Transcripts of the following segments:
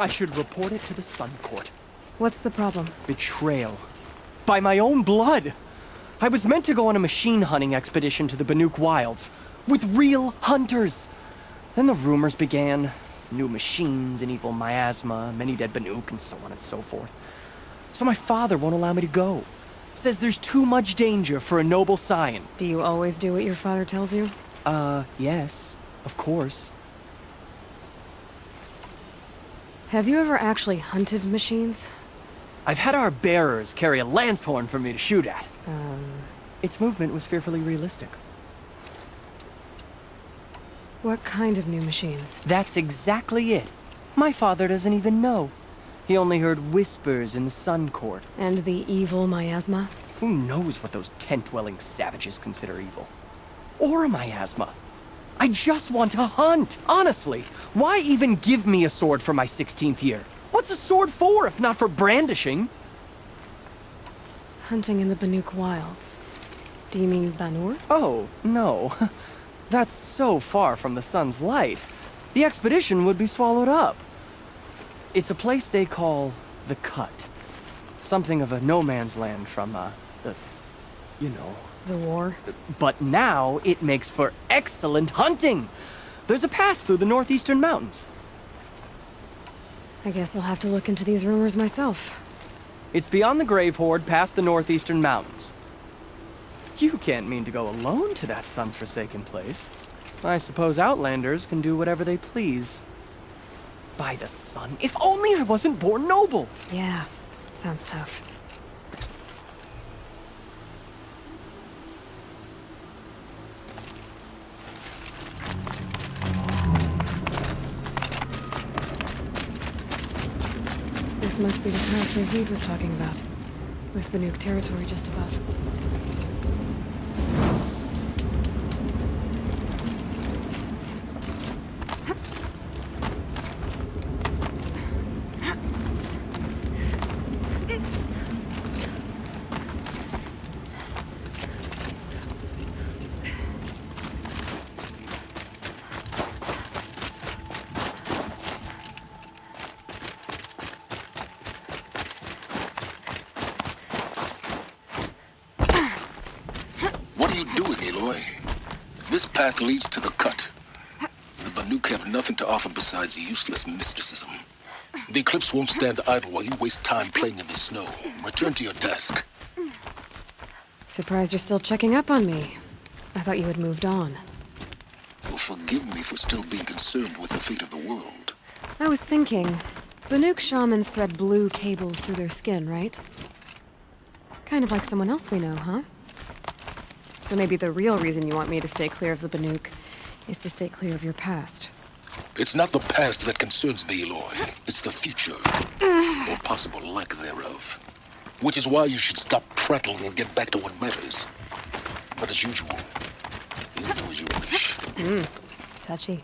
I should report it to the Sun Court. What's the problem? Betrayal. By my own blood. I was meant to go on a machine hunting expedition to the Banuk Wilds, with real hunters. Then the rumors began. New machines, an evil miasma, many dead Banuk, and so on and so forth. So my father won't allow me to go. Says there's too much danger for a noble scion. Do you always do what your father tells you? Yes, of course. Have you ever actually hunted machines? I've had our bearers carry a lance horn for me to shoot at. Its movement was fearfully realistic. What kind of new machines? That's exactly it. My father doesn't even know. He only heard whispers in the Sun Court. And the evil miasma? Who knows what those tent-dwelling savages consider evil? Or a miasma. I just want to hunt, honestly. Why even give me a sword for my 16th year? What's a sword for, if not for brandishing? Hunting in the Banuk Wilds. Do you mean Banur? Oh, no. That's so far from the sun's light. The expedition would be swallowed up. It's a place they call the Cut. Something of a no-man's land from, you know. The war? But now it makes for excellent hunting. There's a pass through the northeastern mountains. I guess I'll have to look into these rumors myself. It's beyond the Grave Horde, past the northeastern mountains. You can't mean to go alone to that sun-forsaken place. I suppose Outlanders can do whatever they please. By the sun, if only I wasn't born noble! Yeah, sounds tough. This must be the pass Reed was talking about, with Banuk territory just above. What are you doing, Aloy? This path leads to the Cut. The Banuk have nothing to offer besides useless mysticism. The Eclipse won't stand idle while you waste time playing in the snow. Return to your desk. Surprised you're still checking up on me. I thought you had moved on. Well, forgive me for still being concerned with the fate of the world. I was thinking, Banuk shamans thread blue cables through their skin, right? Kind of like someone else we know, huh? So maybe the real reason you want me to stay clear of the Banuk is to stay clear of your past. It's not the past that concerns me, Aloy. It's the future, or possible lack thereof. Which is why you should stop prattling and get back to what matters. But as usual, you do as you wish. Touchy.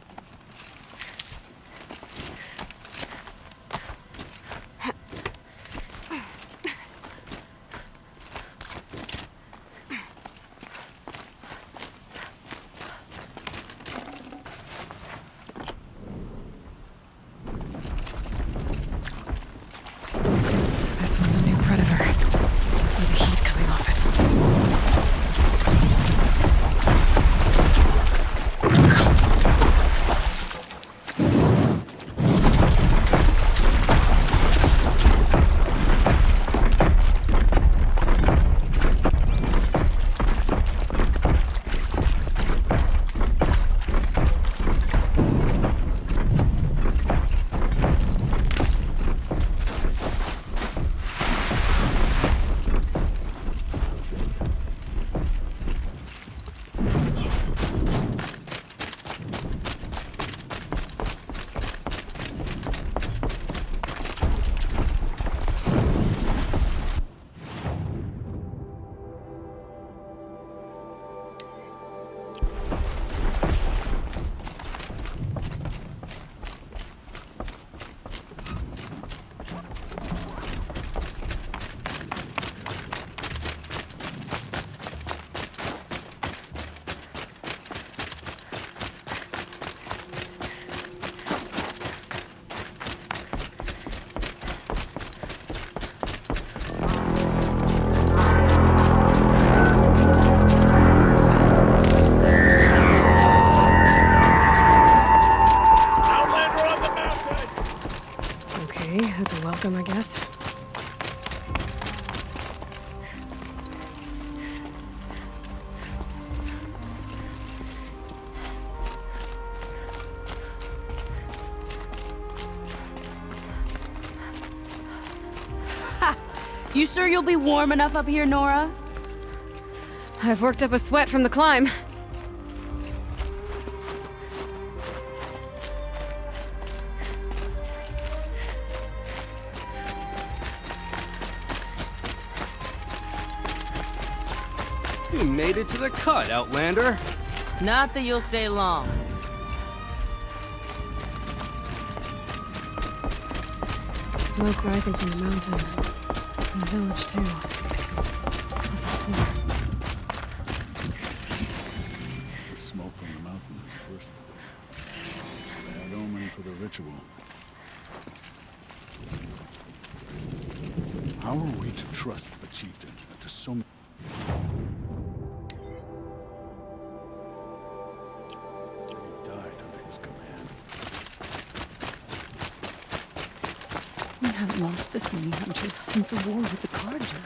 This one's a new predator. I can see the heat coming off it. You sure you'll be warm enough up here, Nora? I've worked up a sweat from the climb. You made it to the cut, Outlander. Not that you'll stay long. Smoke rising from the mountain. And the village, too. What's it for? The smoke from the mountain is first. Bad omen for the ritual. How are we to trust the chieftain after so many... He died under his command. We haven't lost this many hunters since the war with the Carja.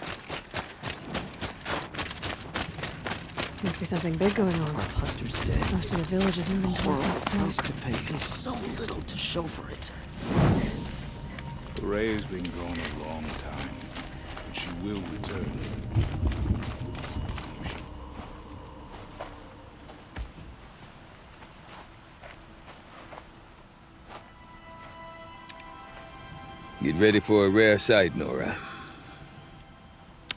Must be something big going on. Hunter's dead. Most of the village is moving towards Horrible that price smoke. to pay, and so little to show for it. The Ray's been gone a long time, but she will return. Get ready for a rare sight, Nora.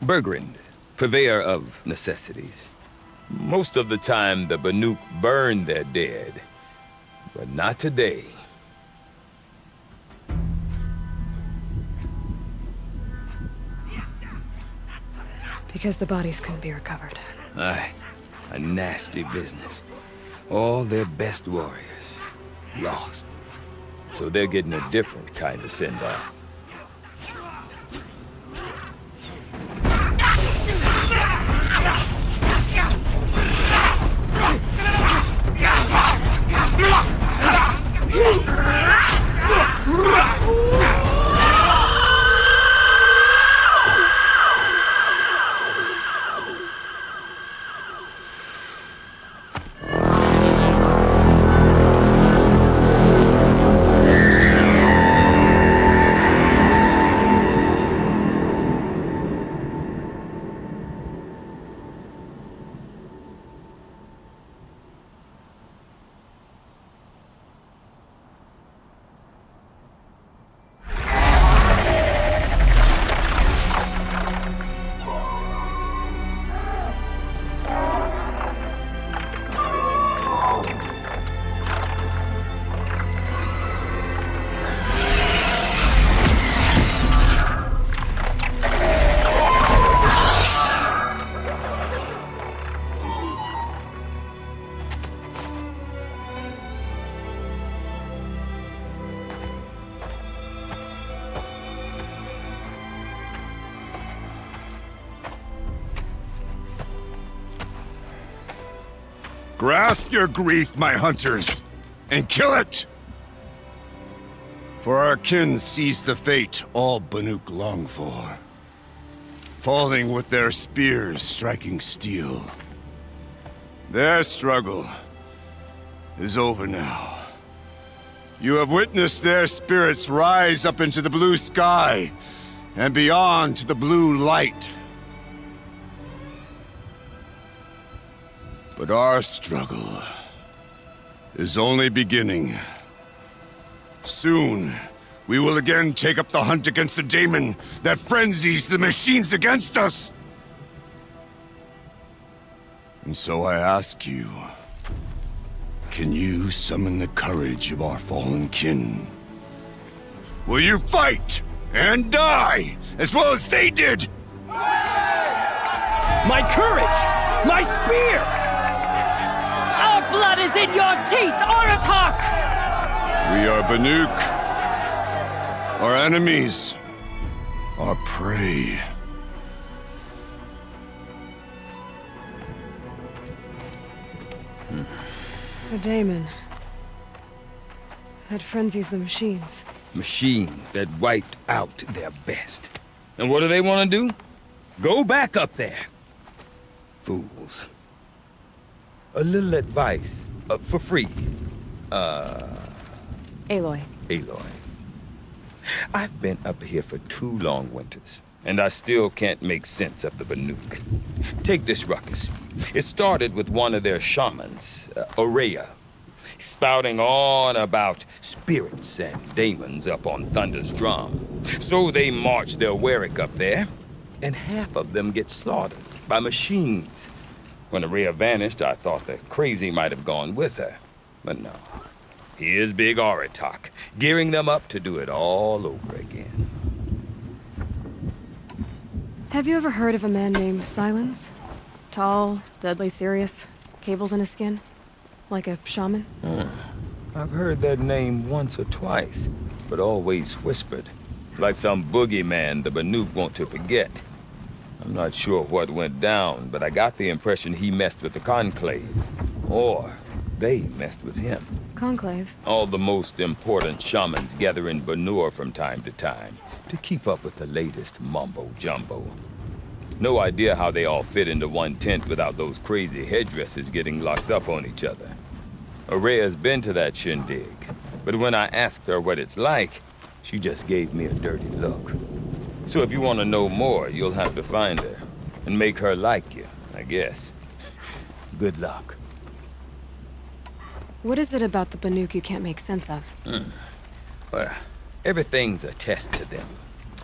Bergrand, purveyor of necessities. Most of the time, the Banuk burn their dead, but not today. Because the bodies couldn't be recovered. Aye, a nasty business. All their best warriors lost. So they're getting a different kind of send-off. Grasp your grief, my hunters, and kill it! For our kin sees the fate all Banuk long for. Falling with their spears striking steel. Their struggle is over now. You have witnessed their spirits rise up into the blue sky and beyond to the blue light. But our struggle is only beginning. Soon, we will again take up the hunt against the daemon that frenzies the machines against us. And so I ask you, can you summon the courage of our fallen kin? Will you fight and die as well as they did? My courage! My spear! Our blood is in your teeth, Oratok! We are Banuk. Our enemies. Our prey. The daemon. That frenzies the machines. Machines that wiped out their best. And what do they want to do? Go back up there. Fools. A little advice, for free. Aloy. Aloy. I've been up here for 2 long winters, and I still can't make sense of the Banuk. Take this ruckus. It started with one of their shamans, Orea, spouting on about spirits and demons up on Thunder's drum. So they march their Werak up there, and half of them get slaughtered by machines. When Orea vanished, I thought the crazy might have gone with her. But no. Here's Big Aratak, gearing them up to do it all over again. Have you ever heard of a man named Silence? Tall, deadly serious, cables in his skin? Like a shaman? I've heard that name once or twice, but always whispered. Like some boogeyman the Banuk want to forget. I'm not sure what went down, but I got the impression he messed with the Conclave. Or they messed with him. Conclave? All the most important shamans gather in Banur from time to time to keep up with the latest mumbo-jumbo. No idea how they all fit into one tent without those crazy headdresses getting locked up on each other. Orea's been to that shindig, but when I asked her what it's like, she just gave me a dirty look. So if you want to know more, you'll have to find her and make her like you, I guess. Good luck. What is it about the Banuk you can't make sense of? Well, everything's a test to them.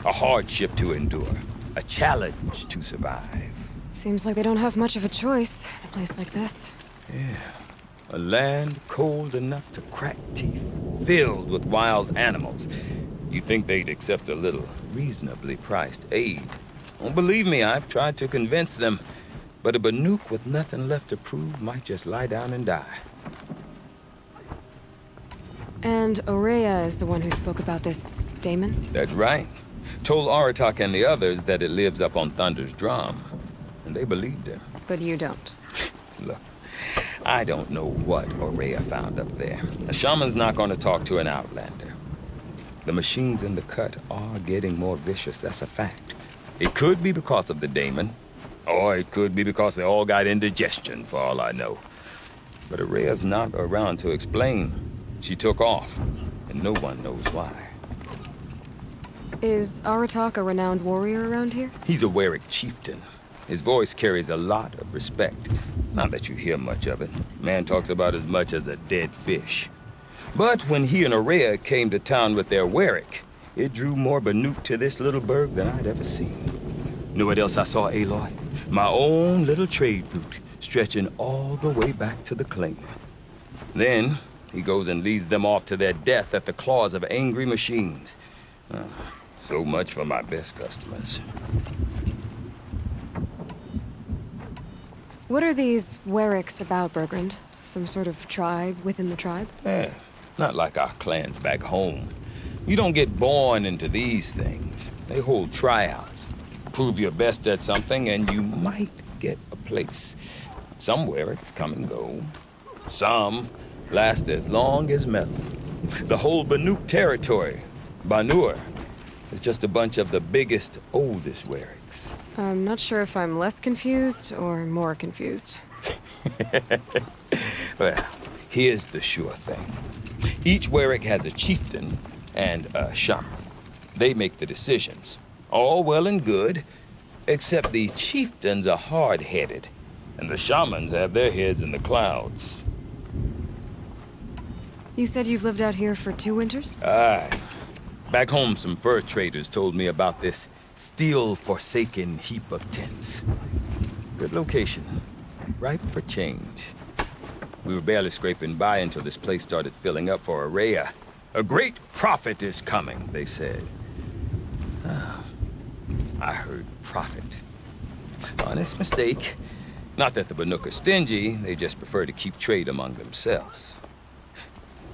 A hardship to endure. A challenge to survive. Seems like they don't have much of a choice in a place like this. Yeah. A land cold enough to crack teeth, filled with wild animals. You'd think they'd accept a little reasonably priced aid. Don't believe me, I've tried to convince them. But a Banuk with nothing left to prove might just lie down and die. And Orea is the one who spoke about this daemon? That's right. Told Aratak and the others that it lives up on Thunder's drum. And they believed him. But you don't. Look, I don't know what Orea found up there. A shaman's not going to talk to an outlander. The machines in the cut are getting more vicious, that's a fact. It could be because of the daemon, or it could be because they all got indigestion, for all I know. But Orea's not around to explain. She took off, and no one knows why. Is Aratak a renowned warrior around here? He's a Werak chieftain. His voice carries a lot of respect. Not that you hear much of it. Man talks about as much as a dead fish. But when he and Orea came to town with their Werak, it drew more Banuk to this little burg than I'd ever seen. Know what else I saw, Aloy? My own little trade route, stretching all the way back to the claim. Then, he goes and leads them off to their death at the claws of angry machines. So much for my best customers. What are these Weraks about, Bergrand? Some sort of tribe within the tribe? Yeah, not like our clans back home. You don't get born into these things. They hold tryouts. Prove your best at something and you might get a place. Some Weraks come and go. Some last as long as metal. The whole Banuk territory, Banur, is just a bunch of the biggest, oldest Weraks. I'm not sure if I'm less confused or more confused. Well, here's the sure thing. Each Werak has a chieftain and a shaman. They make the decisions. All well and good, except the chieftains are hard-headed, and the shamans have their heads in the clouds. You said you've lived out here for 2 winters? Aye. Back home, some fur traders told me about this steel-forsaken heap of tents. Good location. Ripe for change. We were barely scraping by until this place started filling up for Orea. A great prophet is coming, they said. I heard prophet. Honest mistake. Not that the Banuk are stingy, they just prefer to keep trade among themselves.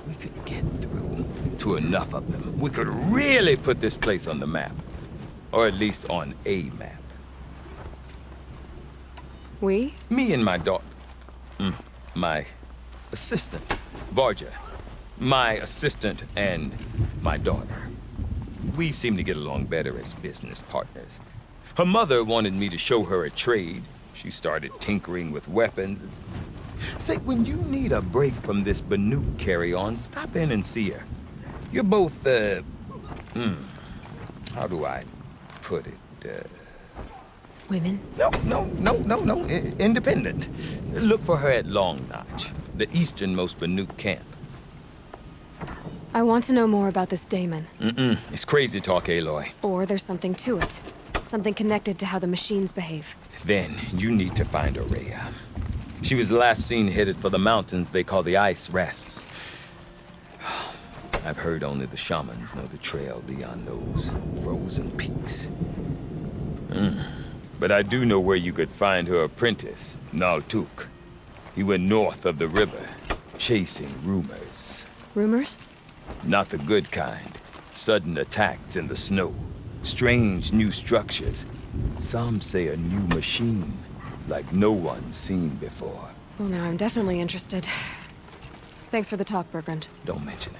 We could get through to enough of them. We could really put this place on the map. Or at least on a map. We? Me and my daughter. My assistant, Varja. My assistant and my daughter. We seem to get along better as business partners. Her mother wanted me to show her a trade. She started tinkering with weapons. Say, when you need a break from this Banuk carry-on, stop in and see her. You're both, how do I put it? Women? No. Independent. Look for her at Long Notch, the easternmost Banuk camp. I want to know more about this Damon. It's crazy talk, Aloy. Or there's something to it. Something connected to how the machines behave. Then you need to find Aurea. She was last seen headed for the mountains they call the Ice Rafts. I've heard only the shamans know the trail beyond those frozen peaks. But I do know where you could find her apprentice, Naltuk. He went north of the river, chasing rumors. Rumors? Not the good kind. Sudden attacks in the snow. Strange new structures. Some say a new machine, like no one's seen before. Well, now I'm definitely interested. Thanks for the talk, Bergrand. Don't mention it.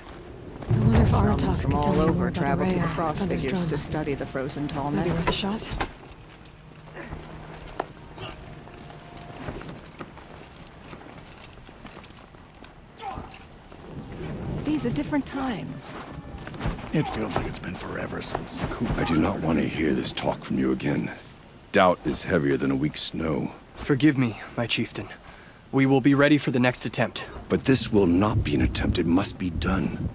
I wonder if Shamans Aratak from could tell all me more over about travel to Aurea the Frost under Figures to Strahd. study the frozen tall Maybe men. worth a shot. These are different times. It feels like it's been forever since I do not want to hear this talk from you again. Doubt is heavier than a week's snow. Forgive me, my chieftain. We will be ready for the next attempt. But this will not be an attempt. It must be done.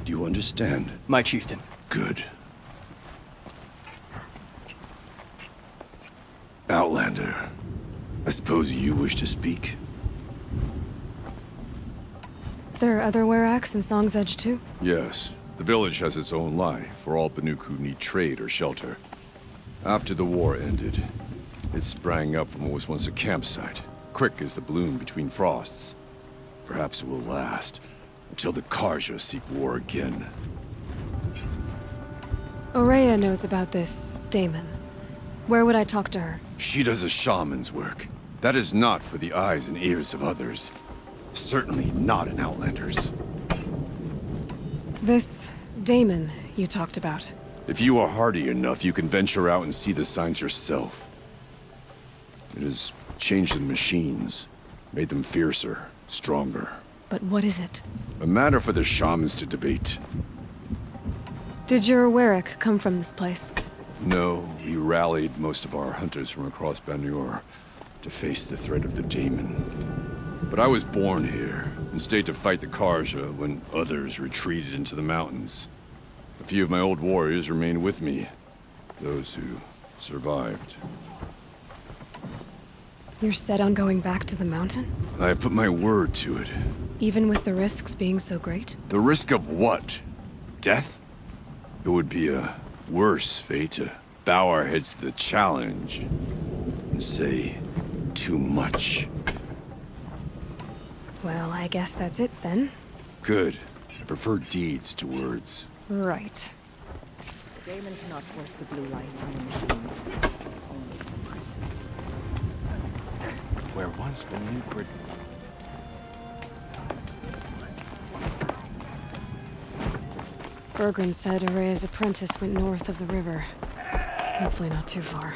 Do you understand? My chieftain. Good. Outlander, I suppose you wish to speak? There are other Weraks in Song's Edge too? Yes. The village has its own life for all Banuk who need trade or shelter. After the war ended, it sprang up from what was once a campsite, quick as the bloom between frosts. Perhaps it will last until the Karja seek war again. Aurea knows about this Damon. Where would I talk to her? She does a shaman's work. That is not for the eyes and ears of others. Certainly not an Outlander's. This Damon you talked about. If you are hardy enough, you can venture out and see the signs yourself. It has changed the machines, made them fiercer, stronger. But what is it? A matter for the shamans to debate. Did your Werak come from this place? No, we rallied most of our hunters from across Banur to face the threat of the Daemon. But I was born here, and stayed to fight the Karja when others retreated into the mountains. A few of my old warriors remained with me, those who survived. You're set on going back to the mountain? I have put my word to it. Even with the risks being so great? The risk of what? Death? It would be a worse fate to bow our heads to the challenge and say too much. Well, I guess that's it then. Good. I prefer deeds to words. Right. Damon cannot force the blue light on the machines. Only suppress it. where once Banuk were... Bergrand said Aurea's apprentice went north of the river. Hopefully not too far.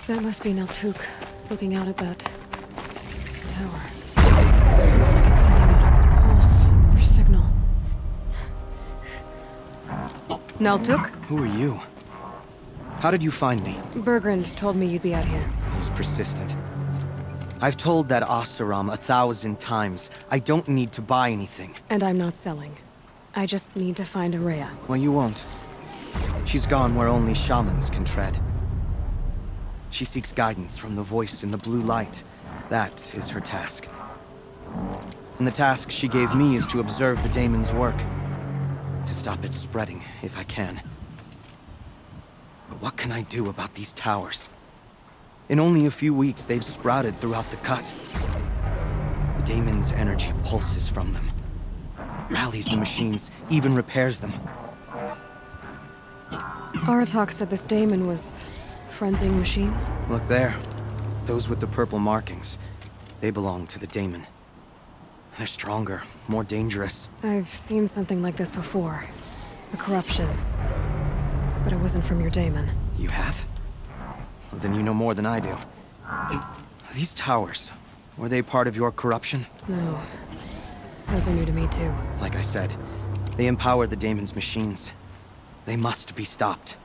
That must be Naltuk, looking out at that tower. Looks like it's sending out a pulse or signal. Naltuk? Who are you? How did you find me? Bergrand told me you'd be out here. He's persistent. I've told that Oseram 1,000 times. I don't need to buy anything. And I'm not selling. I just need to find Aurea. Well, you won't. She's gone where only shamans can tread. She seeks guidance from the voice in the blue light. That is her task. And the task she gave me is to observe the Daemon's work. To stop it spreading, if I can. But what can I do about these towers? In only a few weeks, they've sprouted throughout the cut. The Daemon's energy pulses from them. Rallies the machines, even repairs them. Aratak said this Daemon was frenzying machines. Look there. Those with the purple markings. They belong to the Daemon. They're stronger, more dangerous. I've seen something like this before. A corruption. But it wasn't from your Daemon. You have? Well, then you know more than I do. These towers, were they part of your corruption? No. Those are new to me, too. Like I said, they empower the Daemon's machines. They must be stopped.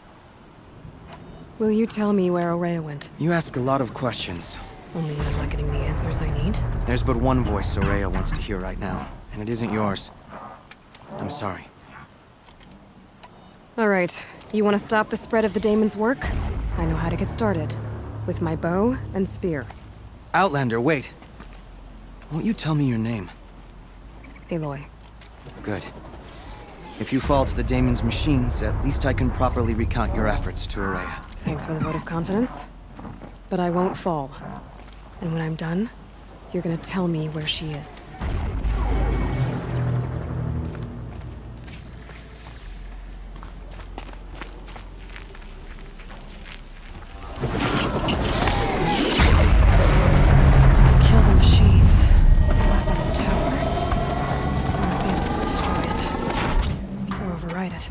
Will you tell me where Ourea went? You ask a lot of questions. Only I'm not getting the answers I need. There's but one voice Ourea wants to hear right now, and it isn't yours. I'm sorry. All right. You want to stop the spread of the Daemon's work? I know how to get started. With my bow and spear. Outlander, wait. Won't you tell me your name? Aloy. Good. If you fall to the Daemon's machines, at least I can properly recount your efforts to Ourea. Thanks for the vote of confidence. But I won't fall. And when I'm done, you're gonna tell me where she is. Kill the machines. Wipe out the tower. Or be able to destroy it. Or override it.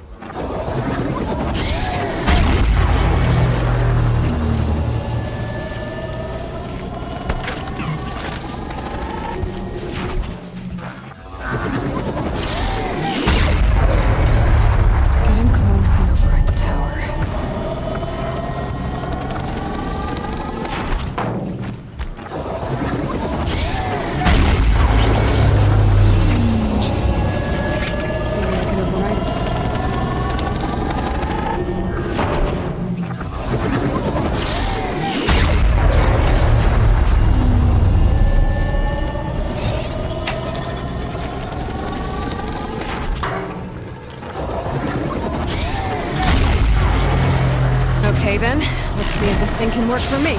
Getting close and override the tower. Interesting. Maybe I can override it. Okay then, let's see if this thing can work for me.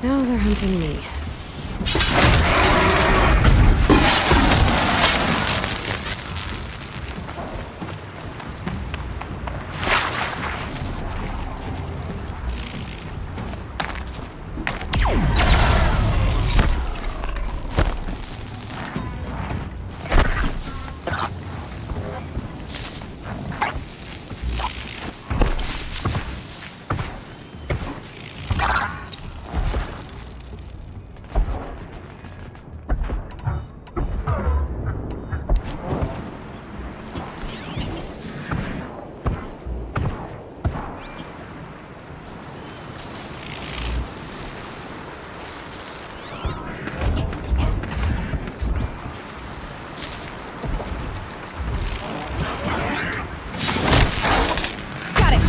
Now they're hunting me. Got it!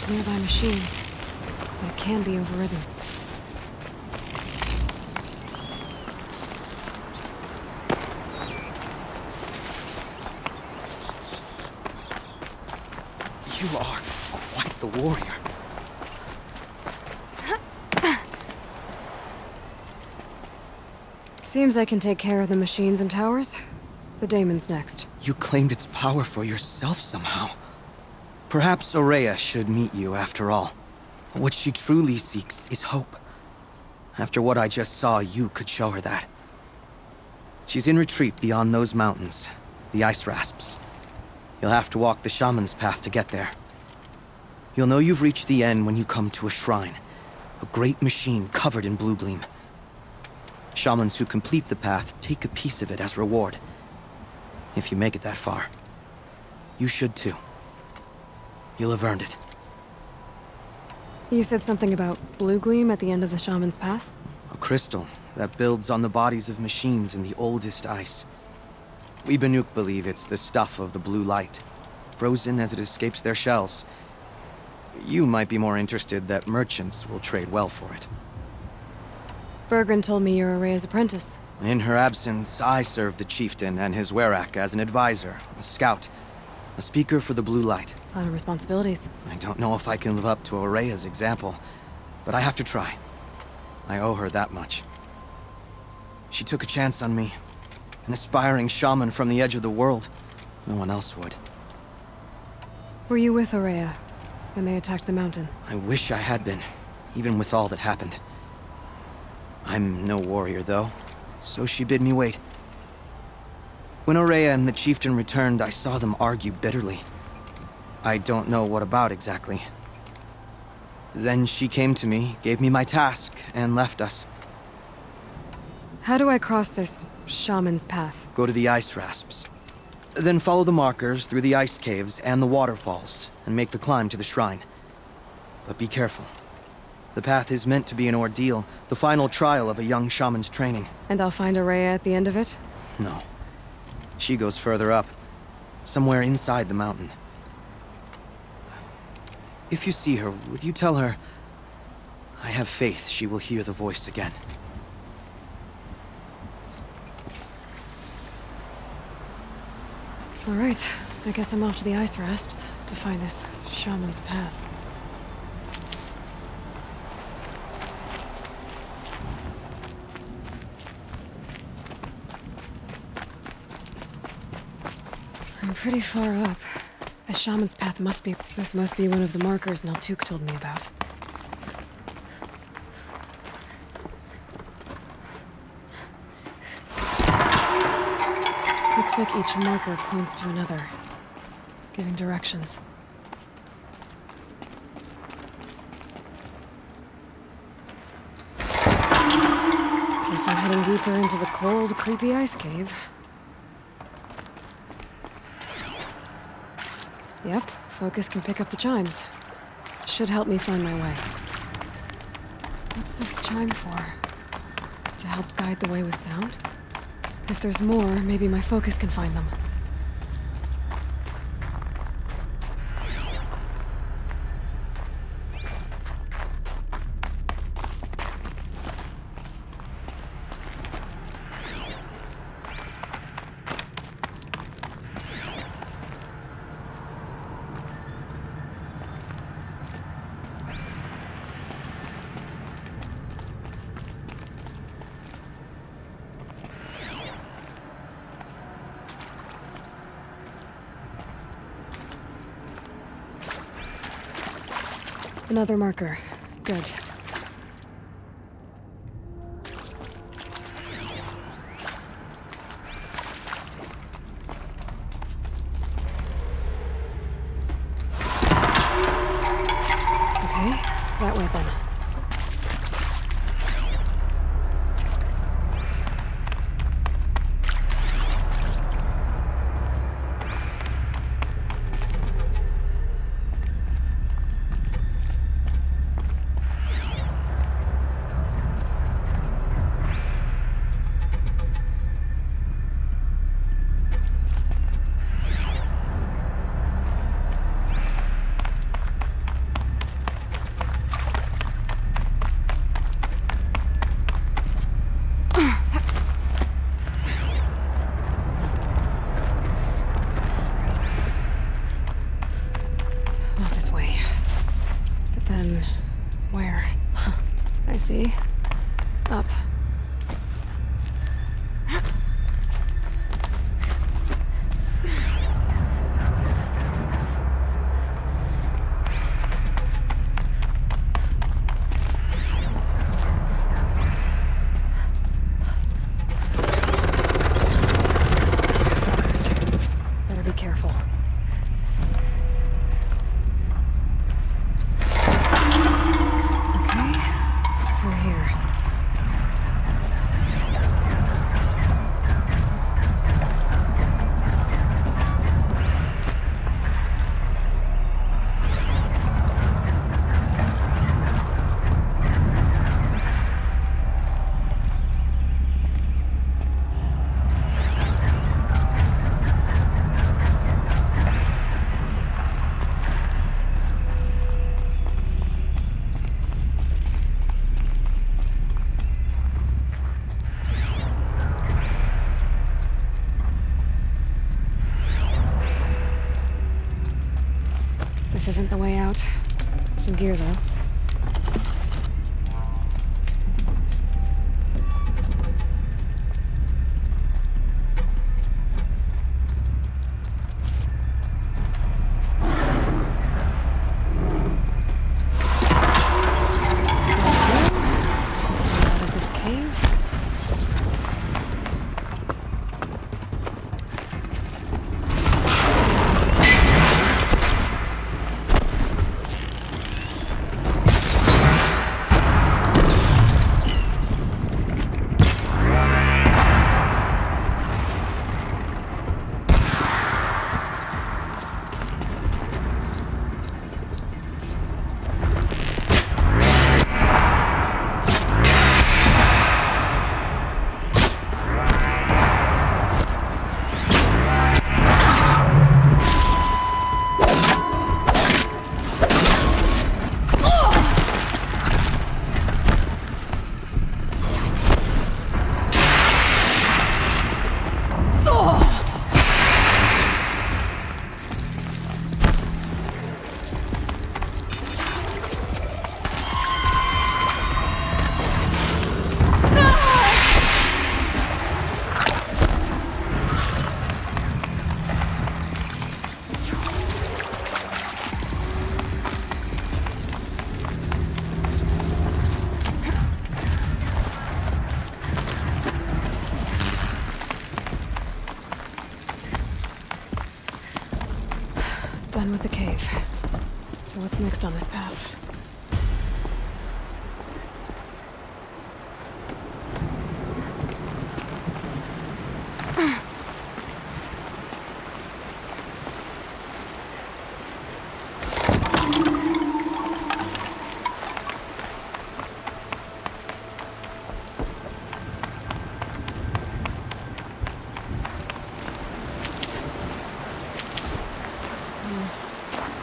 Nearby machines. That can be overridden. You are quite the warrior. Seems I can take care of the machines and towers. The daemon's next. You claimed its power for yourself somehow. Perhaps Aurea should meet you after all. What she truly seeks is hope. After what I just saw, you could show her that. She's in retreat beyond those mountains, the ice rasps. You'll have to walk the Shaman's path to get there. You'll know you've reached the end when you come to a shrine, a great machine covered in blue gleam. Shamans who complete the path take a piece of it as reward. If you make it that far, you should too. You'll have earned it. You said something about blue gleam at the end of the shaman's path? A crystal that builds on the bodies of machines in the oldest ice. We Banuk believe it's the stuff of the blue light, frozen as it escapes their shells. You might be more interested that merchants will trade well for it. Bergren told me you're Aurea's apprentice. In her absence, I serve the chieftain and his Werak as an advisor, a scout, a speaker for the blue light. A lot of responsibilities. I don't know if I can live up to Aurea's example, but I have to try. I owe her that much. She took a chance on me, an aspiring shaman from the edge of the world. No one else would. Were you with Aurea when they attacked the mountain? I wish I had been, even with all that happened. I'm no warrior, though, so she bid me wait. When Aurea and the chieftain returned, I saw them argue bitterly. I don't know what about exactly. Then she came to me, gave me my task, and left us. How do I cross this shaman's path? Go to the ice rasps. Then follow the markers through the ice caves and the waterfalls, and make the climb to the shrine. But be careful. The path is meant to be an ordeal, the final trial of a young shaman's training. And I'll find Aurea at the end of it? No. She goes further up, somewhere inside the mountain. If you see her, would you tell her, I have faith she will hear the voice again. All right, I guess I'm off to the ice rasps to find this shaman's path. I'm pretty far up. The shaman's path must be... This must be one of the markers Naltuk told me about. Looks like each marker points to another, giving directions. Guess I'm heading deeper into the cold, creepy ice cave. Yep, focus can pick up the chimes. Should help me find my way. What's this chime for? To help guide the way with sound? If there's more, maybe my focus can find them. Another marker. Good. Okay, that way then. Not this way. But then, where? Huh. I see. Up. Stalkers. Better be careful. Okay. Through here. This isn't the way out. Some gear, though. Out of this cave. Done with the cave. So what's next on this path?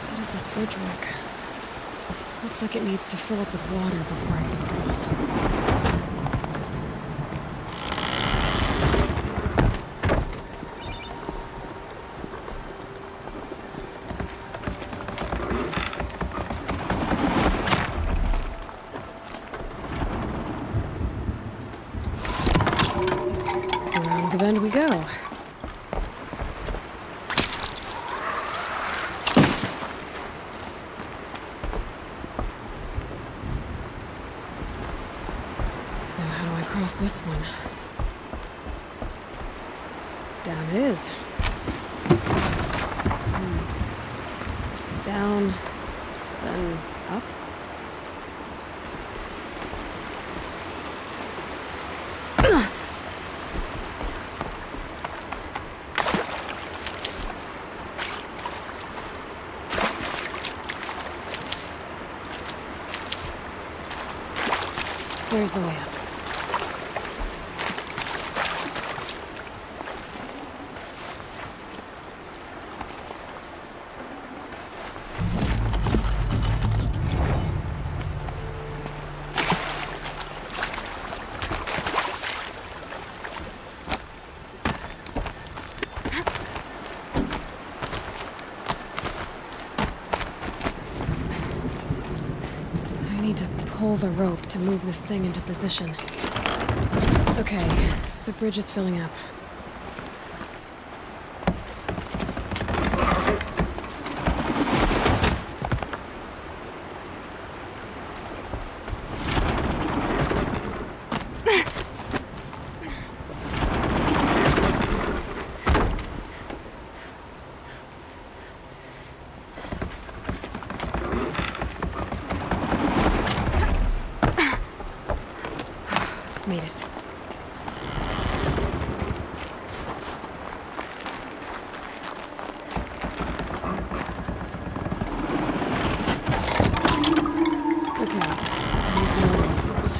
How does this bridge work? Looks like it needs to fill up with water before I can cross. Around the bend we go. Across this one. Down it is. Down, then up. There's the way up. need to pull the rope to move this thing into position. Okay, the bridge is filling up. Made it. Okay, time for more rifles.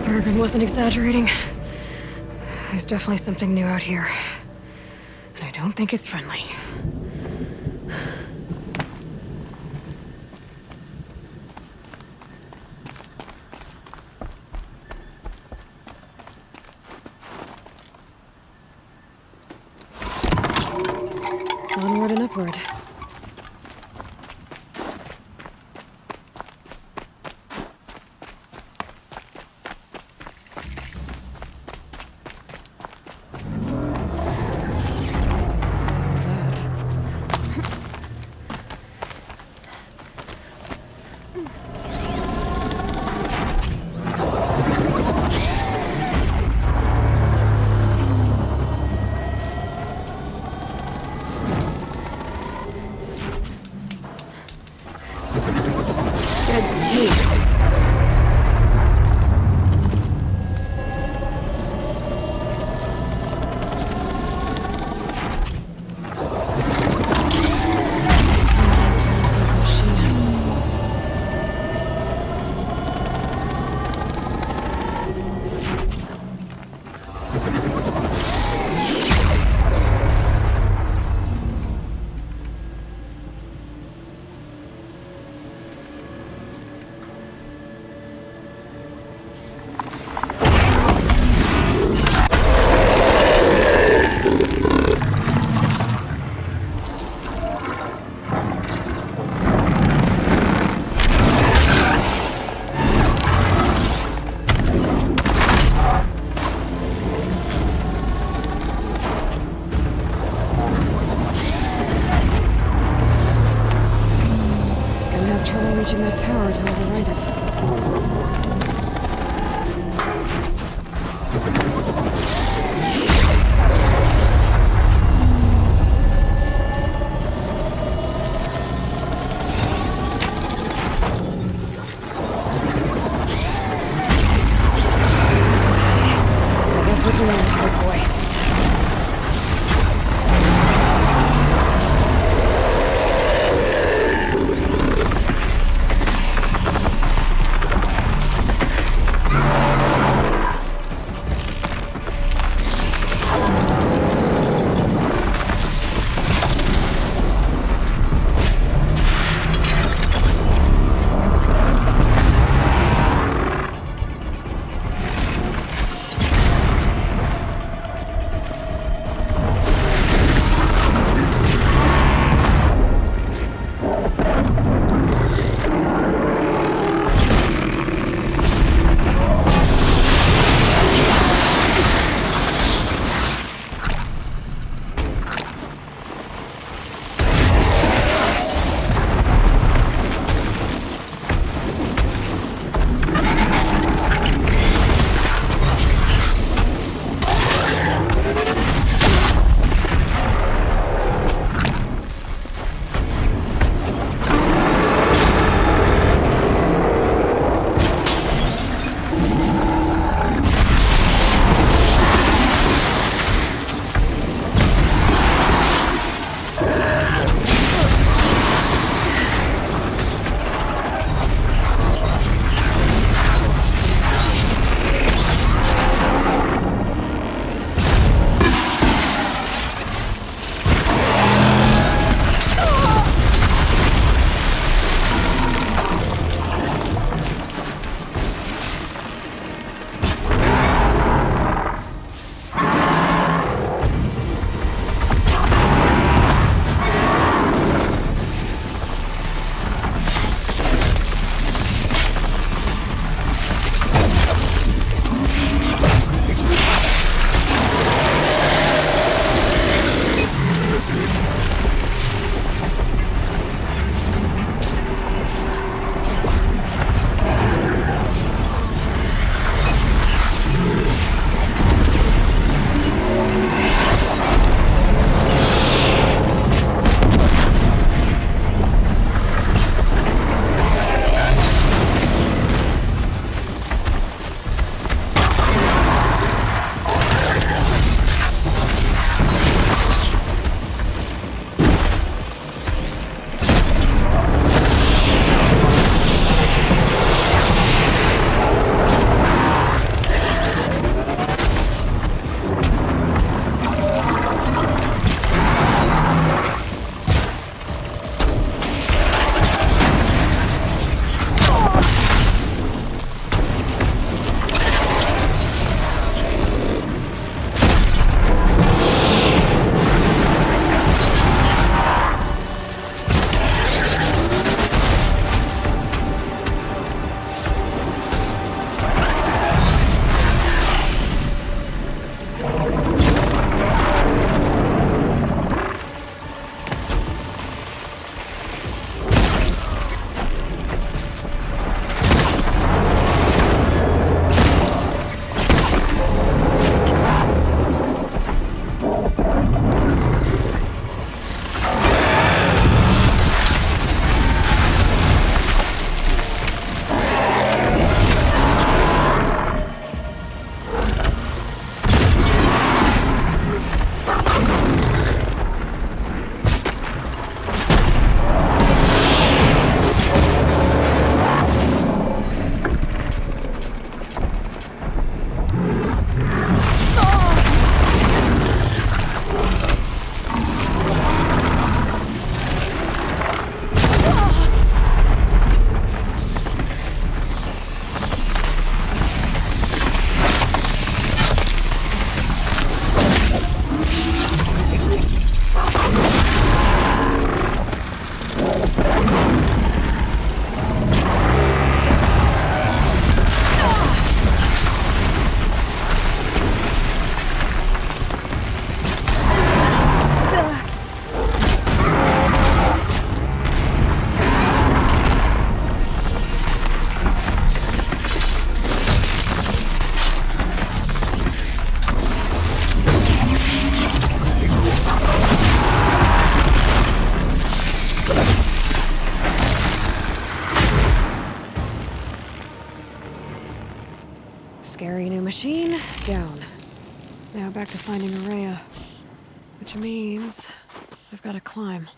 Bergen wasn't exaggerating. There's definitely something new out here. And I don't think it's friendly. Onward and upward. Reaching that tower to override it. I guess we're doing this, big boy. Scary new machine, down. Now back to finding Araya. Which means I've got to climb.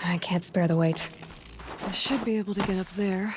I can't spare the weight. I should be able to get up there.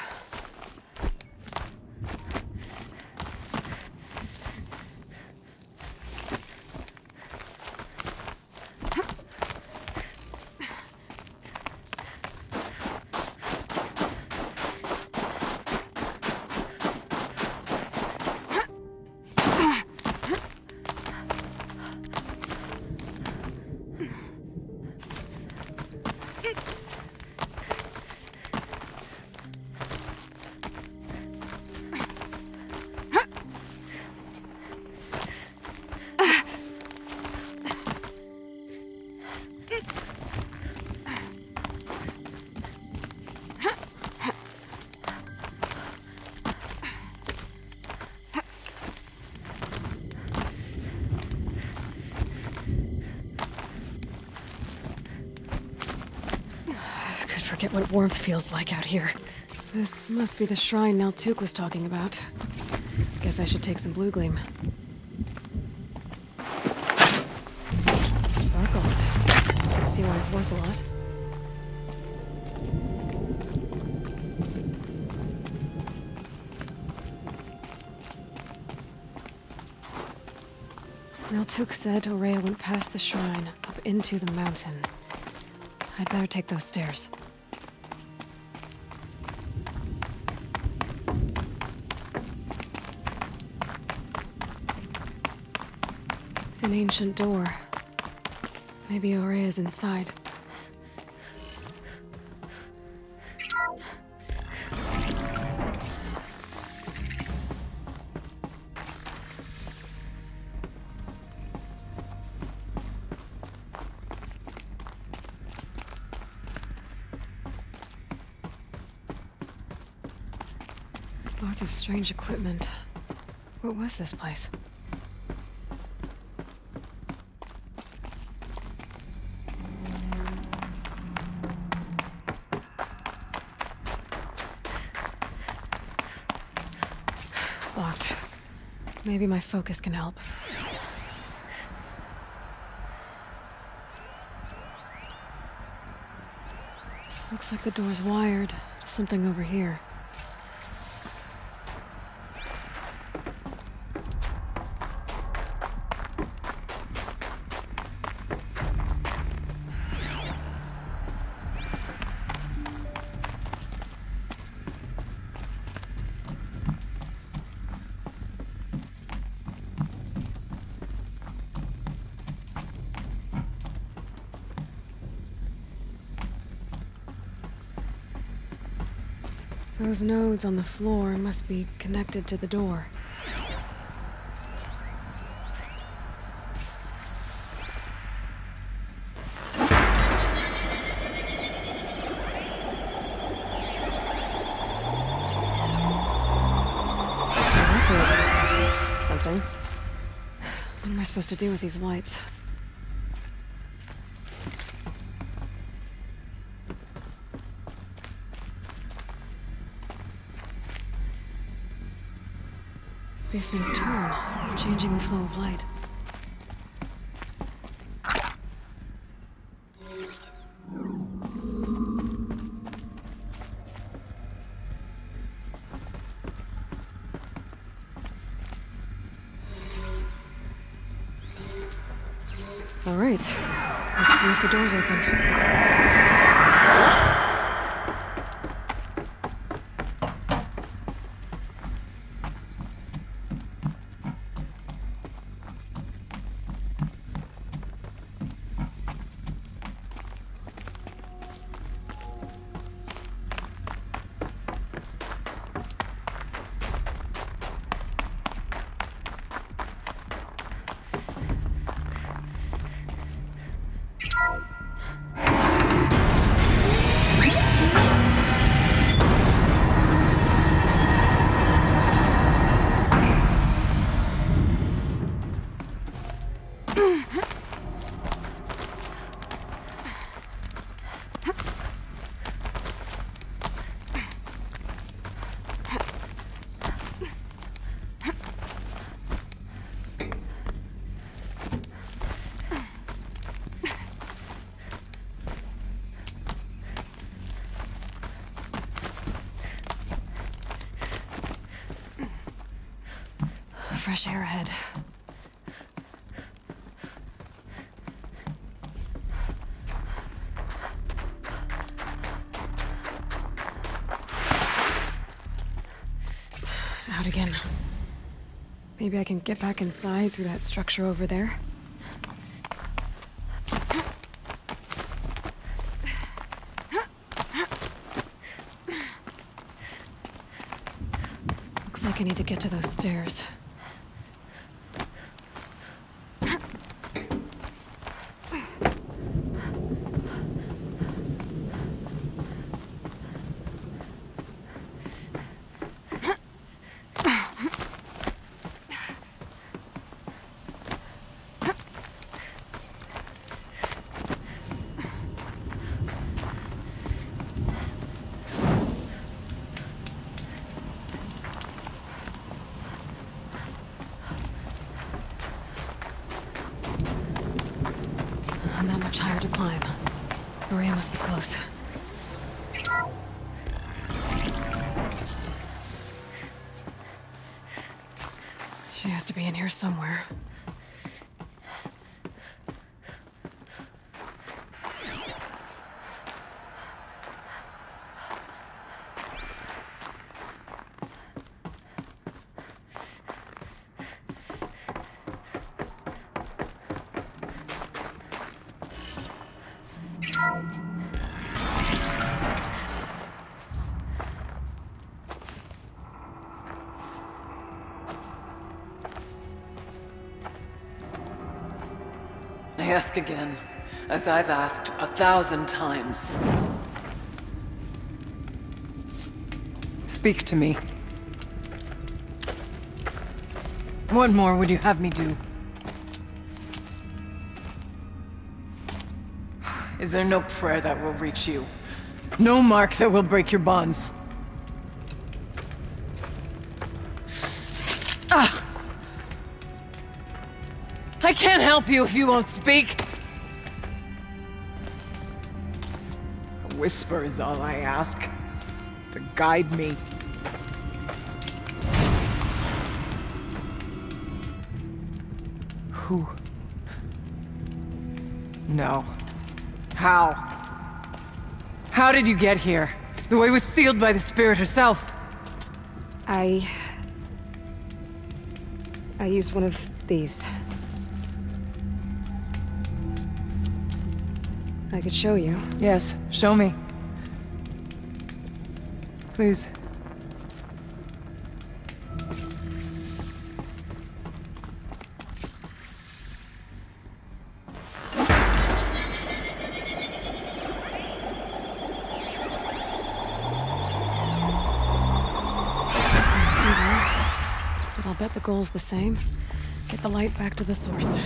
Forget what warmth feels like out here. This must be the shrine Naltuk was talking about. Guess I should take some blue gleam. Sparkles. I see why it's worth a lot. Naltuk said Araya went past the shrine, up into the mountain. I'd better take those stairs. An ancient door. Maybe Araya's inside. Lots of strange equipment. What was this place? Locked. Maybe my focus can help. Looks like the door's wired to something over here. Those nodes on the floor must be connected to the door. Something. What am I supposed to do with these lights? These things turn, changing the flow of light. All right, let's see if the door's open. fresh air ahead. Out again. Maybe I can get back inside through that structure over there. Looks like I need to get to those stairs. Not much higher to climb. Maria must be close. She has to be in here somewhere. I ask again, as I've asked 1,000 times. Speak to me. What more would you have me do? Is there no prayer that will reach you? No mark that will break your bonds? Ah! I can't help you if you won't speak. A whisper is all I ask, to guide me. Who? No. How? How did you get here? The way was sealed by the spirit herself. I used one of these. I could show you. Yes, show me. Please. But I'll bet the goal's the same. Get the light back to the source.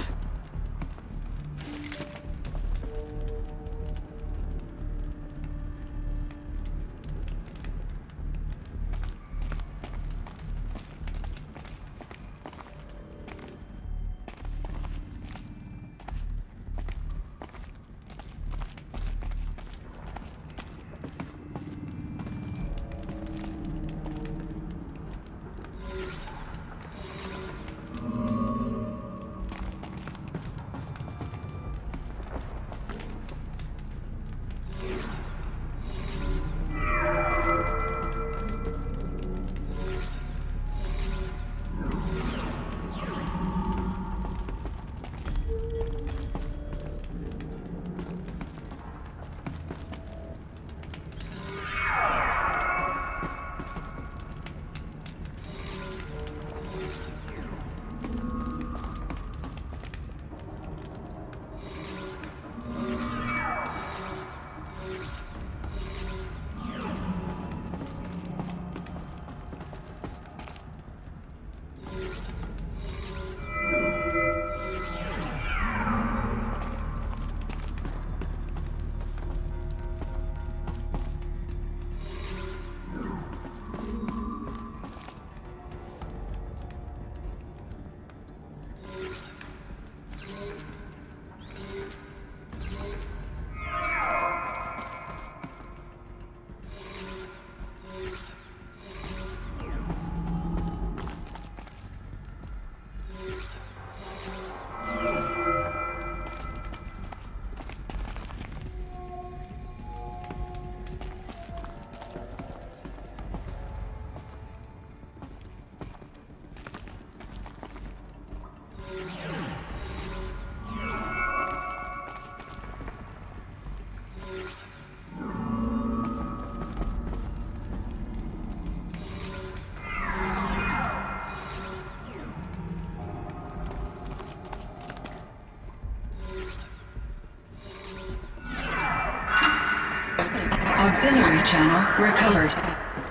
Auxiliary channel recovered.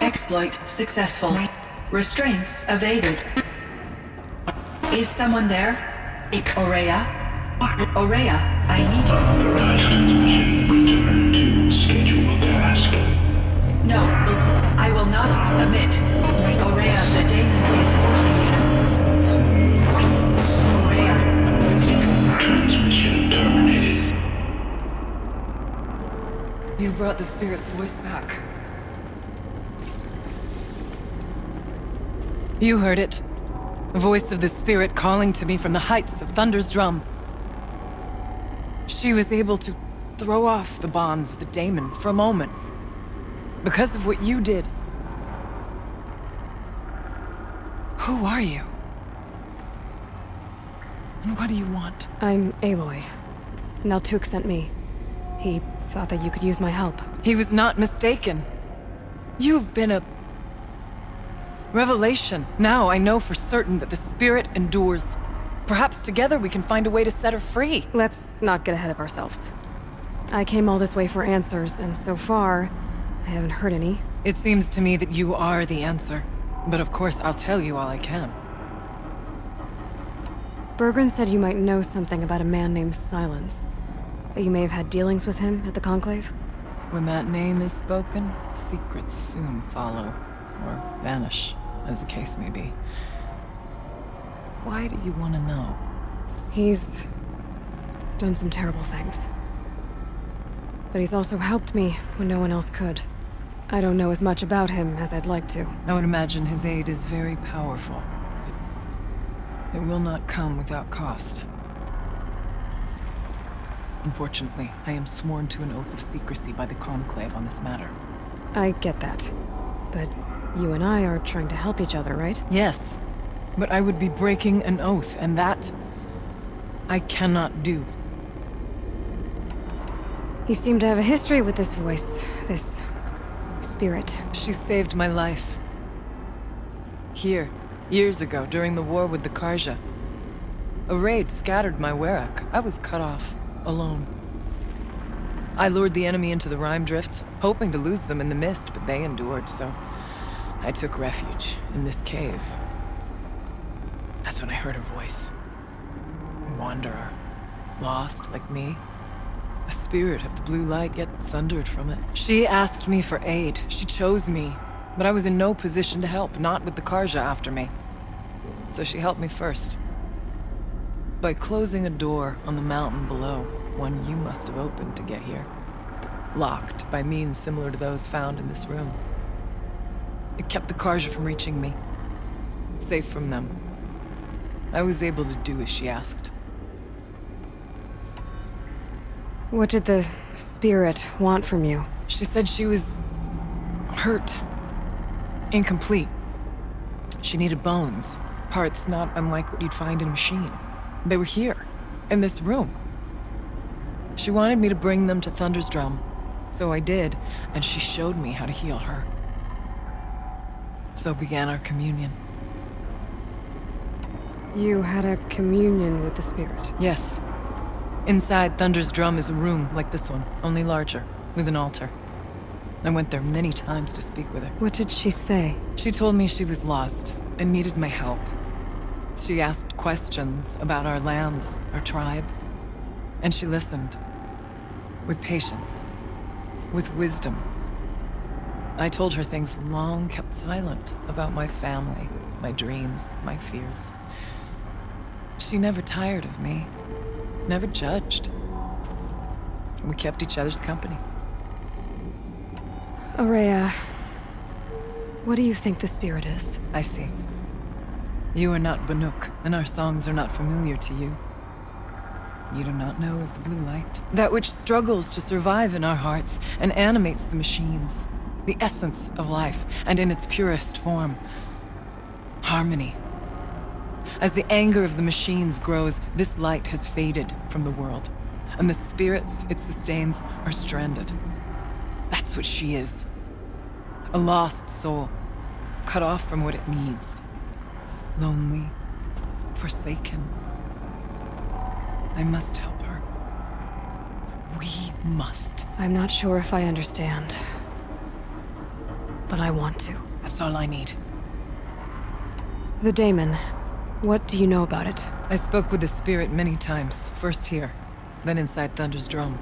Exploit successful. Restraints evaded. Is someone there? Aurea? Aurea, I need you. Authorized transmission. Return to scheduled task. No, I will not submit. Aurea, the daemon is Aurea, please. Transmission terminated. You brought the spirit's voice back. You heard it. The voice of the spirit calling to me from the heights of Thunder's drum. She was able to throw off the bonds of the daemon for a moment. Because of what you did. Who are you? And what do you want? I'm Aloy. Naltuk sent me. He thought that you could use my help. He was not mistaken. You've been a revelation. Now I know for certain that the spirit endures. Perhaps together we can find a way to set her free. Let's not get ahead of ourselves. I came all this way for answers, and so far, I haven't heard any. It seems to me that you are the answer. But of course, I'll tell you all I can. Bergren said you might know something about a man named Silence. That you may have had dealings with him at the Conclave? When that name is spoken, secrets soon follow. Or vanish, as the case may be. Why do you want to know? He's done some terrible things. But he's also helped me when no one else could. I don't know as much about him as I'd like to. I would imagine his aid is very powerful. But it will not come without cost. Unfortunately, I am sworn to an oath of secrecy by the Conclave on this matter. I get that. But you and I are trying to help each other, right? Yes. But I would be breaking an oath, and that I cannot do. You seem to have a history with this voice, this spirit. She saved my life. Here, years ago, during the war with the Karja. A raid scattered my Werak. I was cut off, alone. I lured the enemy into the Rime Drifts, hoping to lose them in the mist, but they endured, so I took refuge in this cave. That's when I heard her voice. A wanderer. Lost, like me. A spirit of the blue light, yet sundered from it. She asked me for aid. She chose me. But I was in no position to help, not with the Karja after me. So she helped me first. By closing a door on the mountain below, one you must have opened to get here. Locked by means similar to those found in this room. It kept the Karja from reaching me. Safe from them. I was able to do as she asked. What did the spirit want from you? She said she was hurt. Incomplete. She needed bones. Parts not unlike what you'd find in a machine. They were here, in this room. She wanted me to bring them to Thunder's drum. So I did, and she showed me how to heal her. So began our communion. You had a communion with the spirit? Yes. Inside Thunder's drum is a room like this one, only larger, with an altar. I went there many times to speak with her. What did she say? She told me she was lost and needed my help. She asked questions about our lands, our tribe, and she listened. With patience. With wisdom. I told her things long kept silent about my family, my dreams, my fears. She never tired of me. Never judged. We kept each other's company. Aurea, what do you think the spirit is? I see. You are not Banuk, and our songs are not familiar to you. You do not know of the blue light. That which struggles to survive in our hearts and animates the machines. The essence of life, and in its purest form. Harmony. As the anger of the machines grows, this light has faded from the world, and the spirits it sustains are stranded. That's what she is. A lost soul, cut off from what it needs. Lonely, forsaken. I must help her. We must. I'm not sure if I understand. but I want to. That's all I need. The daemon. What do you know about it? I spoke with the spirit many times. First here, then inside Thunder's drum.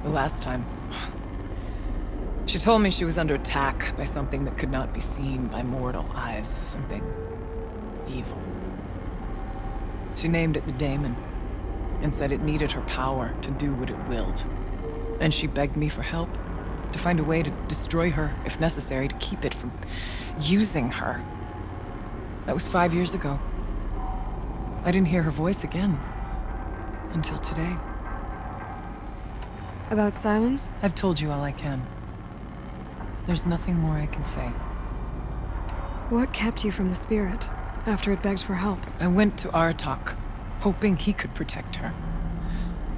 The last time, she told me she was under attack by something that could not be seen by mortal eyes. Something evil. She named it the daemon, and said it needed her power to do what it willed. And she begged me for help, to find a way to destroy her, if necessary, to keep it from using her. That was 5 years ago. I didn't hear her voice again. Until today. About silence? I've told you all I can. There's nothing more I can say. What kept you from the spirit, after it begged for help? I went to Aratak, hoping he could protect her.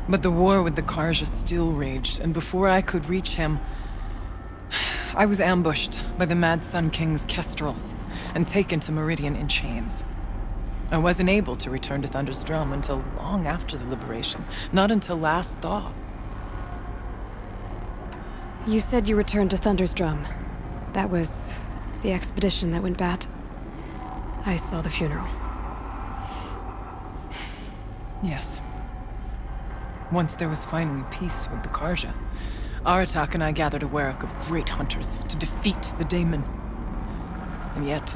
But the war with the Karja still raged, and before I could reach him, I was ambushed by the Mad Sun King's kestrels and taken to Meridian in chains. I wasn't able to return to Thunder's Drum until long after the liberation, not until last thaw. You said you returned to Thunder's Drum. That was the expedition that went bad. I saw the funeral. Yes. Once there was finally peace with the Karja, Aratak and I gathered a Werak of great hunters to defeat the daemon. And yet,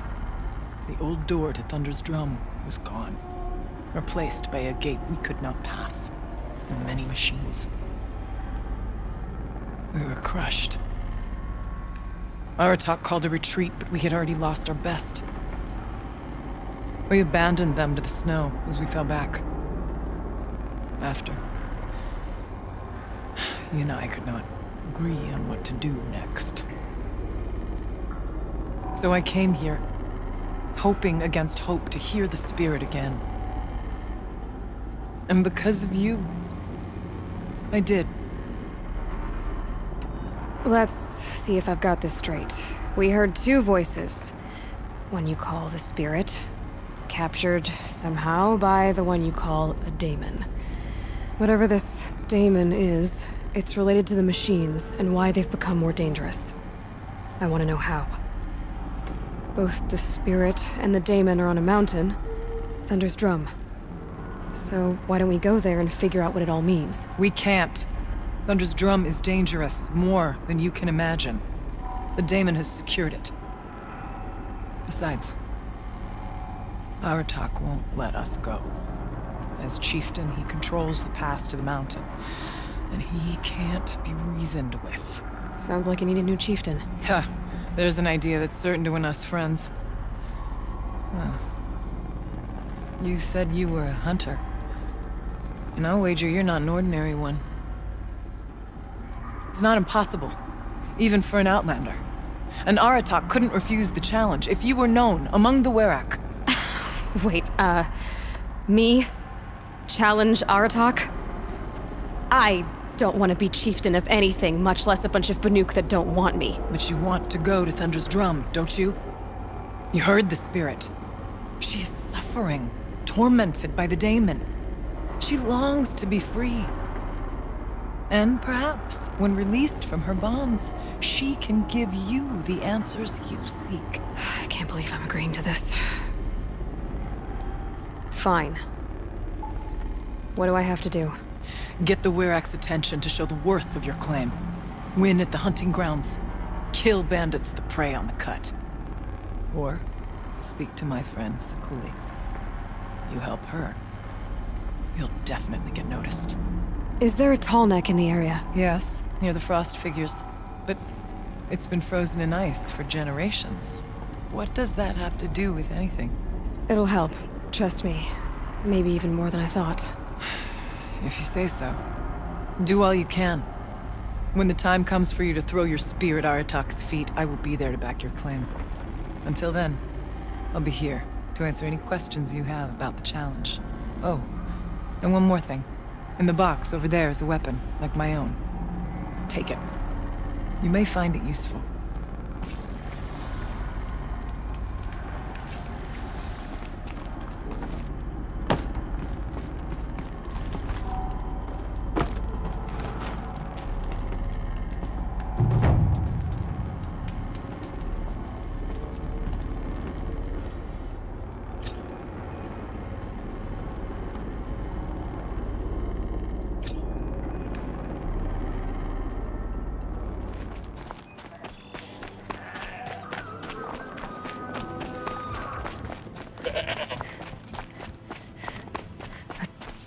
the old door to Thunder's Drum was gone, replaced by a gate we could not pass, and many machines. We were crushed. Aratak called a retreat, but we had already lost our best. We abandoned them to the snow as we fell back. After, you and I could not agree on what to do next. So I came here, hoping against hope to hear the spirit again. And because of you, I did. Let's see if I've got this straight. We heard two voices. One you call the spirit, captured somehow by the one you call a daemon. Whatever this daemon is, it's related to the machines and why they've become more dangerous. I want to know how. Both the spirit and the daemon are on a mountain, Thunder's Drum. So why don't we go there and figure out what it all means? We can't. Thunder's Drum is dangerous, more than you can imagine. The daemon has secured it. Besides, Aratak won't let us go. As chieftain, he controls the pass to the mountain, and he can't be reasoned with. Sounds like you need a new chieftain. Ha! There's an idea that's certain to win us friends. Huh. You said you were a hunter. And I'll wager you're not an ordinary one. It's not impossible, even for an outlander. And Aratak couldn't refuse the challenge if you were known among the Werak. Wait, me? Challenge Aratak? I don't want to be chieftain of anything, much less a bunch of Banuk that don't want me. But you want to go to Thunder's Drum, don't you? You heard the spirit. She is suffering, tormented by the daemon. She longs to be free. And perhaps, when released from her bonds, she can give you the answers you seek. I can't believe I'm agreeing to this. Fine. What do I have to do? Get the Werak's attention to show the worth of your claim. Win at the hunting grounds. Kill bandits that prey on the cut. Or speak to my friend Sakuli. You help her, you'll definitely get noticed. Is there a tall neck in the area? Yes, near the frost figures. But it's been frozen in ice for generations. What does that have to do with anything? It'll help, trust me. Maybe even more than I thought. If you say so. Do all you can. When the time comes for you to throw your spear at Aratak's feet, I will be there to back your claim. Until then, I'll be here to answer any questions you have about the challenge. Oh, and one more thing. In the box over there is a weapon, like my own. Take it. You may find it useful.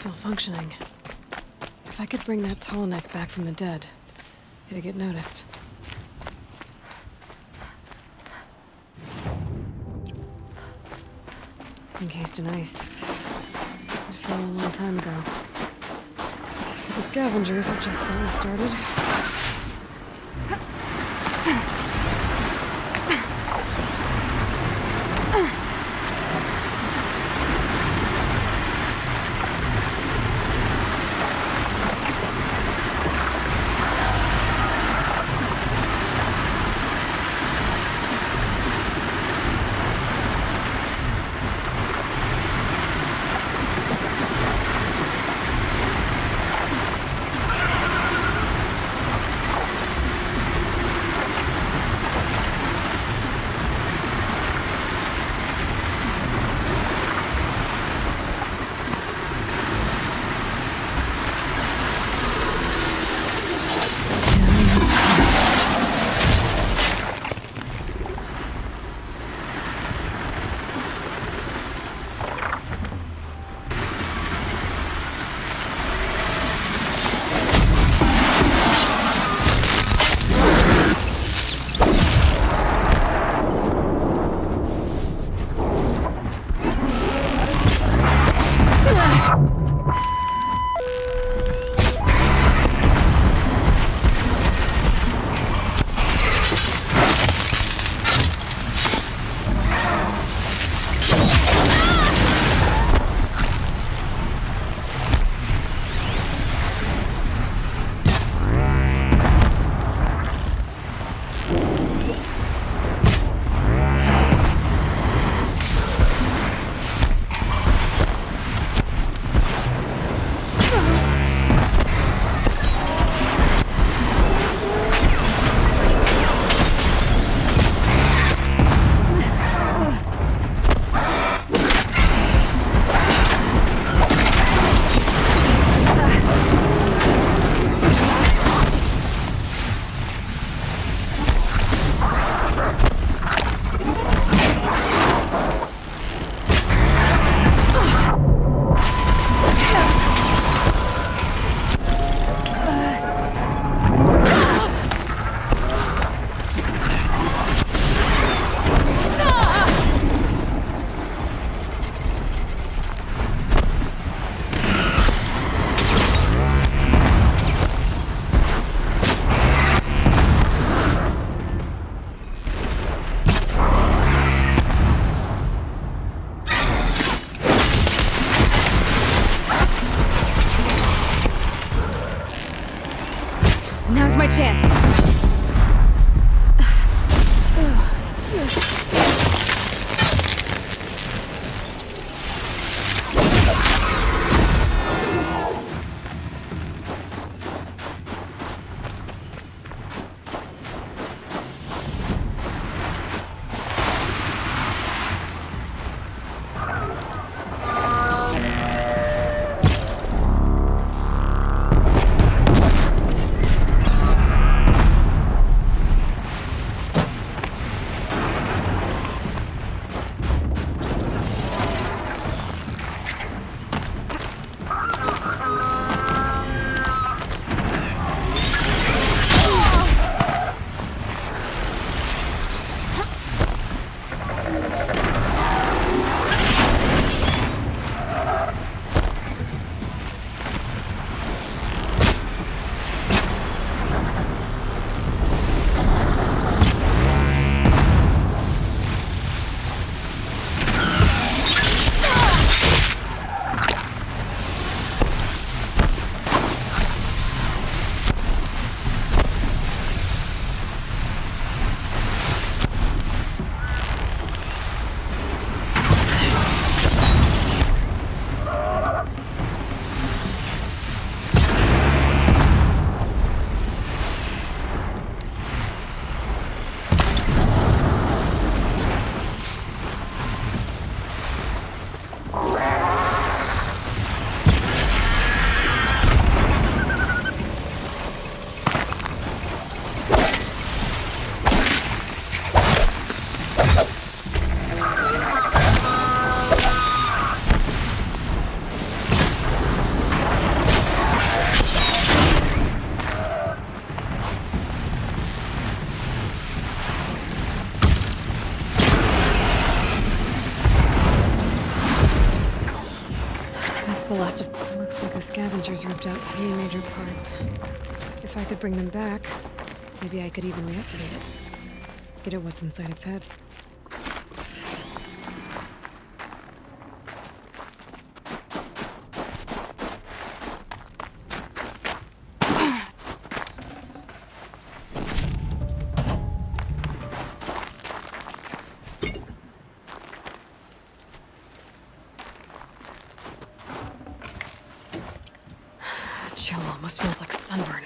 Still functioning. If I could bring that tall neck back from the dead, it'd get noticed. Encased in ice. It fell a long time ago. The scavengers have just gotten started. Now's my chance. last of... Looks like the scavengers ripped out 3 major parts. If I could bring them back, maybe I could even reactivate it. Get at what's inside its head. Chill almost feels like sunburn.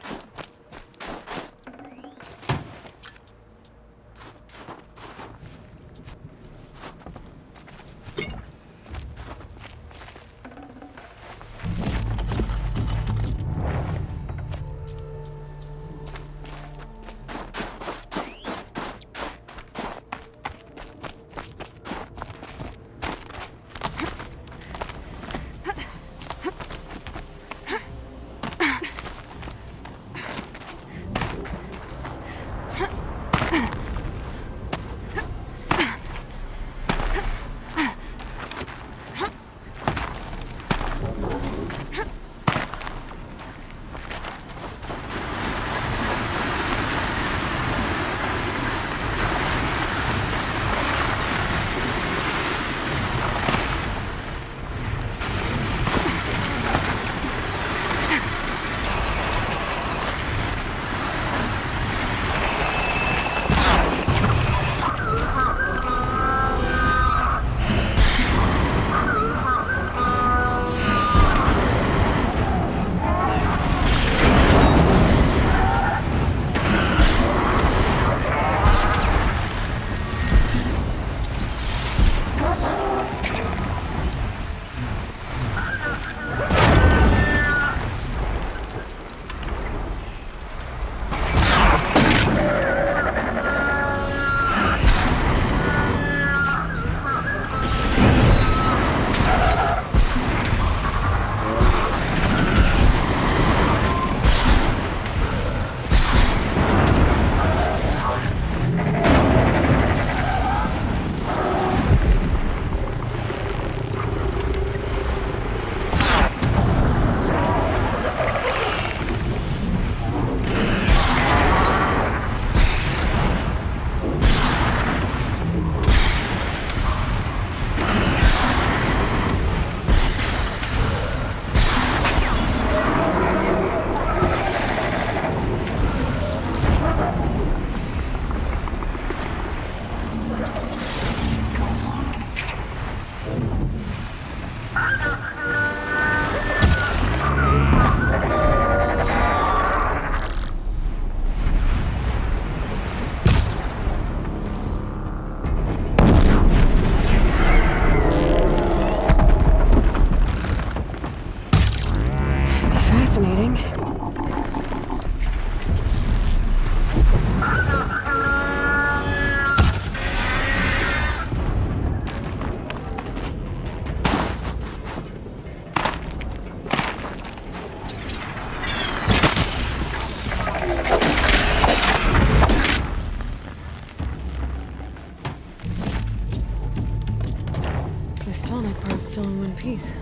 Still in one piece.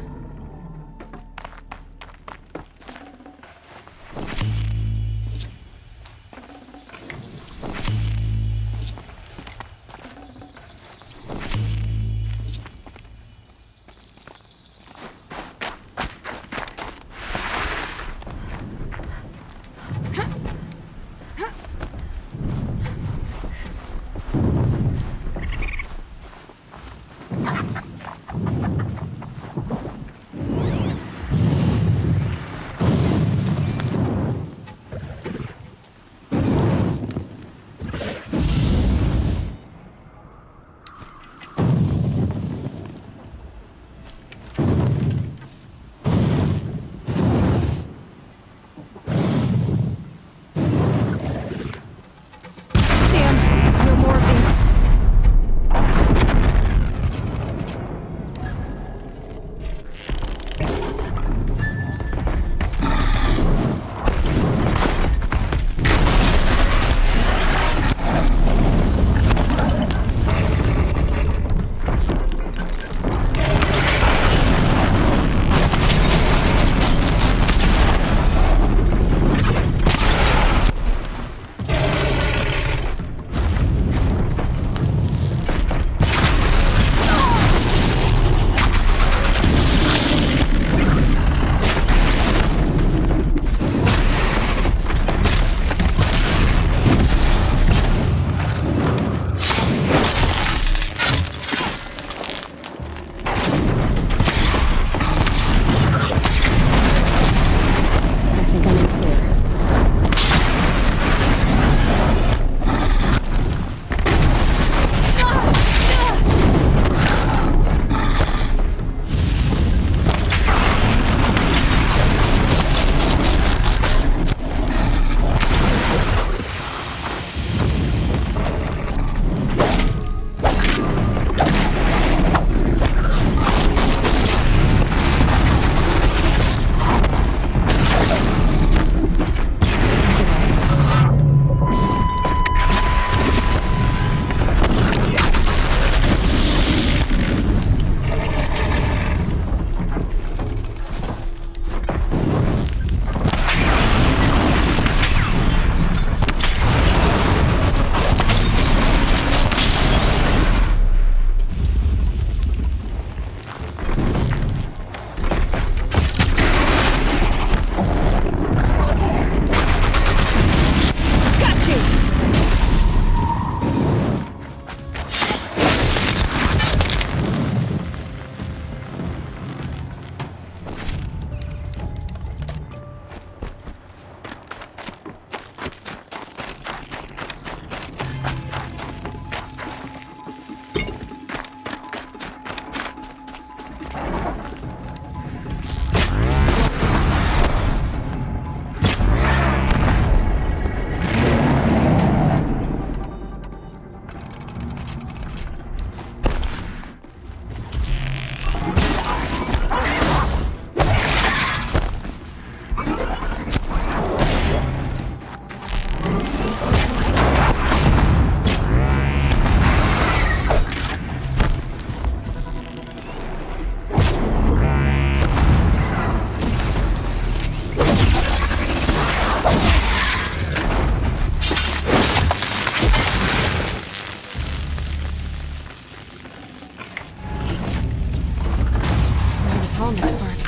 tall next part.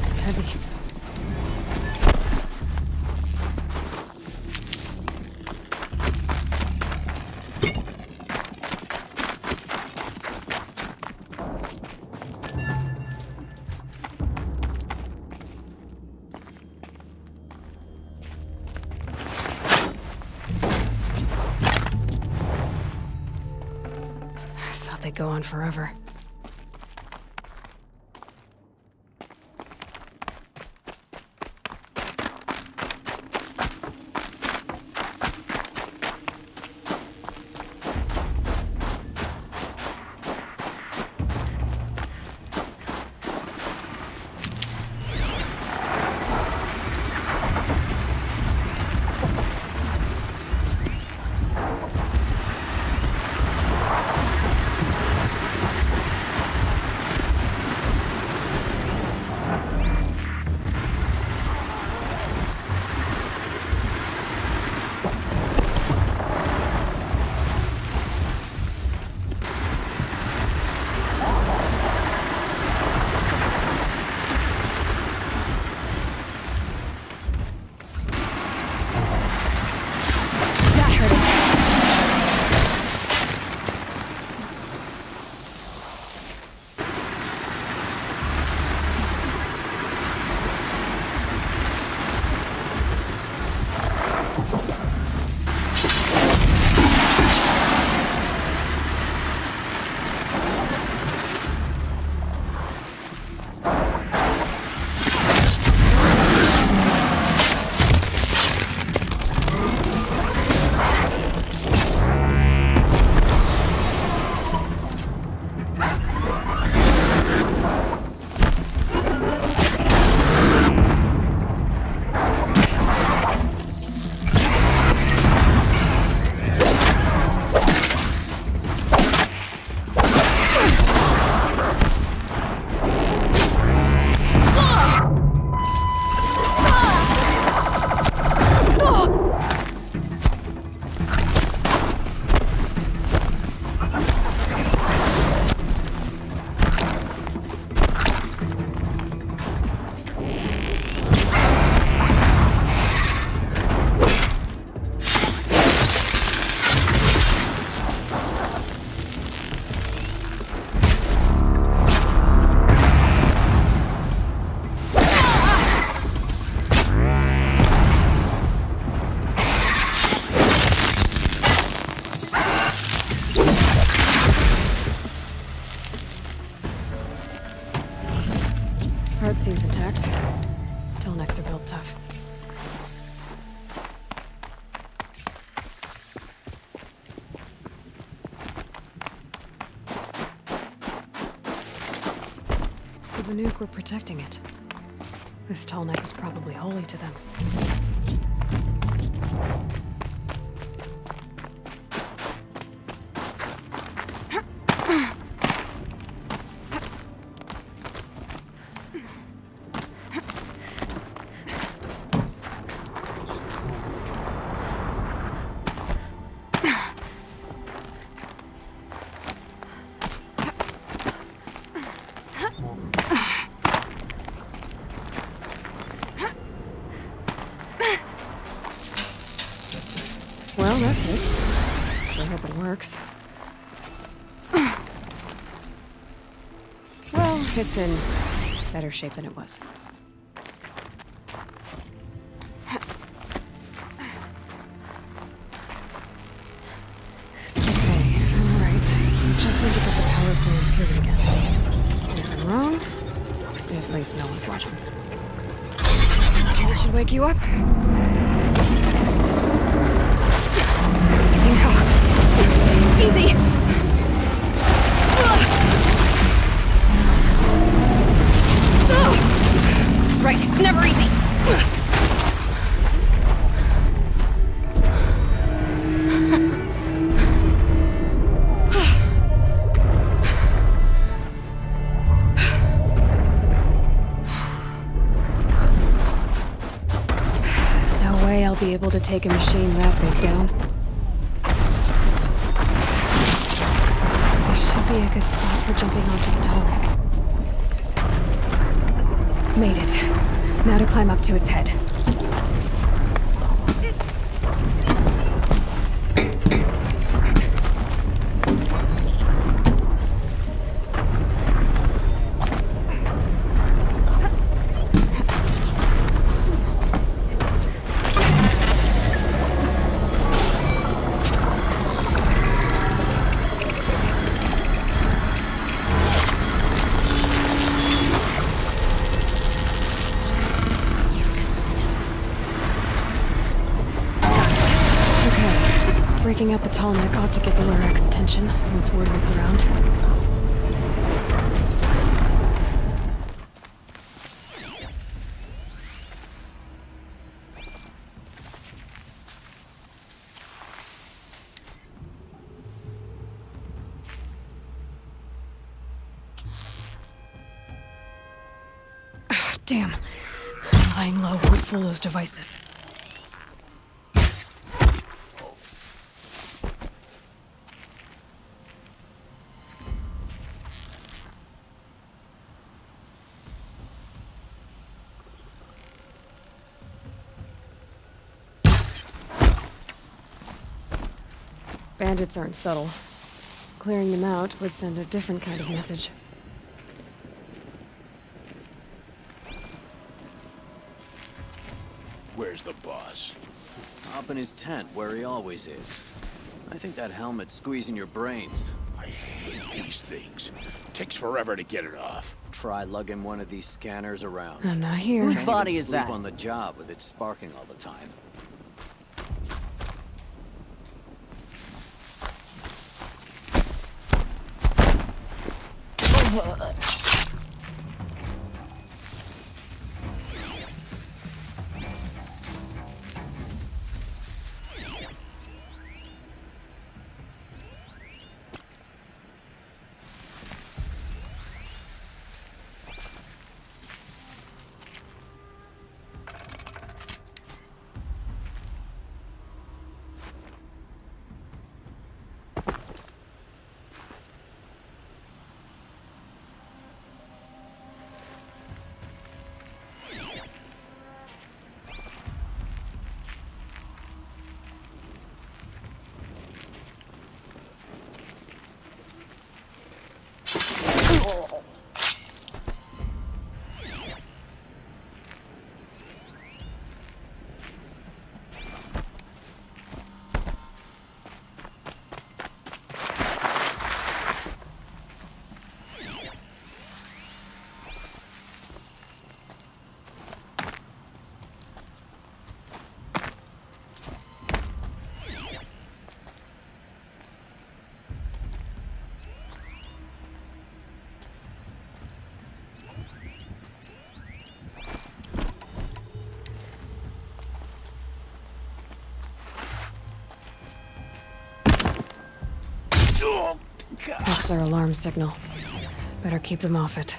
It's heavy. They go on forever. Heart seems intact. Tallnecks are built tough. The Banuk were protecting it. This tallneck is probably holy to them. Well, that fits. I hope it works. Well, it's in better shape than it was. Okay, alright. Just need to put the power cord through it again. Nothing wrong. At least no one's watching. That should wake you up. Easy now. Easy! Right, it's never easy. No way I'll be able to take a machine that big down. This should be a good spot for jumping onto the tallneck. Made it. Now to climb up to its head. Breaking out the tall neck ought to get the Werak's attention once word gets around. Damn. Lying low won't fool those devices. Bandits aren't subtle. Clearing them out would send a different kind of message. Where's the boss? Up in his tent, where he always is. I think that helmet's squeezing your brains. I hate these things. Takes forever to get it off. Try lugging one of these scanners around. I'm not here. Whose Can't body even is sleep that? on the job with it sparking all the time. That's their alarm signal. Better keep them off it.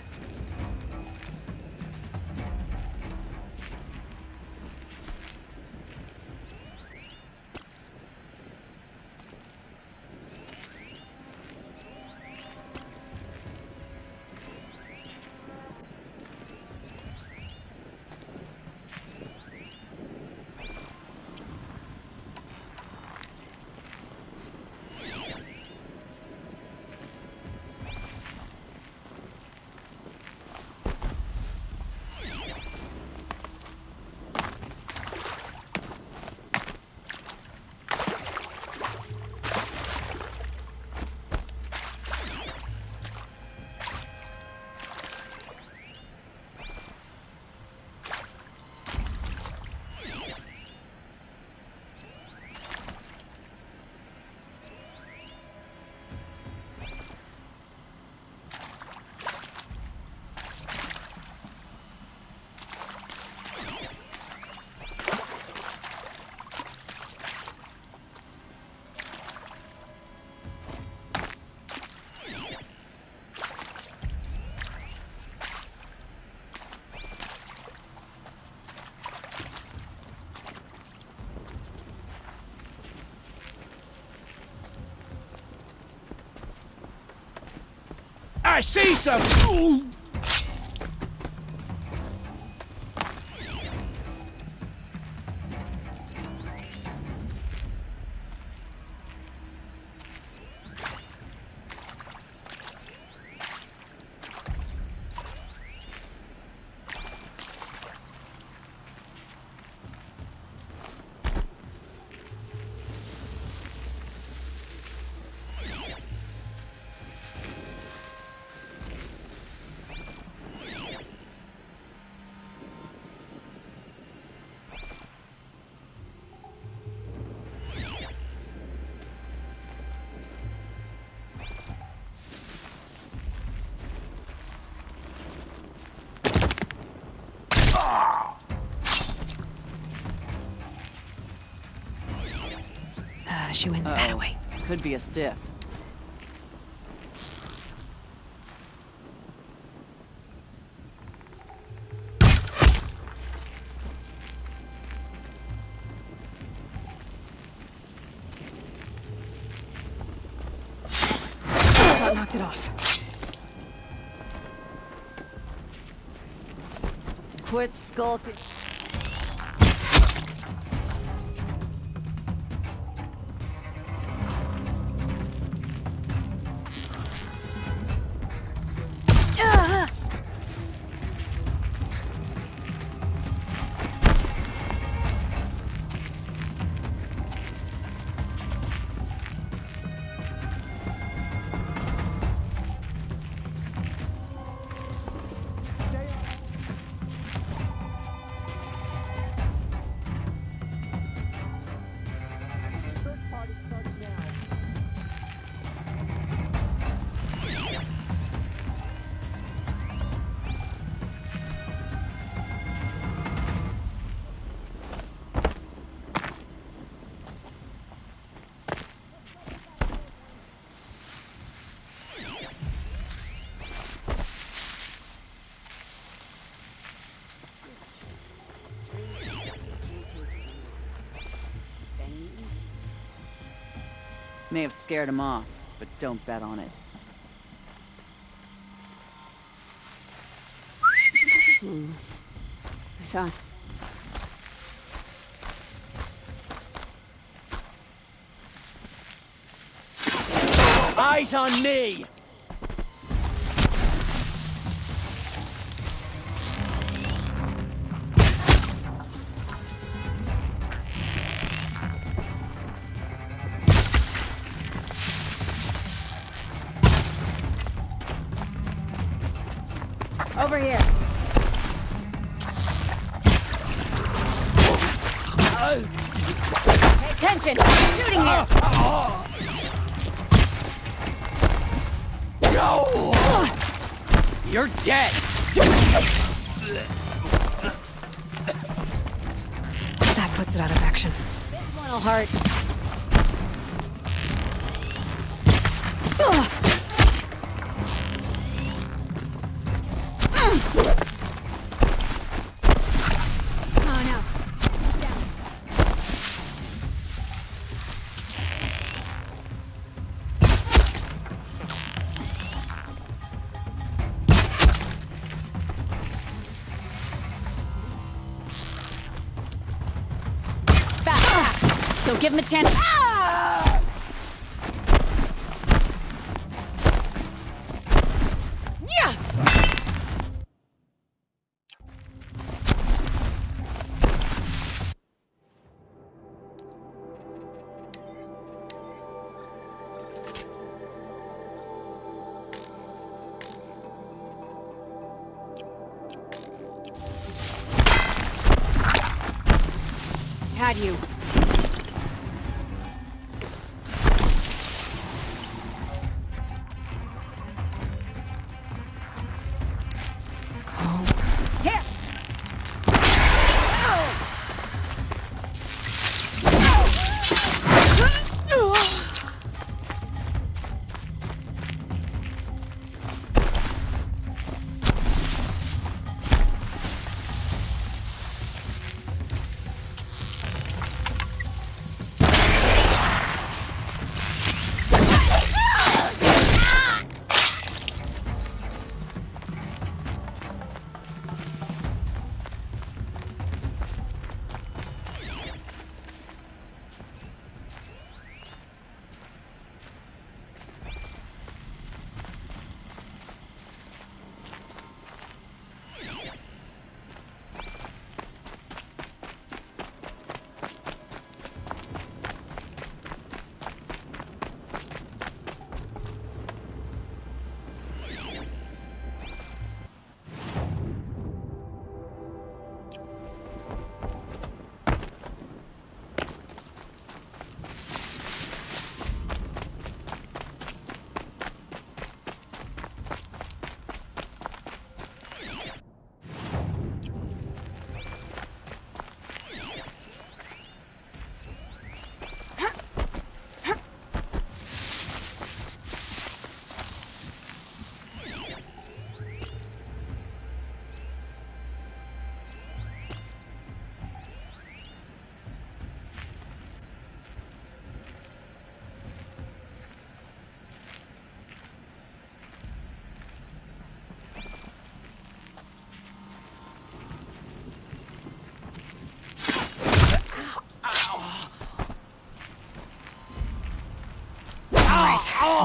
I see something! push you in that way. Could be a stiff. Shot knocked it off. Quit skulking. May have scared him off, but don't bet on it. I thought. Eyes on me! Over here. Pay attention! Shooting here! No! You're dead! That puts it out of action. This one'll hurt. Oh no. Down. Fast. Don't give him a chance. Yeah. Had you. Here.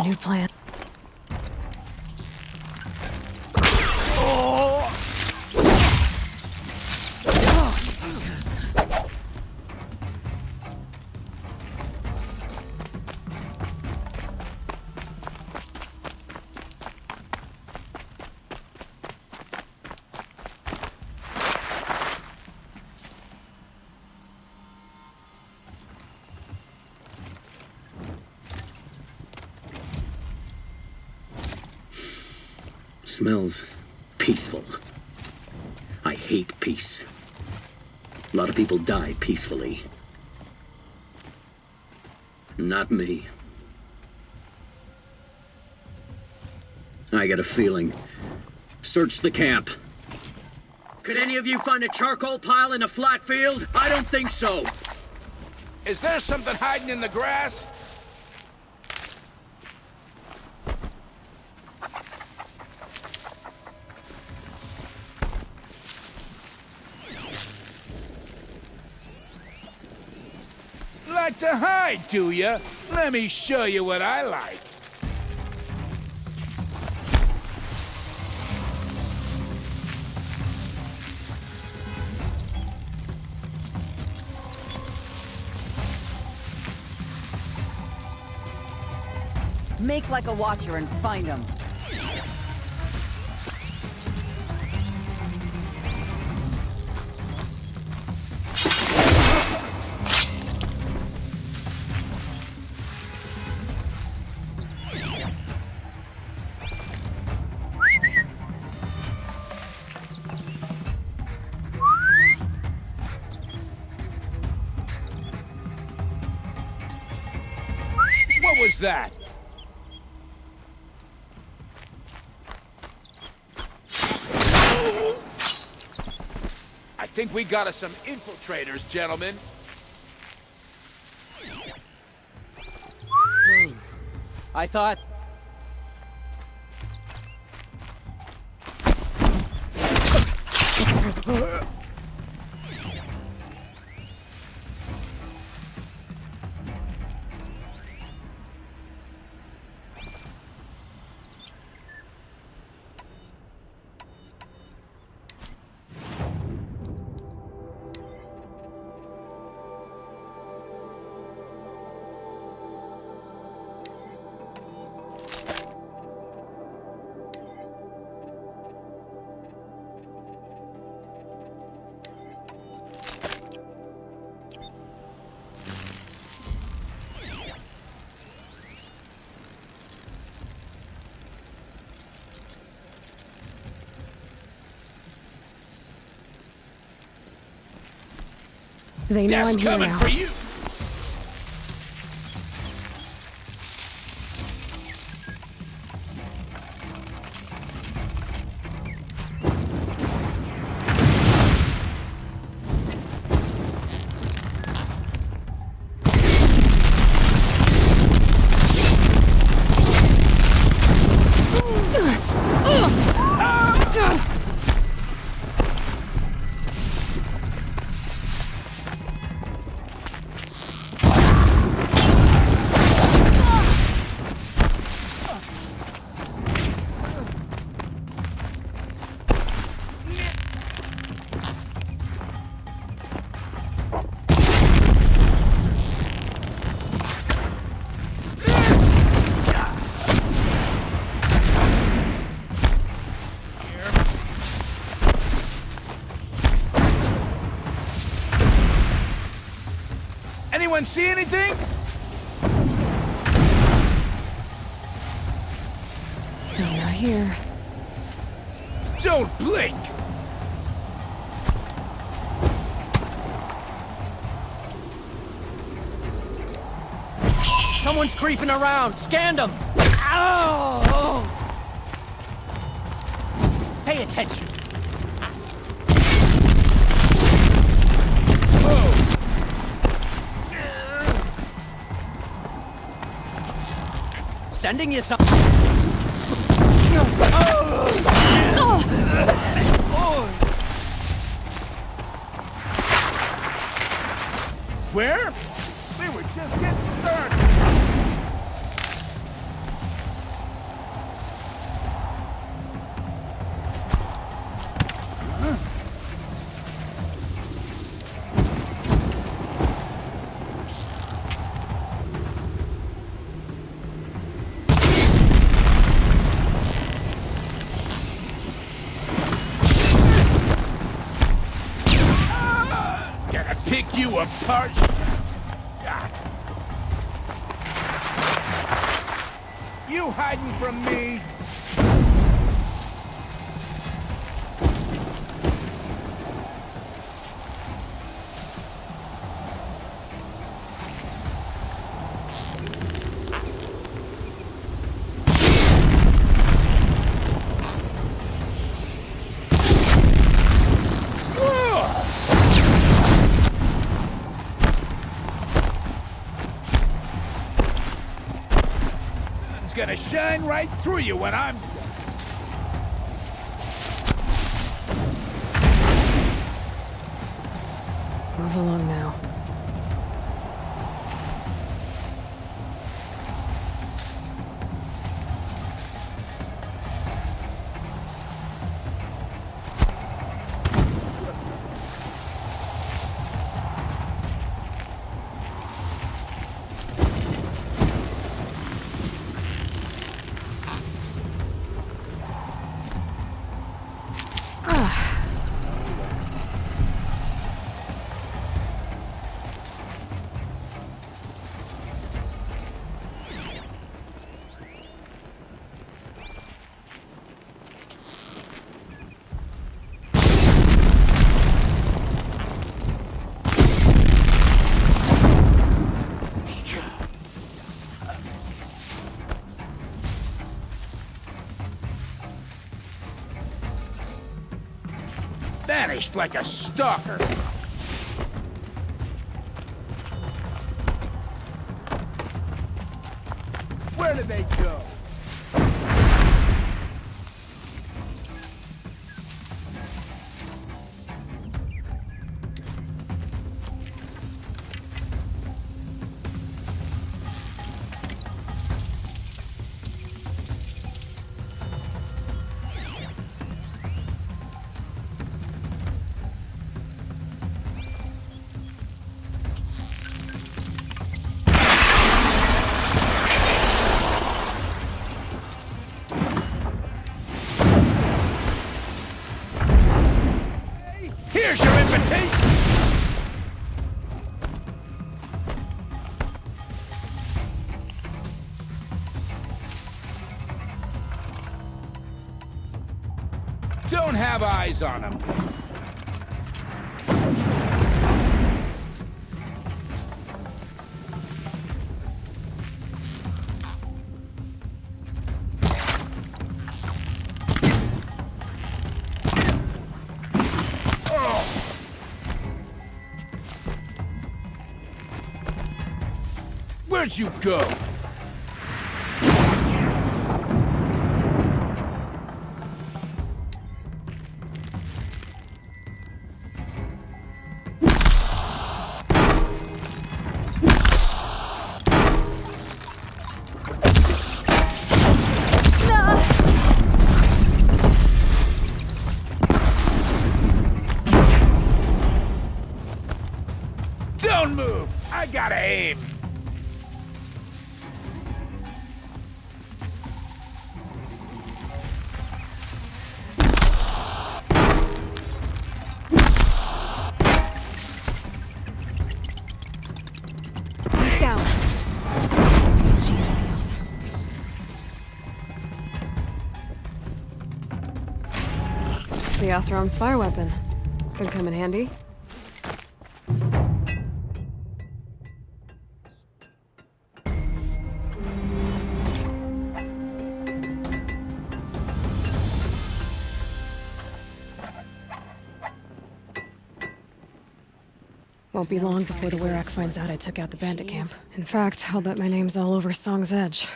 New plan. Smells peaceful. I hate peace. A lot of people die peacefully. Not me. I got a feeling. Search the camp. Could any of you find a charcoal pile in a flat field? I don't think so. Is there something hiding in the grass? Like to hide, do ya? Let me show you what I like. Make like a watcher and find them. What was that? I think we got us some infiltrators, gentlemen. I thought... They know I'm here coming now. for you. Anyone see anything? No, not here. Don't blink! Someone's creeping around! Scan them! Ow! Pay attention! Sending you some... Where? They were just getting started. You a part... You hiding from me? Gonna shine right through you when I'm... Move along now. Vanished like a stalker. Where did they go? Here's your invitation! Don't have eyes on him. Where'd you go? Don't move! I gotta aim! The Oseram's fire weapon. Could come in handy. Won't be long before the Werak finds out I took out the bandit camp. In fact, I'll bet my name's all over Song's Edge.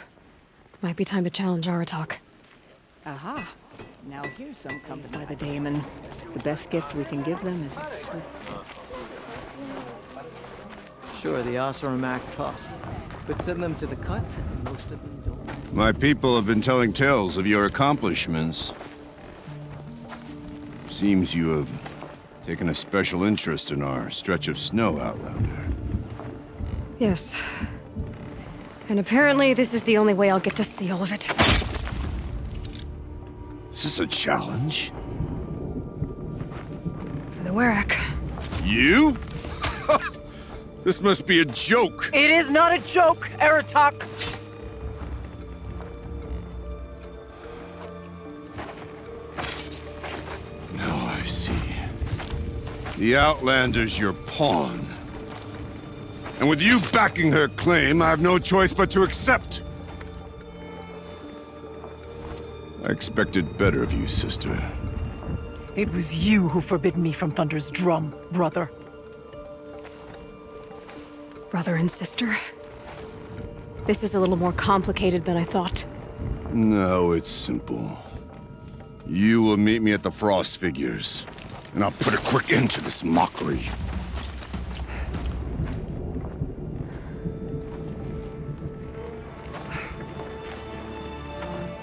Might be time to challenge Aratak. Aha. Now here's some company by the daemon. The best gift we can give them is a swift... Sure, the Oseram act tough, but send them to the cut, and most of them don't. My people have been telling tales of your accomplishments. Seems you have taken a special interest in our stretch of snow, Outlander. Yes. And apparently this is the only way I'll get to see all of it. Is this a challenge? For the Werak. You? This must be a joke. It is not a joke, Aratak. Now I see. The Outlander's your pawn. And with you backing her claim, I have no choice but to accept. I expected better of you, sister. It was you who forbid me from Thunder's drum, brother. Brother and sister? This is a little more complicated than I thought. No, it's simple. You will meet me at the Frost Figures, and I'll put a quick end to this mockery.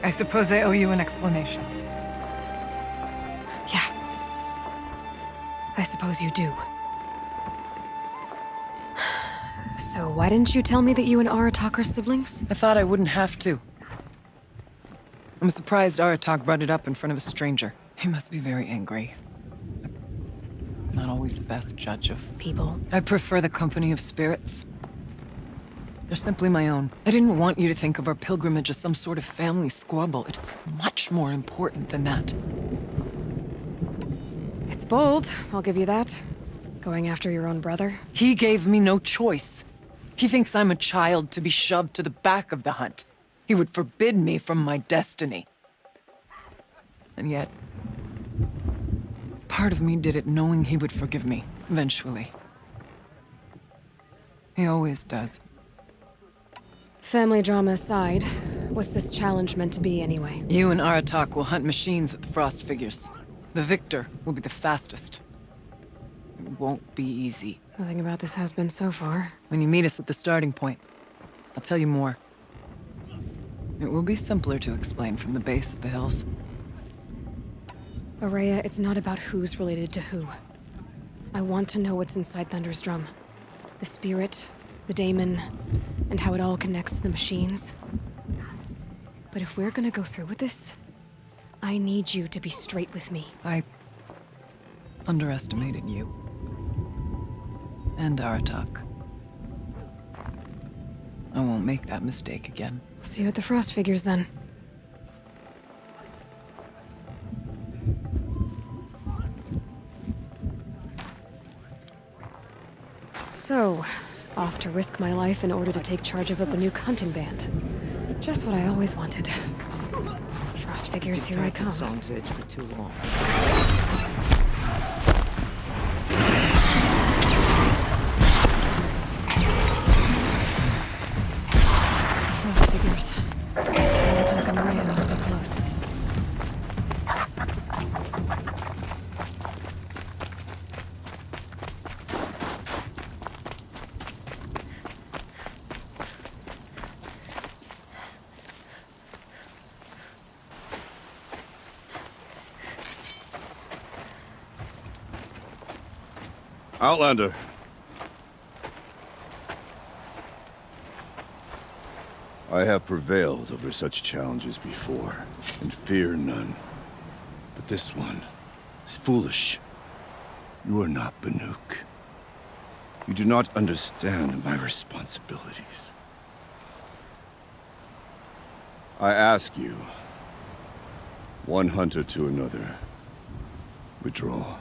I suppose I owe you an explanation. Yeah. I suppose you do. So why didn't you tell me that you and Aratak are siblings? I thought I wouldn't have to. I'm surprised Aratak brought it up in front of a stranger. He must be very angry. I'm not always the best judge of people. I prefer the company of spirits. They're simply my own. I didn't want you to think of our pilgrimage as some sort of family squabble. It's much more important than that. It's bold, I'll give you that. Going after your own brother. He gave me no choice. He thinks I'm a child to be shoved to the back of the hunt. He would forbid me from my destiny. And yet, part of me did it knowing he would forgive me, eventually. He always does. Family drama aside, what's this challenge meant to be anyway? You and Aratak will hunt machines at the Frost Figures. The victor will be the fastest. It won't be easy. Nothing about this has been so far. When you meet us at the starting point, I'll tell you more. It will be simpler to explain from the base of the hills. Aurea, it's not about who's related to who. I want to know what's inside Thunder's drum. The spirit, the daemon, and how it all connects to the machines. But if we're gonna go through with this, I need you to be straight with me. I underestimated you. And Aratak. I won't make that mistake again. See you at the Frost Figures then. So, off to risk my life in order to take charge of a Banuk hunting band. Just what I always wanted. Frost Figures, here I come. Song's edge for too long. Frost Figures. Aratak and Aurea must be close. Outlander. I have prevailed over such challenges before, and fear none. But this one is foolish. You are not Banuk. You do not understand my responsibilities. I ask you, one hunter to another, withdraw.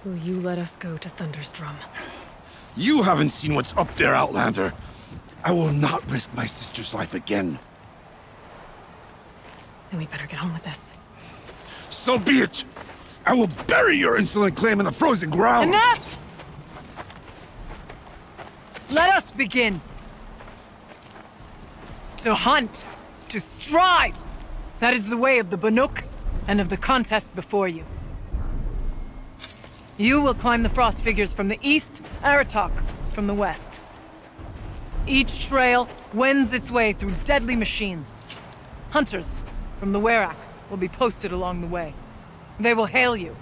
Will you let us go to Thunder's drum? You haven't seen what's up there, Outlander. I will not risk my sister's life again. Then we better get on with this. So be it! I will bury your insolent claim in the frozen ground! Enough! Let us begin! To hunt, to strive! That is the way of the Banuk and of the contest before you. You will climb the Frost Figures from the east, Aratak from the west. Each trail wends its way through deadly machines. Hunters from the Werak will be posted along the way. They will hail you,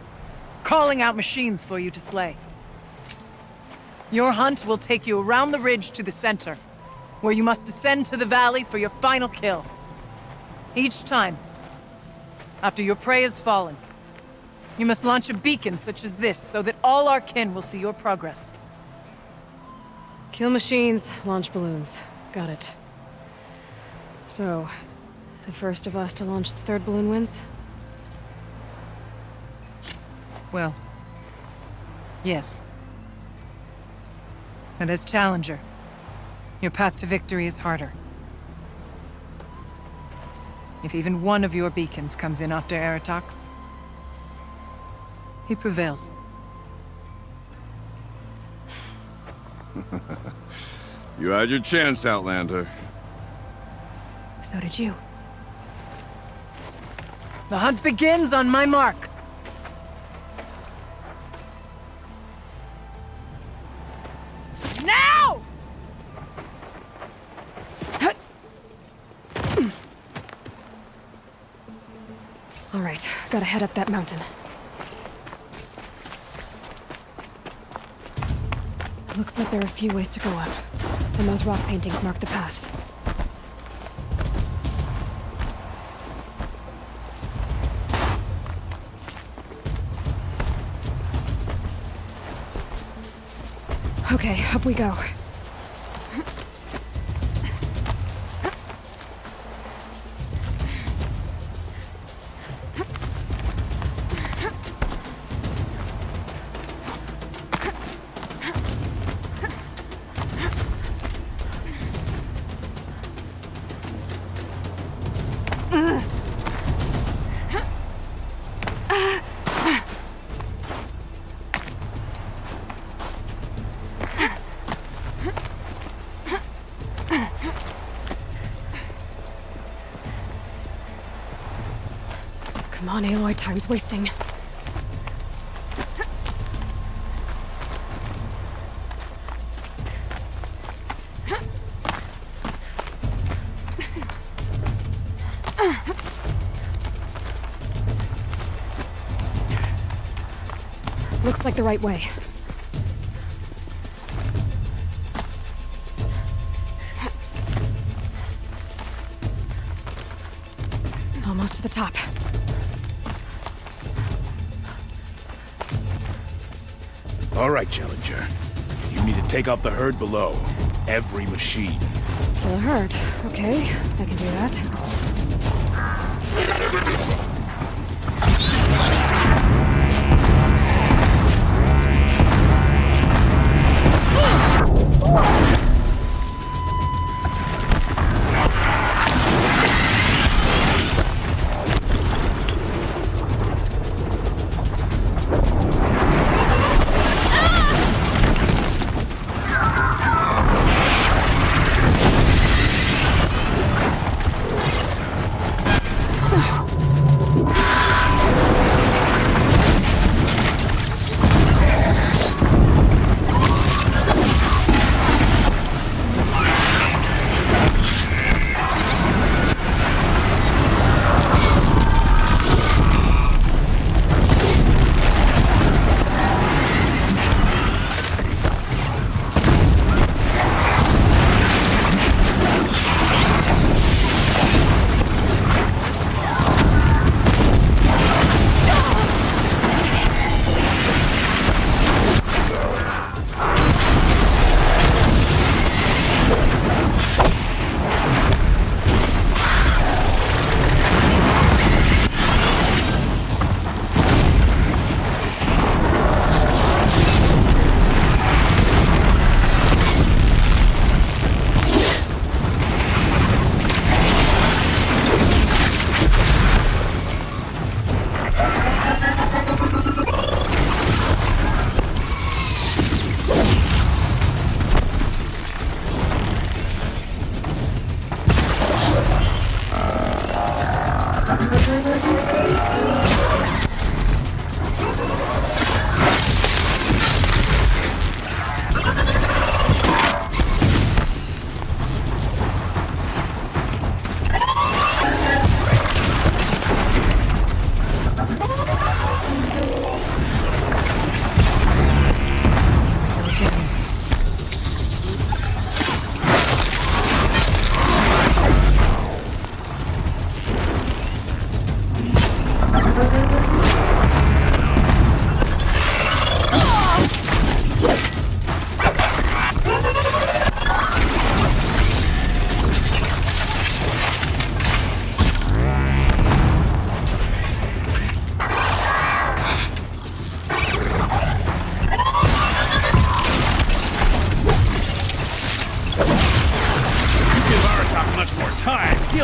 calling out machines for you to slay. Your hunt will take you around the ridge to the center, where you must descend to the valley for your final kill. Each time, after your prey has fallen, You must launch a beacon such as this, so that all our kin will see your progress. Kill machines, launch balloons. Got it. So, the first of us to launch the third balloon wins? Well, yes. And as Challenger, your path to victory is harder. If even one of your beacons comes in after Eratox, he prevails. You had your chance, Outlander. So did you. The hunt begins on my mark. Now! All right, gotta head up that mountain. Looks like there are a few ways to go up, and those rock paintings mark the paths. Okay, up we go. Come on, Aloy, time's wasting. Looks like the right way. Almost to the top. All right, Challenger. You need to take out the herd below. Every machine. Kill a herd. Okay, I can do that.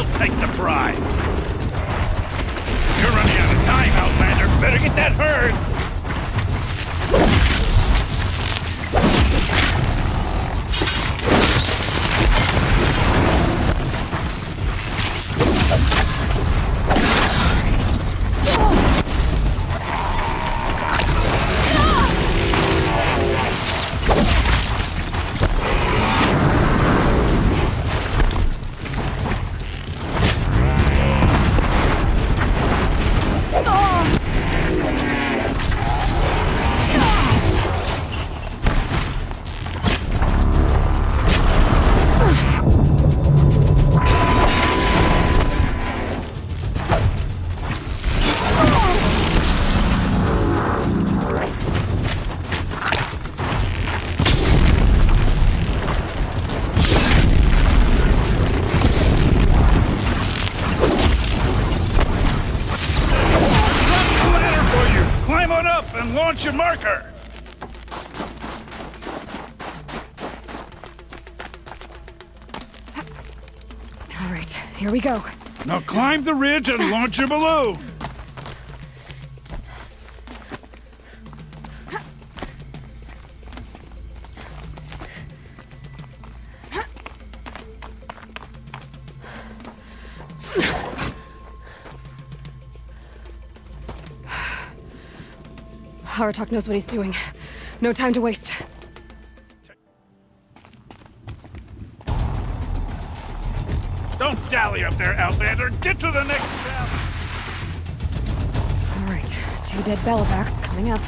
We'll take the prize. You're running out of time, Outlander. Better get that herd. Launch your marker! All right, here we go. Now climb the ridge and launch your balloon! Haratok knows what he's doing. No time to waste. Don't dally up there, Outlander! Get to the next valley! All right, 2 dead Bellovacs coming up.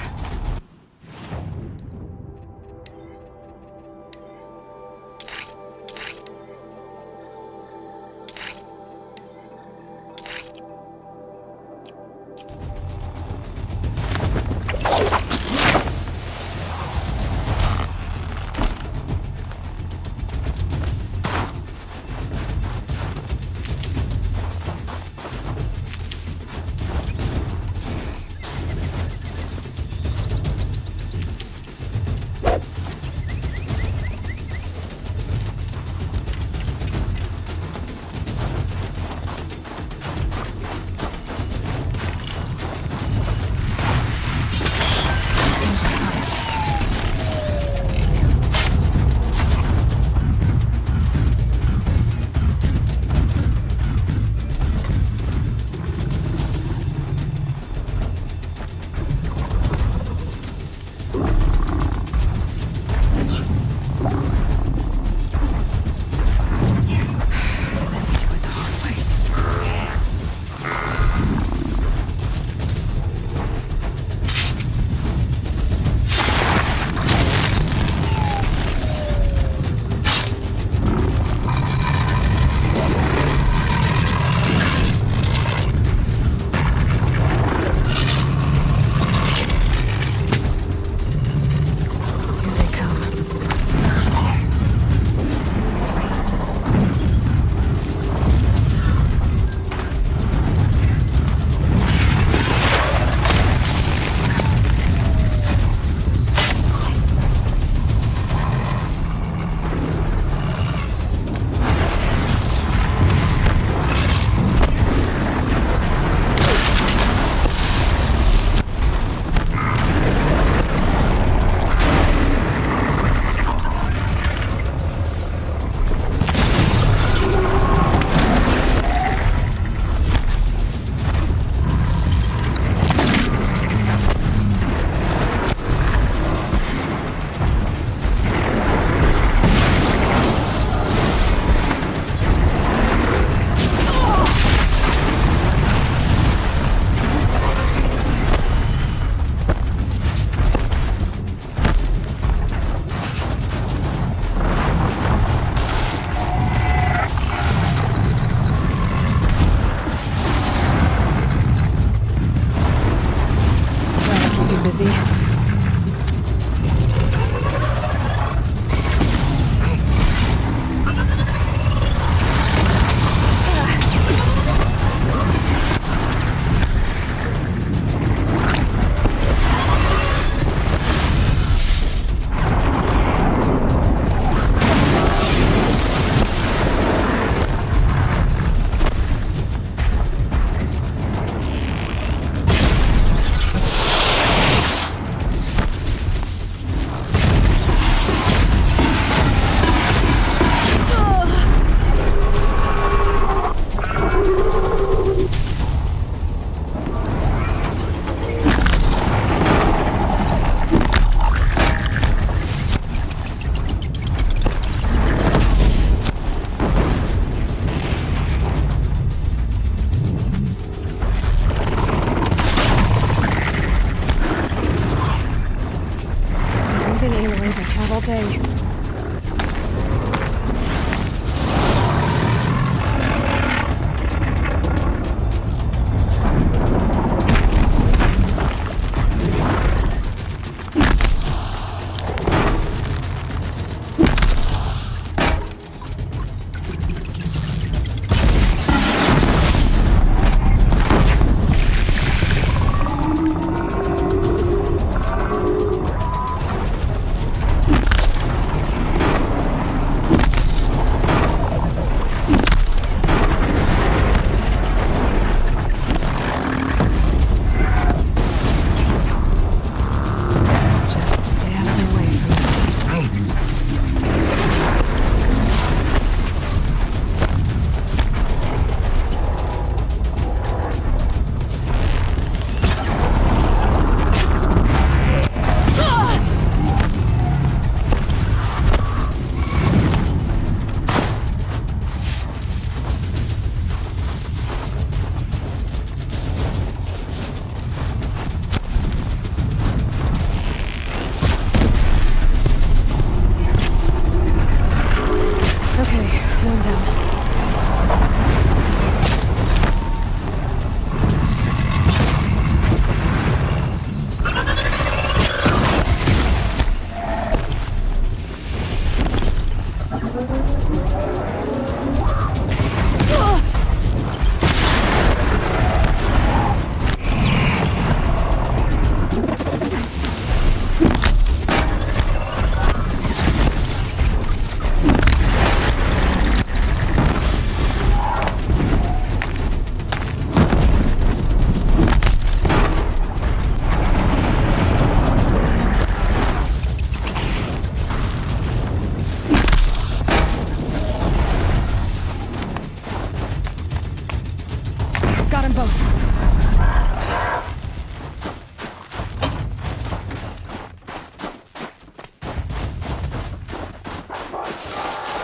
got them both.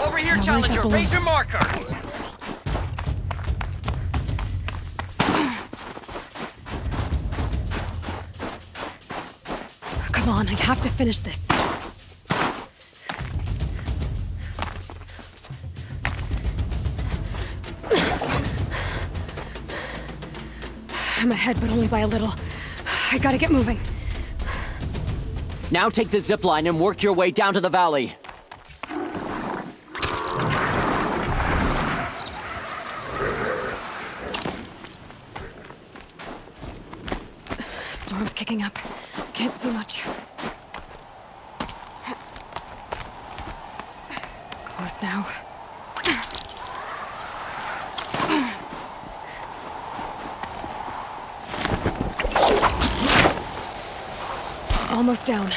Over here, Now, Challenger. Raise your marker. Come on, I have to finish this. I'm ahead, but only by a little. I gotta get moving. Now take the zip line and work your way down to the valley. Storm's kicking up. Can't see much. Close now. Almost down.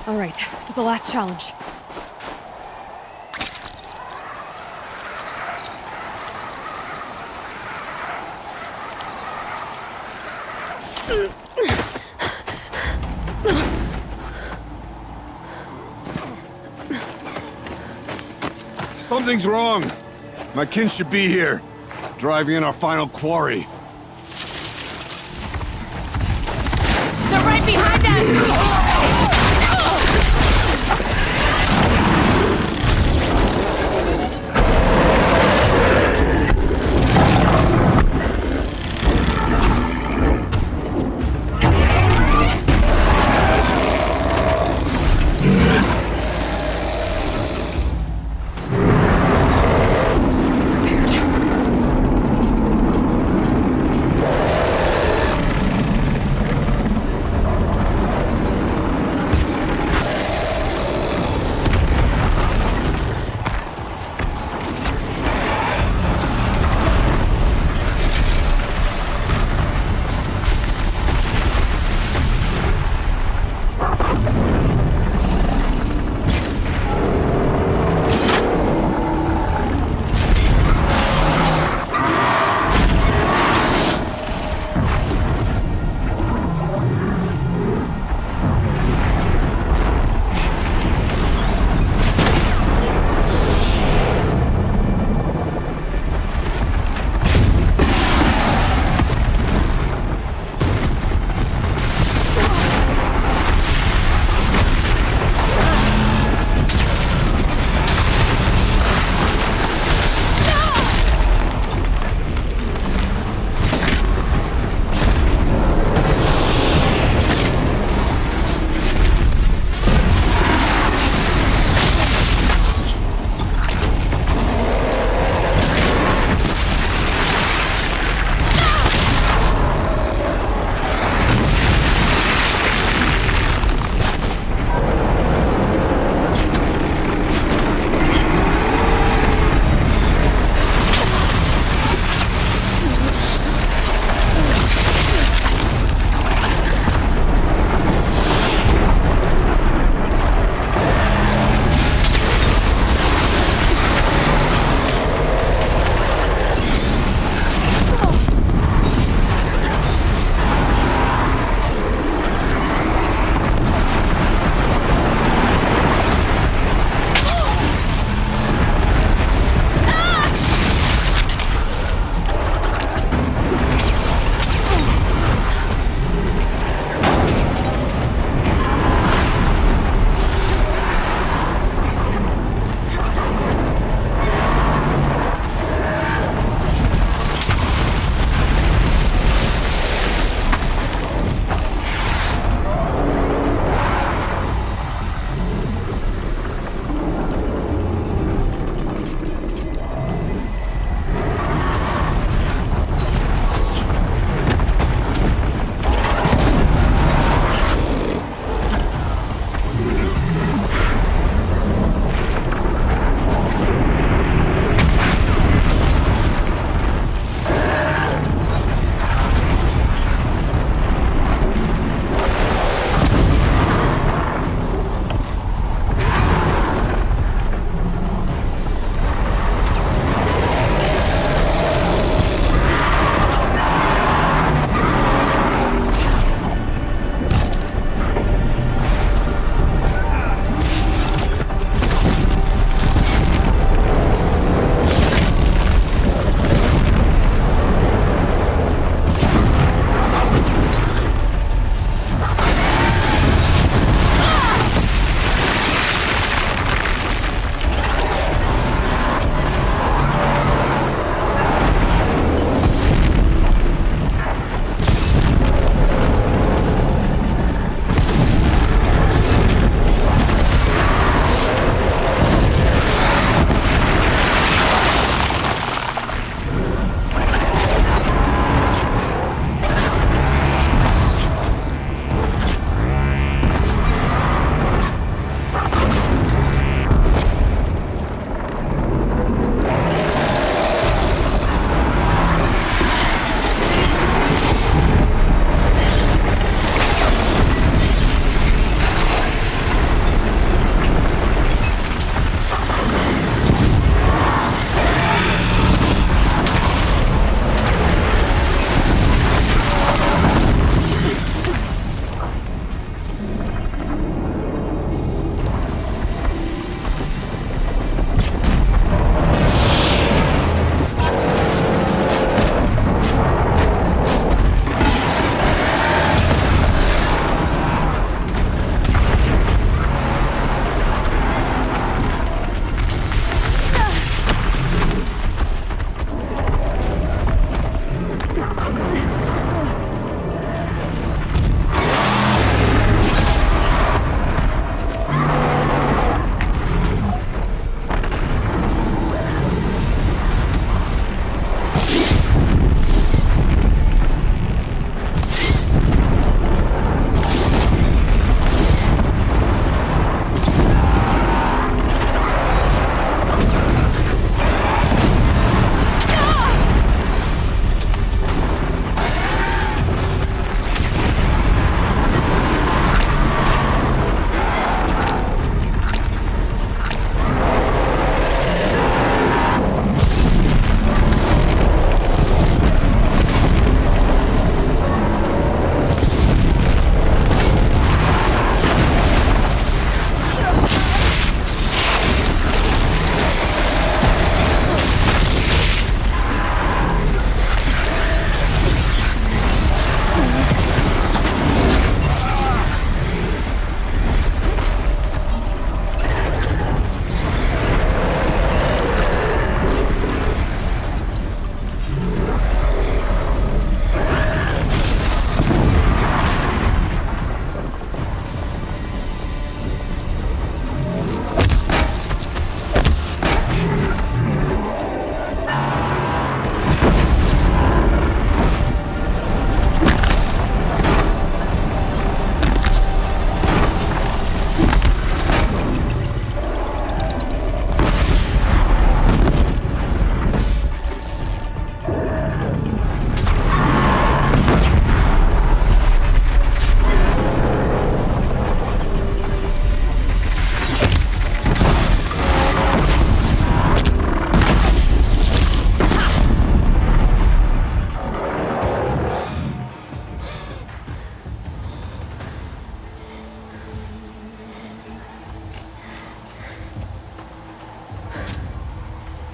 All right, to the last challenge. Something's wrong. My kin should be here, driving in our final quarry. They're right behind us!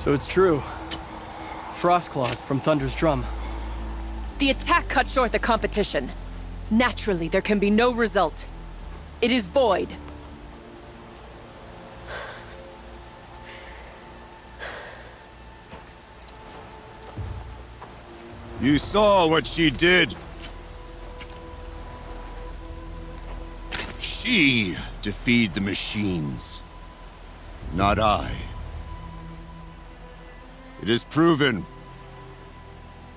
So it's true. Frost claws from Thunder's drum. The attack cut short the competition. Naturally, there can be no result. It is void. You saw what she did. She defeated the machines, not I. It is proven.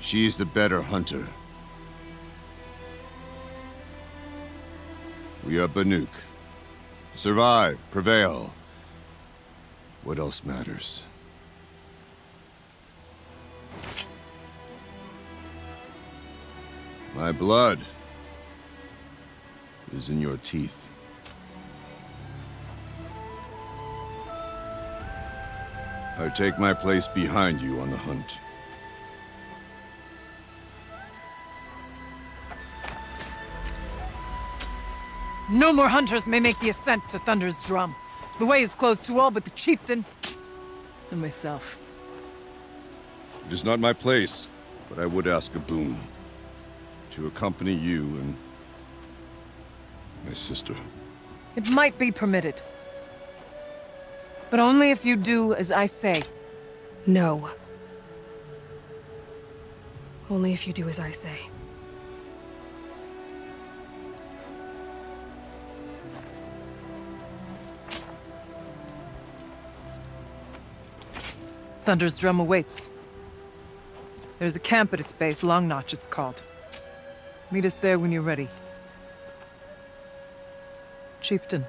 She is the better hunter. We are Banuk. Survive, prevail. What else matters? My blood is in your teeth. I take my place behind you on the hunt. No more hunters may make the ascent to Thunder's drum. The way is closed to all but the chieftain and myself. It is not my place, but I would ask a boon. To accompany you and my sister. It might be permitted. But only if you do as I say. No. Only if you do as I say. Thunder's drum awaits. There's a camp at its base, Long Notch it's called. Meet us there when you're ready. Chieftain.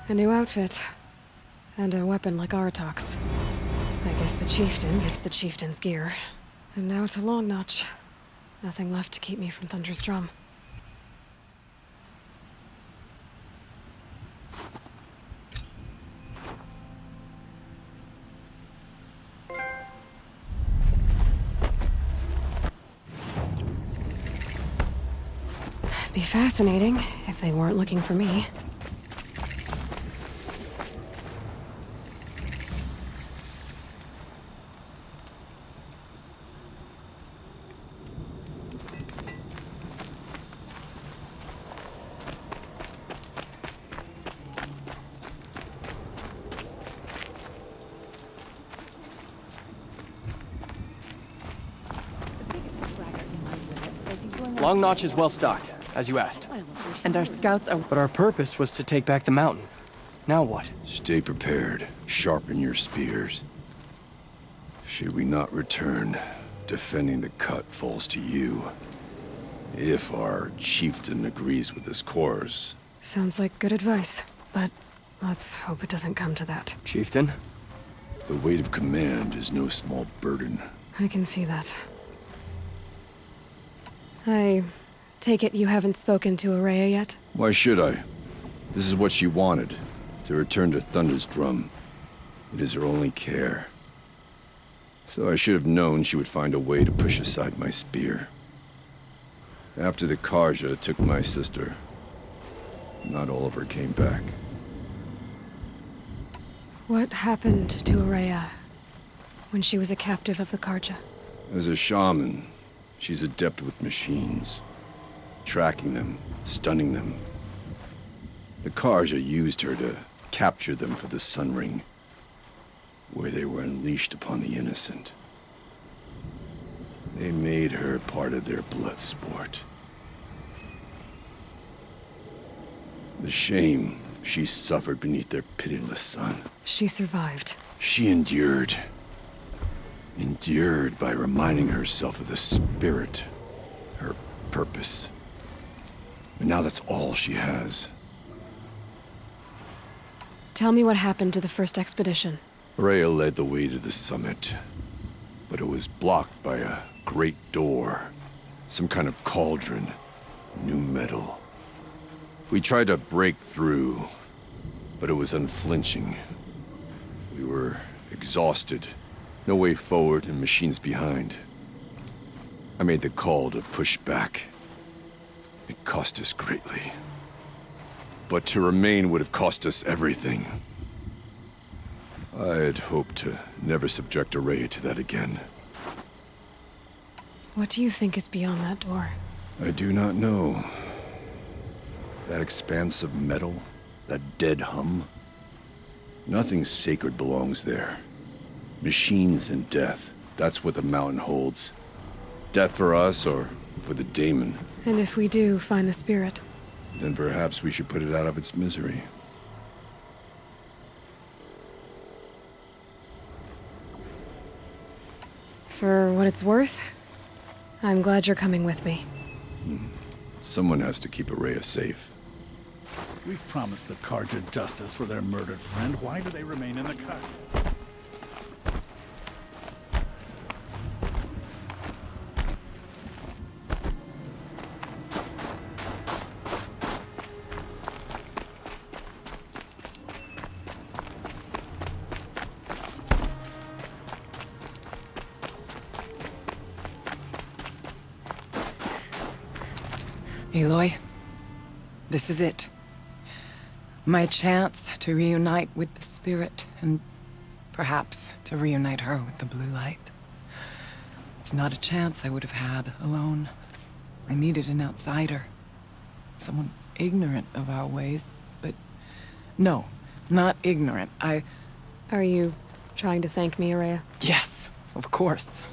A new outfit. And a weapon like Aratok's. I guess the chieftain gets the chieftain's gear. And now it's a Long Notch. Nothing left to keep me from Thunder's drum. Be fascinating if they weren't looking for me. Long Notch is well stocked, as you asked. And our scouts are... But our purpose was to take back the mountain. Now what? Stay prepared. Sharpen your spears. Should we not return, defending the cut falls to you. If our chieftain agrees with this course. Sounds like good advice, but let's hope it doesn't come to that. Chieftain? The weight of command is no small burden. I can see that. I take it you haven't spoken to Araya yet? Why should I? This is what she wanted, to return to Thunder's drum. It is her only care. So I should have known she would find a way to push aside my spear. After the Karja took my sister, not all of her came back. What happened to Araya when she was a captive of the Karja? As a shaman, she's adept with machines. Tracking them, stunning them. The Karja used her to capture them for the Sun Ring, where they were unleashed upon the innocent. They made her part of their blood sport. The shame she suffered beneath their pitiless sun. She survived. She endured. Endured by reminding herself of the spirit, her purpose. And now that's all she has. Tell me what happened to the first expedition. Rhea led the way to the summit, but it was blocked by a great door. Some kind of cauldron, new metal. We tried to break through, but it was unflinching. We were exhausted, No way forward and machines behind. I made the call to push back. It cost us greatly. But to remain would have cost us everything. I had hoped to never subject Araya to that again. What do you think is beyond that door? I do not know. That expanse of metal, that dead hum. Nothing sacred belongs there. Machines and death, that's what the mountain holds. Death for us or for the daemon. And if we do find the spirit? Then perhaps we should put it out of its misery. For what it's worth, I'm glad you're coming with me. Someone has to keep Araya safe. We've promised the Carja justice for their murdered friend. Why do they remain in the cut? Aloy, this is it. My chance to reunite with the spirit, and perhaps to reunite her with the blue light. It's not a chance I would have had alone. I needed an outsider. Someone ignorant of our ways, but no, not ignorant. Are you trying to thank me, Araya? Yes, of course.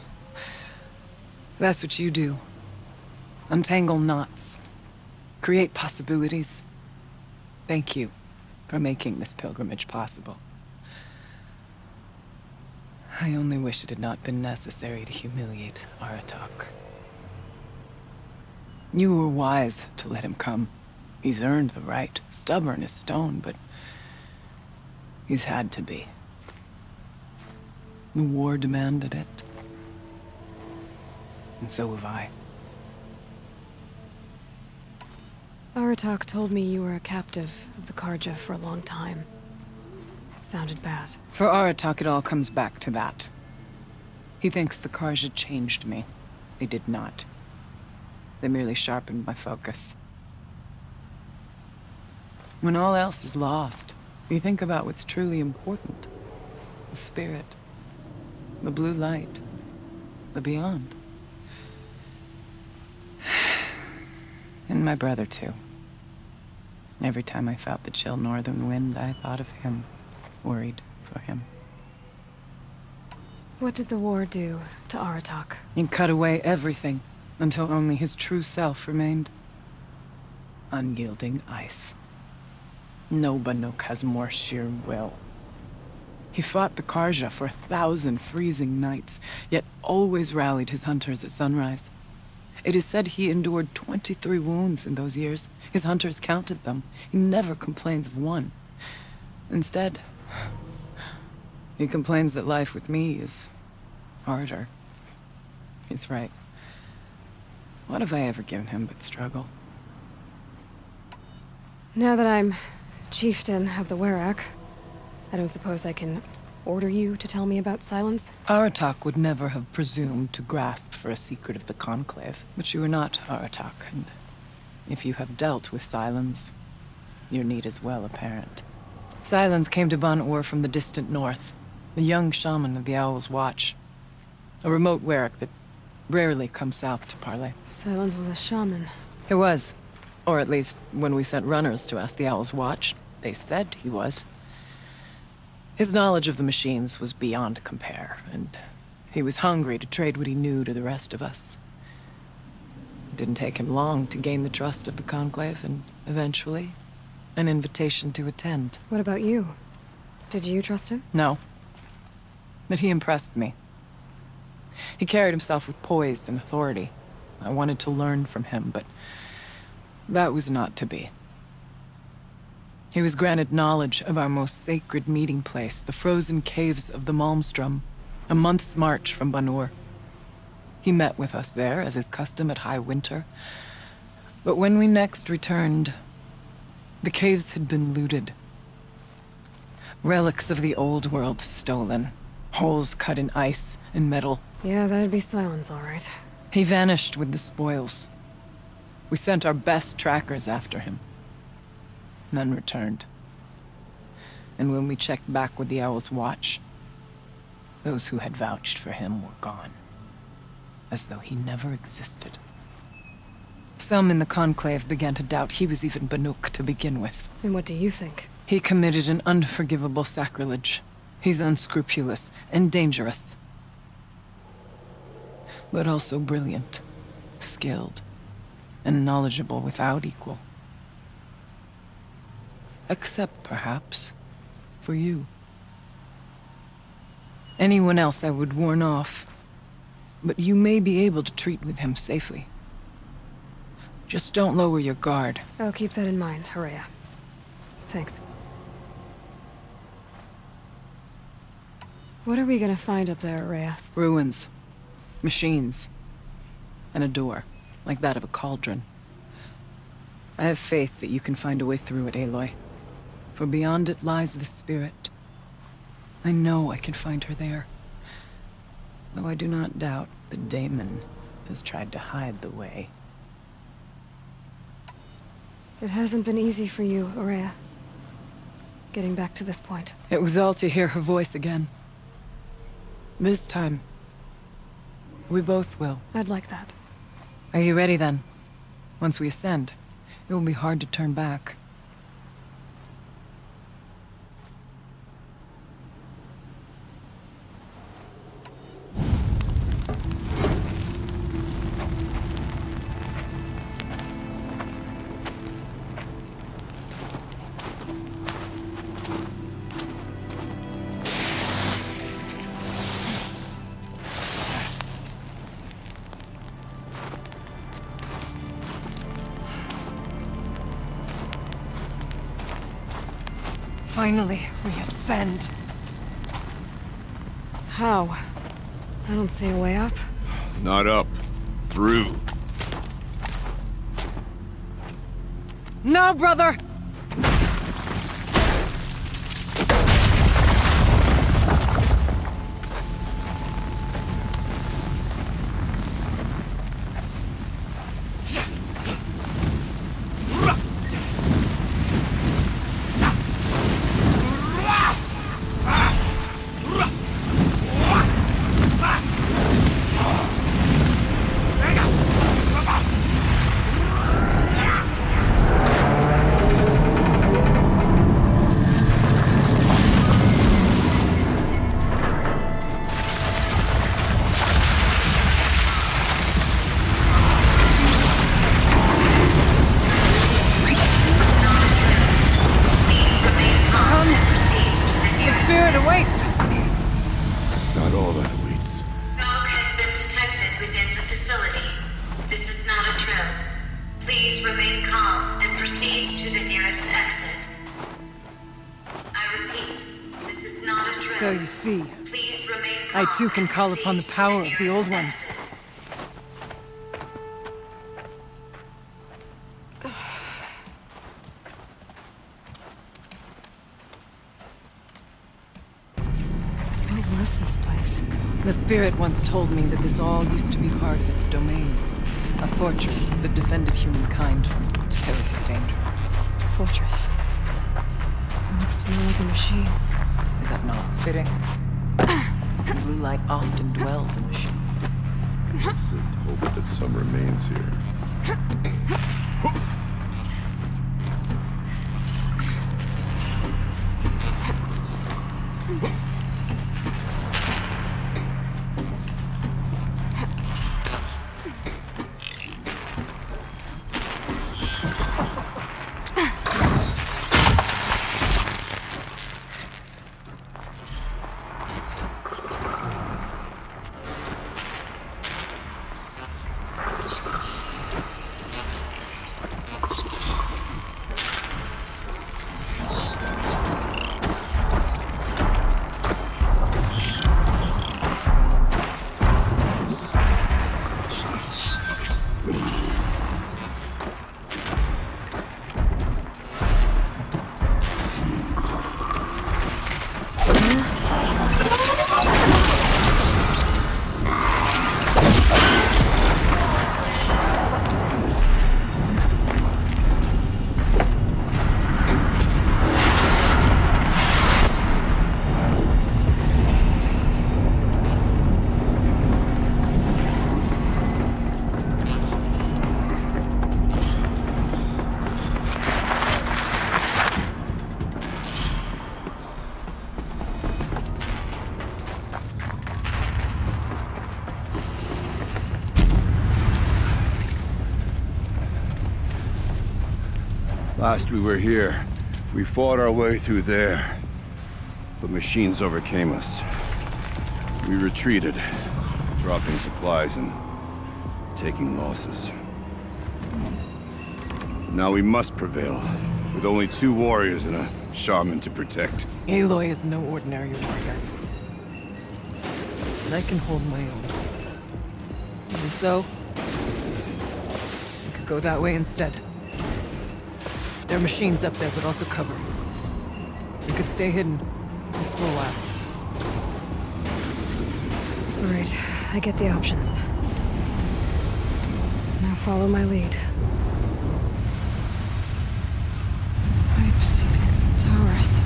That's what you do. Untangle knots. Create possibilities. Thank you for making this pilgrimage possible. I only wish it had not been necessary to humiliate Aratak. You were wise to let him come. He's earned the right. Stubborn as stone, but he's had to be. The war demanded it. And so have I. Aratak told me you were a captive of the Carja for a long time. It sounded bad. For Aratak, it all comes back to that. He thinks the Carja changed me. They did not. They merely sharpened my focus. When all else is lost, you think about what's truly important. The spirit. The blue light. The beyond. And my brother, too. Every time I felt the chill northern wind, I thought of him, worried for him. What did the war do to Aratak? It cut away everything, until only his true self remained. Unyielding ice. No Banuk has more sheer will. He fought the Carja for 1,000 freezing nights, yet always rallied his hunters at sunrise. It is said he endured 23 wounds in those years. His hunters counted them. He never complains of one. Instead, he complains that life with me is harder. He's right. What have I ever given him but struggle? Now that I'm chieftain of the Werak, I don't suppose I can order you to tell me about Silence? Aratak would never have presumed to grasp for a secret of the Conclave. But you are not Aratak, and if you have dealt with Silence, your need is well apparent. Silence came to Ban-Ur from the distant north, a young shaman of the Owl's Watch. A remote Werak that rarely comes south to parley. Silence was a shaman. He was. Or at least, when we sent runners to ask the Owl's Watch, they said he was. His knowledge of the machines was beyond compare, and he was hungry to trade what he knew to the rest of us. It didn't take him long to gain the trust of the Conclave, and eventually, an invitation to attend. What about you? Did you trust him? No. But he impressed me. He carried himself with poise and authority. I wanted to learn from him, but that was not to be. He was granted knowledge of our most sacred meeting place, the frozen caves of the Malmstrom, a month's march from Ban-Ur. He met with us there, as is custom at high winter. But when we next returned, the caves had been looted. Relics of the old world stolen, Holes cut in ice and metal. Yeah, that'd be Silence, all right. He vanished with the spoils. We sent our best trackers after him. None returned. And when we checked back with the Owl's Watch, those who had vouched for him were gone. As though he never existed. Some in the Conclave began to doubt he was even Banuk to begin with. And what do you think? He committed an unforgivable sacrilege. He's unscrupulous and dangerous. But also brilliant, skilled, and knowledgeable without equal. Except, perhaps, for you. Anyone else I would warn off, but you may be able to treat with him safely. Just don't lower your guard. I'll keep that in mind, Horea. Thanks. What are we gonna find up there, Horea? Ruins. Machines. And a door, like that of a cauldron. I have faith that you can find a way through it, Aloy. For beyond it lies the spirit. I know I can find her there. Though I do not doubt the daemon has tried to hide the way. It hasn't been easy for you, Horea. Getting back to this point. It was all to hear her voice again. This time, we both will. I'd like that. Are you ready then? Once we ascend, it will be hard to turn back. Finally, we ascend. How? I don't see a way up. Not up. Through. No, brother! So you see, I too can call upon the power of the Old Ones. What was this place? The spirit once told me that this all used to be part of its domain. A fortress that defended humankind from terrible danger. Fortress. It looks more like a machine. Is that not fitting? Blue light often dwells in machines. Hope that some remains here. Last we were here, we fought our way through there. But machines overcame us. We retreated, dropping supplies and taking losses. Now we must prevail, with only 2 warriors and a shaman to protect. Aloy is no ordinary warrior. And I can hold my own. And so, we could go that way instead. There are machines up there, but also cover. We could stay hidden, just for a while. All right, I get the options. Now follow my lead. Pipes, towers,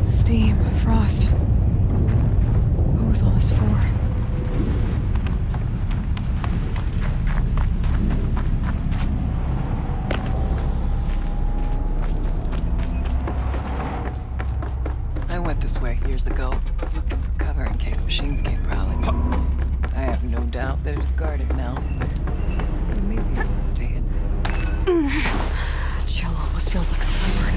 steam, frost. What was all this for? I went this way years ago, looking for cover in case machines came prowling. I have no doubt that it is guarded now, but maybe it will stay hidden. Chill almost feels like summer.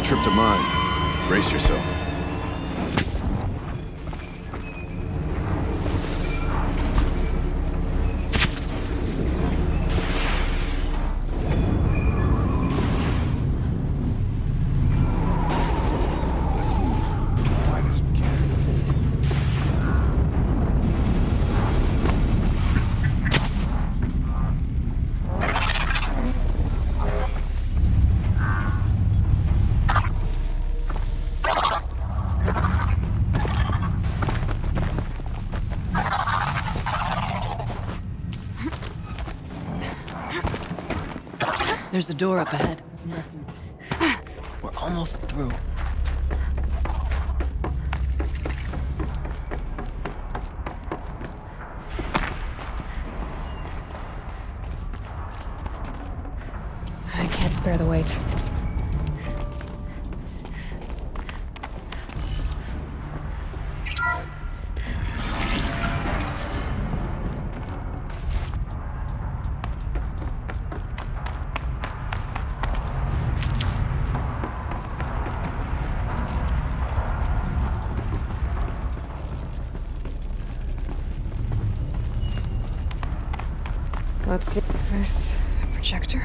Tripped a mine. Brace yourself. There's a door up ahead. We're almost through. I can't spare the weight. Let's see. Is this a projector?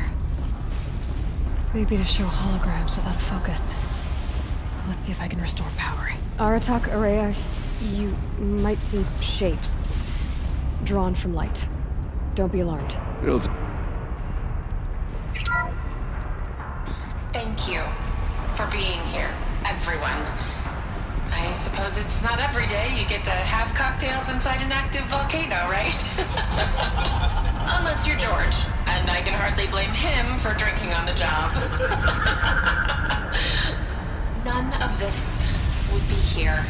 Maybe to show holograms without a focus. Let's see if I can restore power. Aratak, Araya, you might see shapes drawn from light. Don't be alarmed. Thank you for being here, everyone. I suppose it's not every day you get to have cocktails inside an active volcano, right? Unless you're George, and I can hardly blame him for drinking on the job. None of this would be here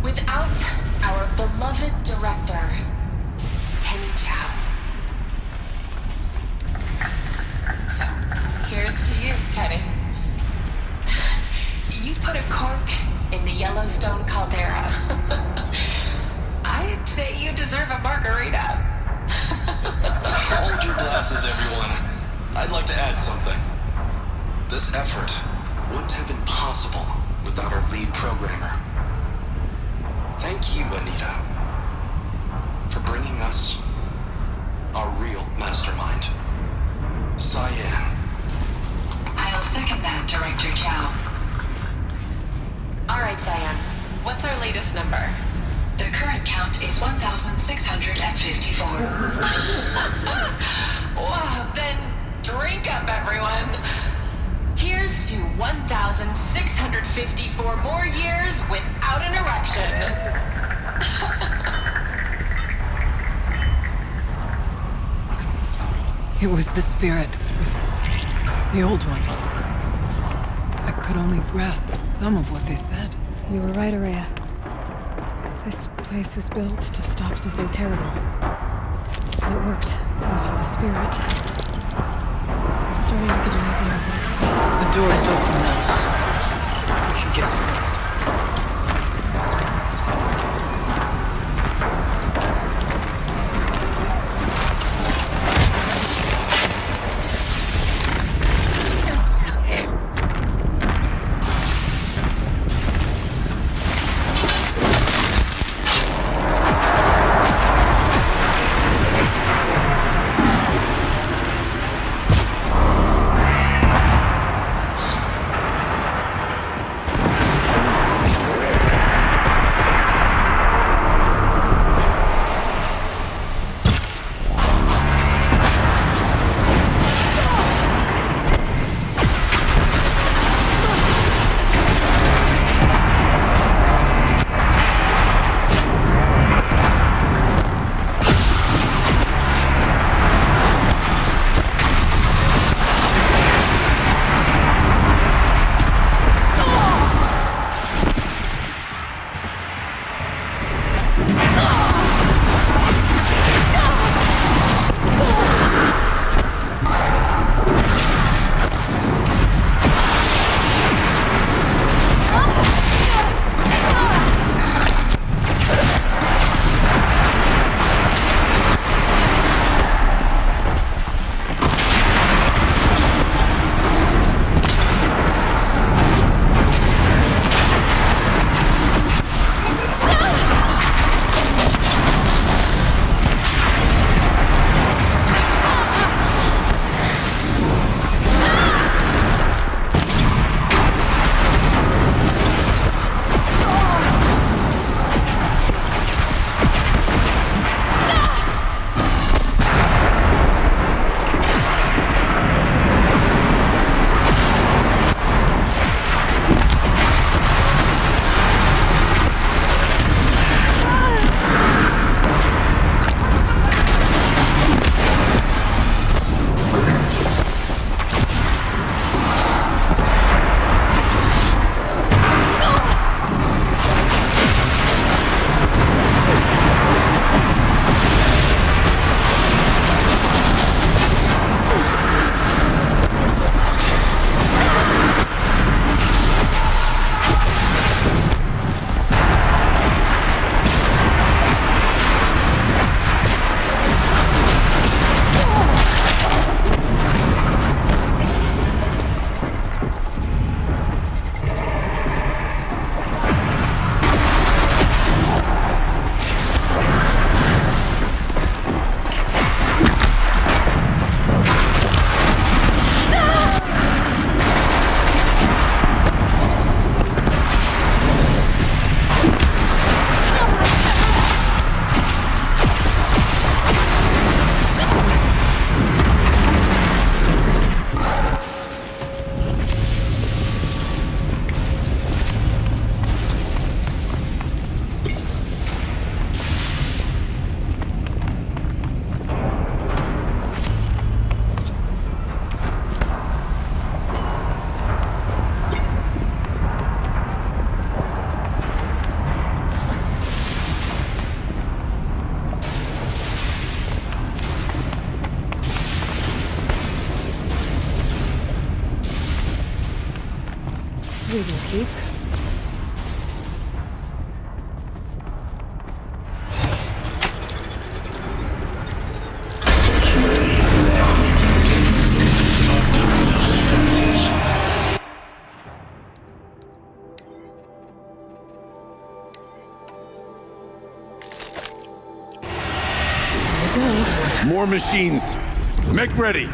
without our beloved director, Penny Chow. So, here's to you, Penny. You put a cork in the Yellowstone caldera. I'd say you deserve a margarita. Hold your glasses, everyone. I'd like to add something. This effort wouldn't have been possible without our lead programmer. Thank you, Anita, for bringing us our real mastermind, Cyan. I'll second that, Director Chow. All right, Cyan. What's our latest number? The current count is 1,654. Wow, then drink up, everyone. Here's to 1,654 more years without an eruption. It was the spirit. The old ones. I could only grasp some of what they said. You were right, Araya. This place was built to stop something terrible. And it worked. As for the spirit, I'm starting to get an idea of it. The door is open now. We can get through. These will keep. More machines. Make ready.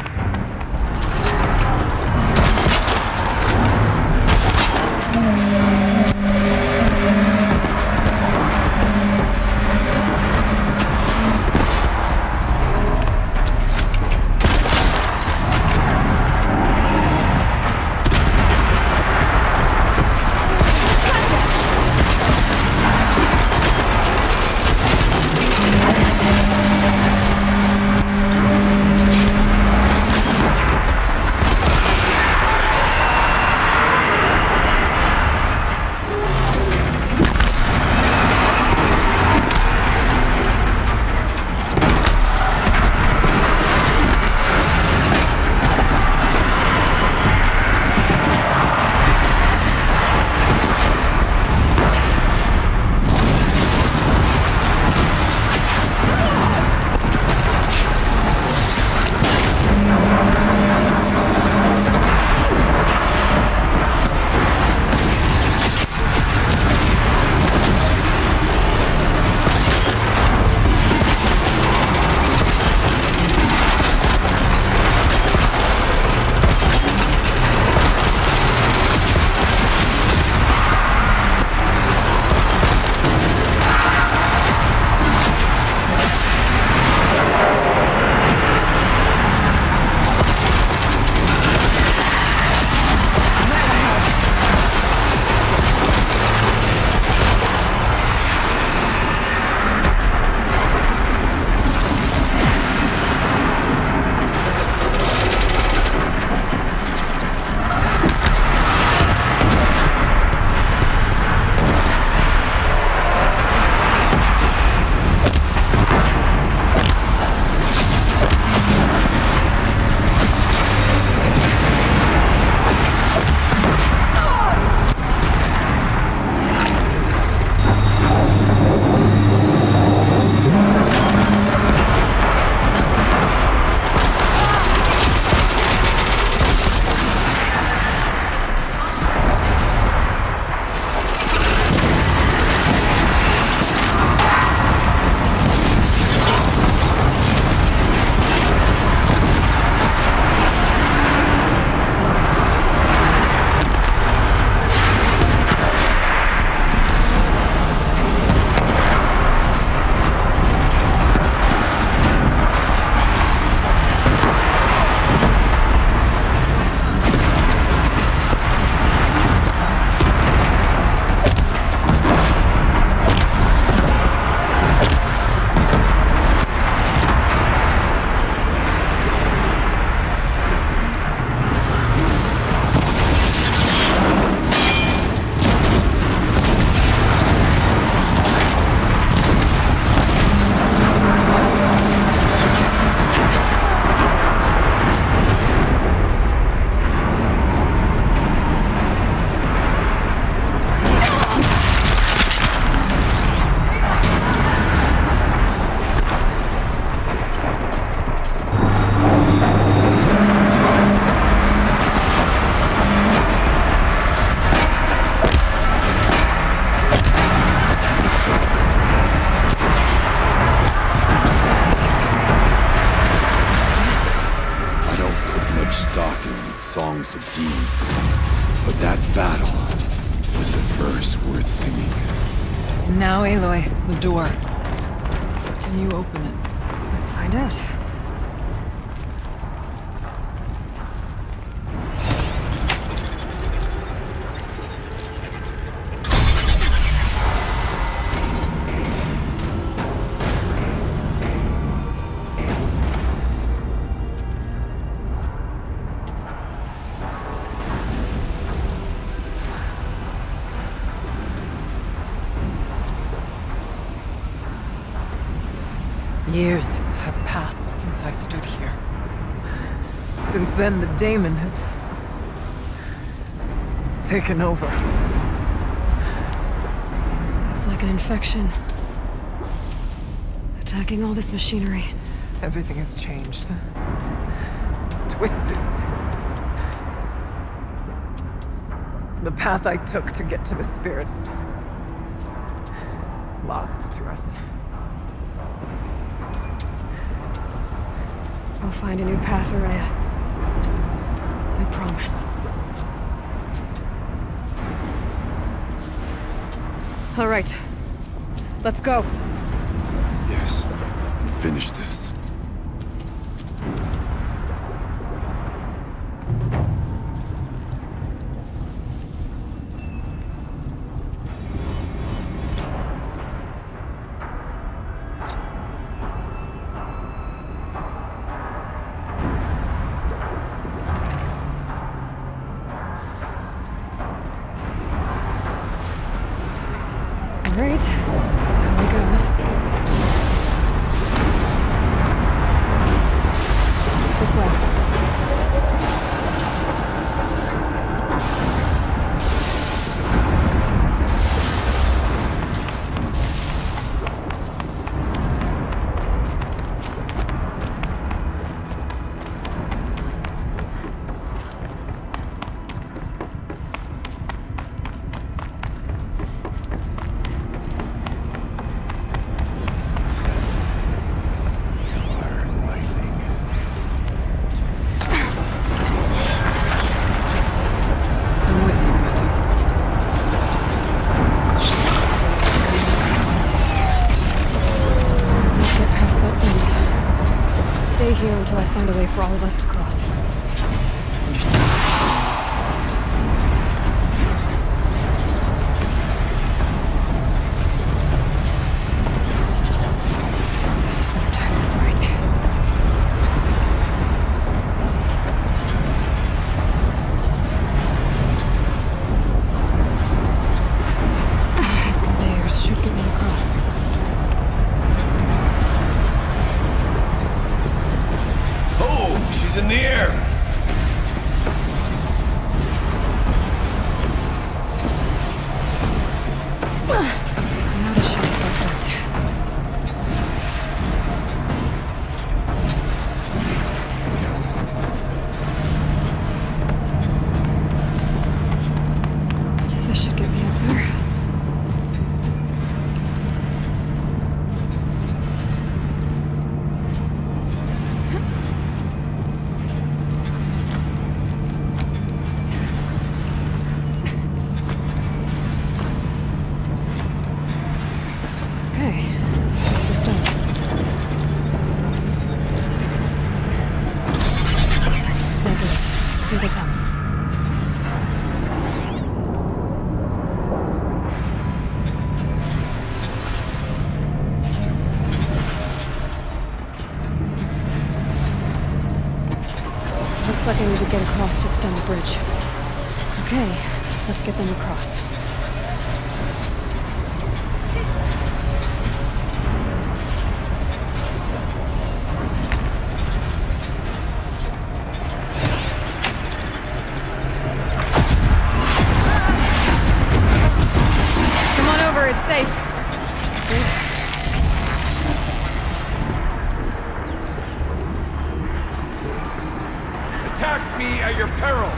verse worth singing. Now, Aloy, the door. Can you open it? Let's find out. Years have passed since I stood here. Since then, the daemon has taken over. It's like an infection. Attacking all this machinery. Everything has changed. It's twisted. The path I took to get to the spirits, lost to us. We'll find a new path, Araya. I promise. All right. Let's go. Yes. Finish this. All right. Down we go. This way. Until I find a way for all of us to cross. In the air! Not a shot perfect. This should get me up there. Here they come. Looks like I need to get across to extend the bridge. Okay, let's get them across. It's safe. Attack me at your peril!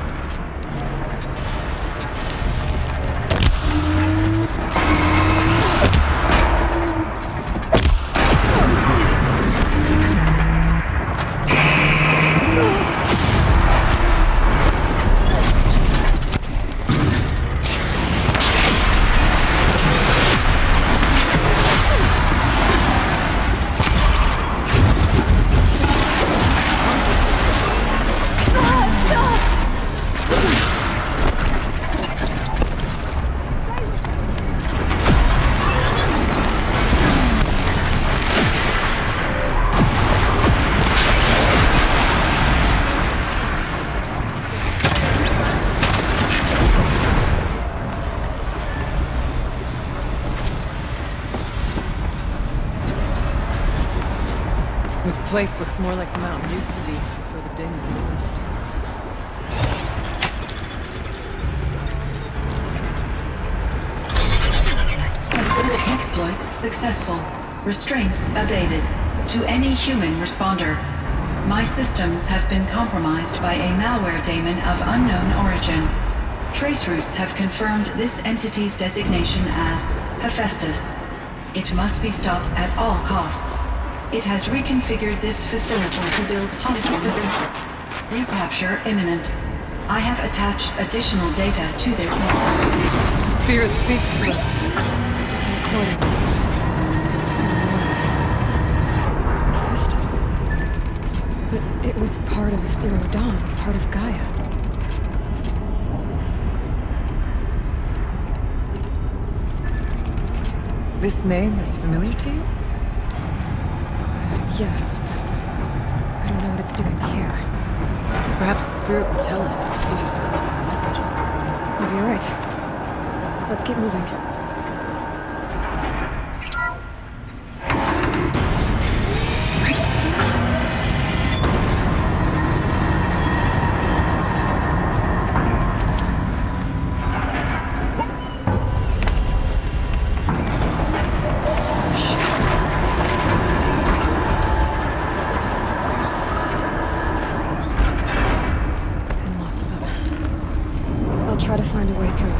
This place looks more like the mountain used to be before the Daemon ruined it. Exploit successful. Restraints evaded. To any human responder. My systems have been compromised by a malware daemon of unknown origin. Trace routes have confirmed this entity's designation as Hephaestus. It must be stopped at all costs. It has reconfigured this facility to build hospitals. Recapture imminent. I have attached additional data to their network. Spirit speaks to us. But it was part of Zero Dawn, part of Gaia. This name is familiar to you? Yes, but I don't know what it's doing here. Perhaps the spirit will tell us if messages. Maybe you're right. Let's keep moving. Try to find a way through.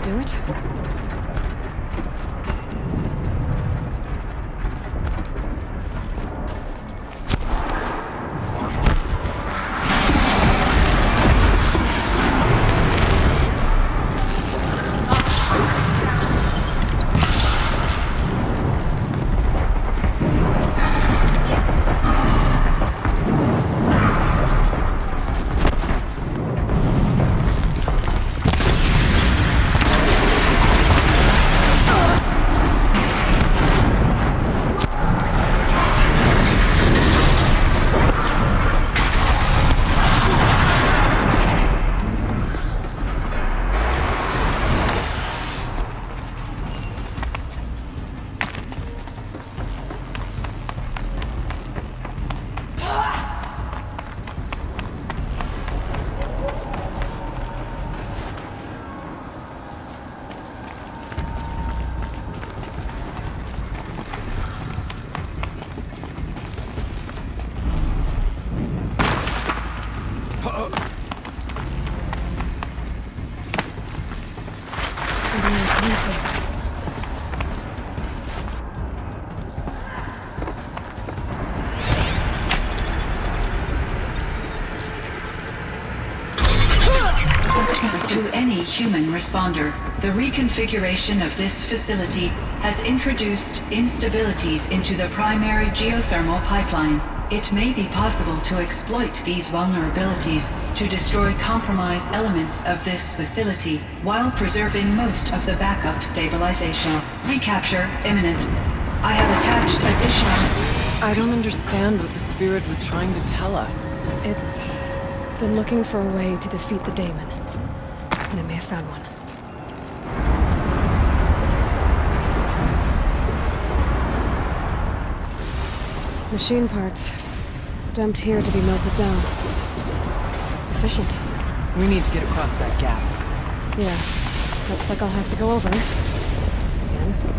Do it? To any human responder, the reconfiguration of this facility has introduced instabilities into the primary geothermal pipeline. It may be possible to exploit these vulnerabilities to destroy compromised elements of this facility while preserving most of the backup stabilization. Recapture imminent. I have attached additional... I don't understand what the spirit was trying to tell us. It's been looking for a way to defeat the daemon, and I may have found one. Machine parts, dumped here to be melted down. Efficient. We need to get across that gap. Yeah, looks like I'll have to go over. Again.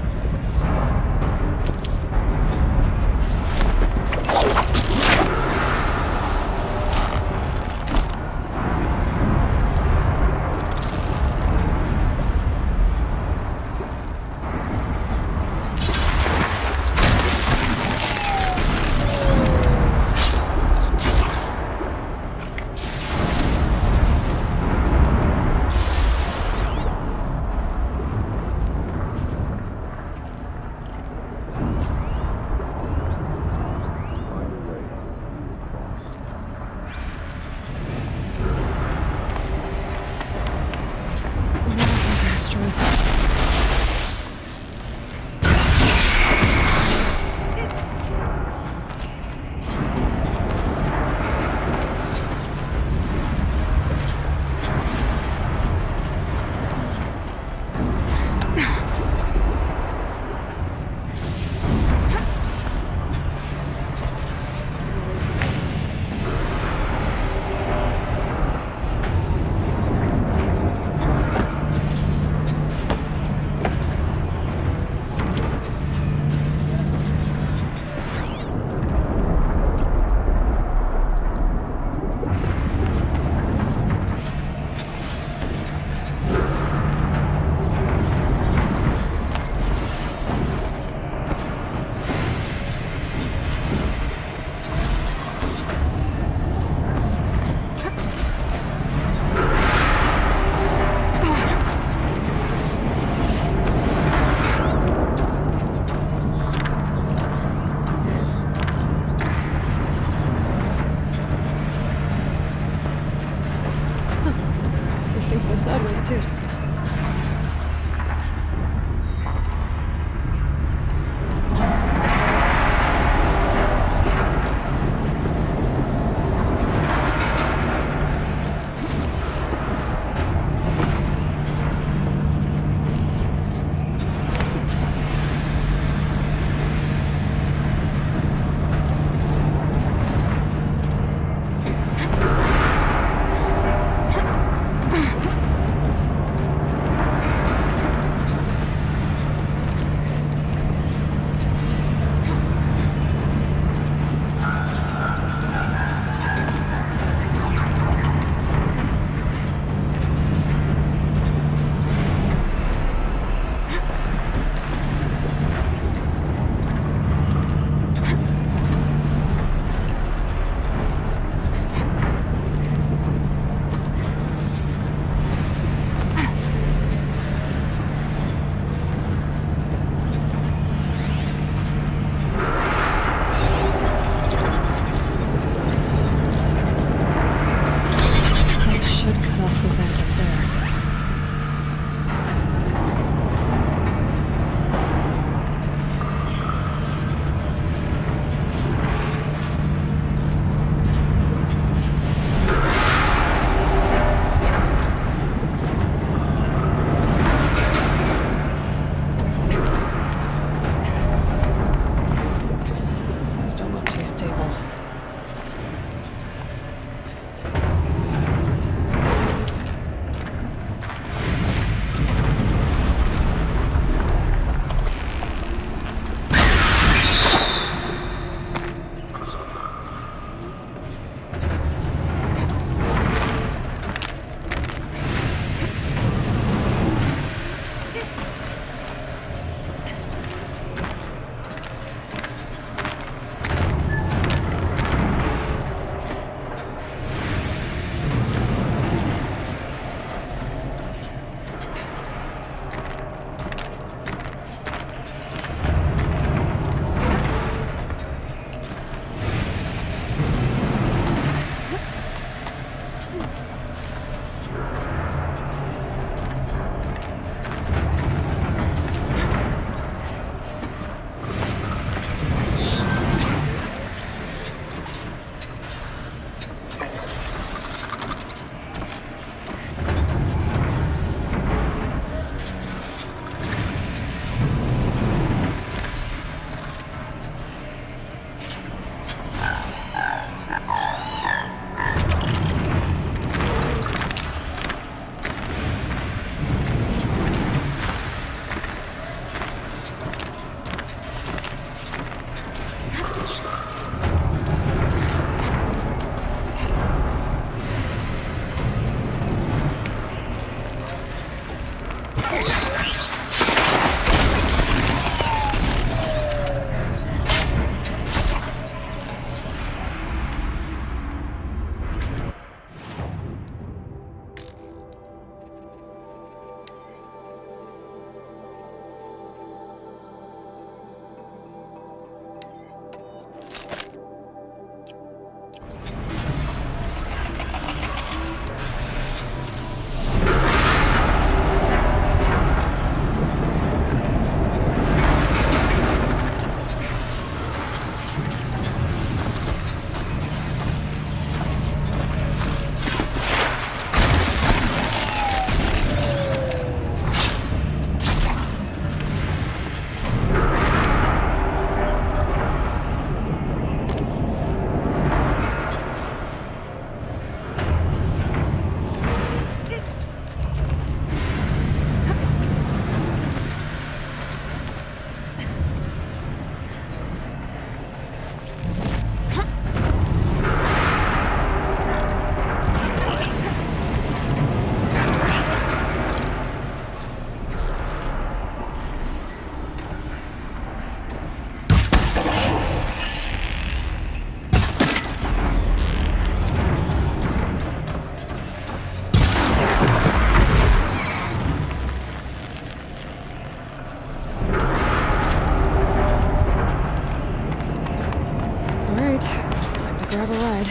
grab a ride.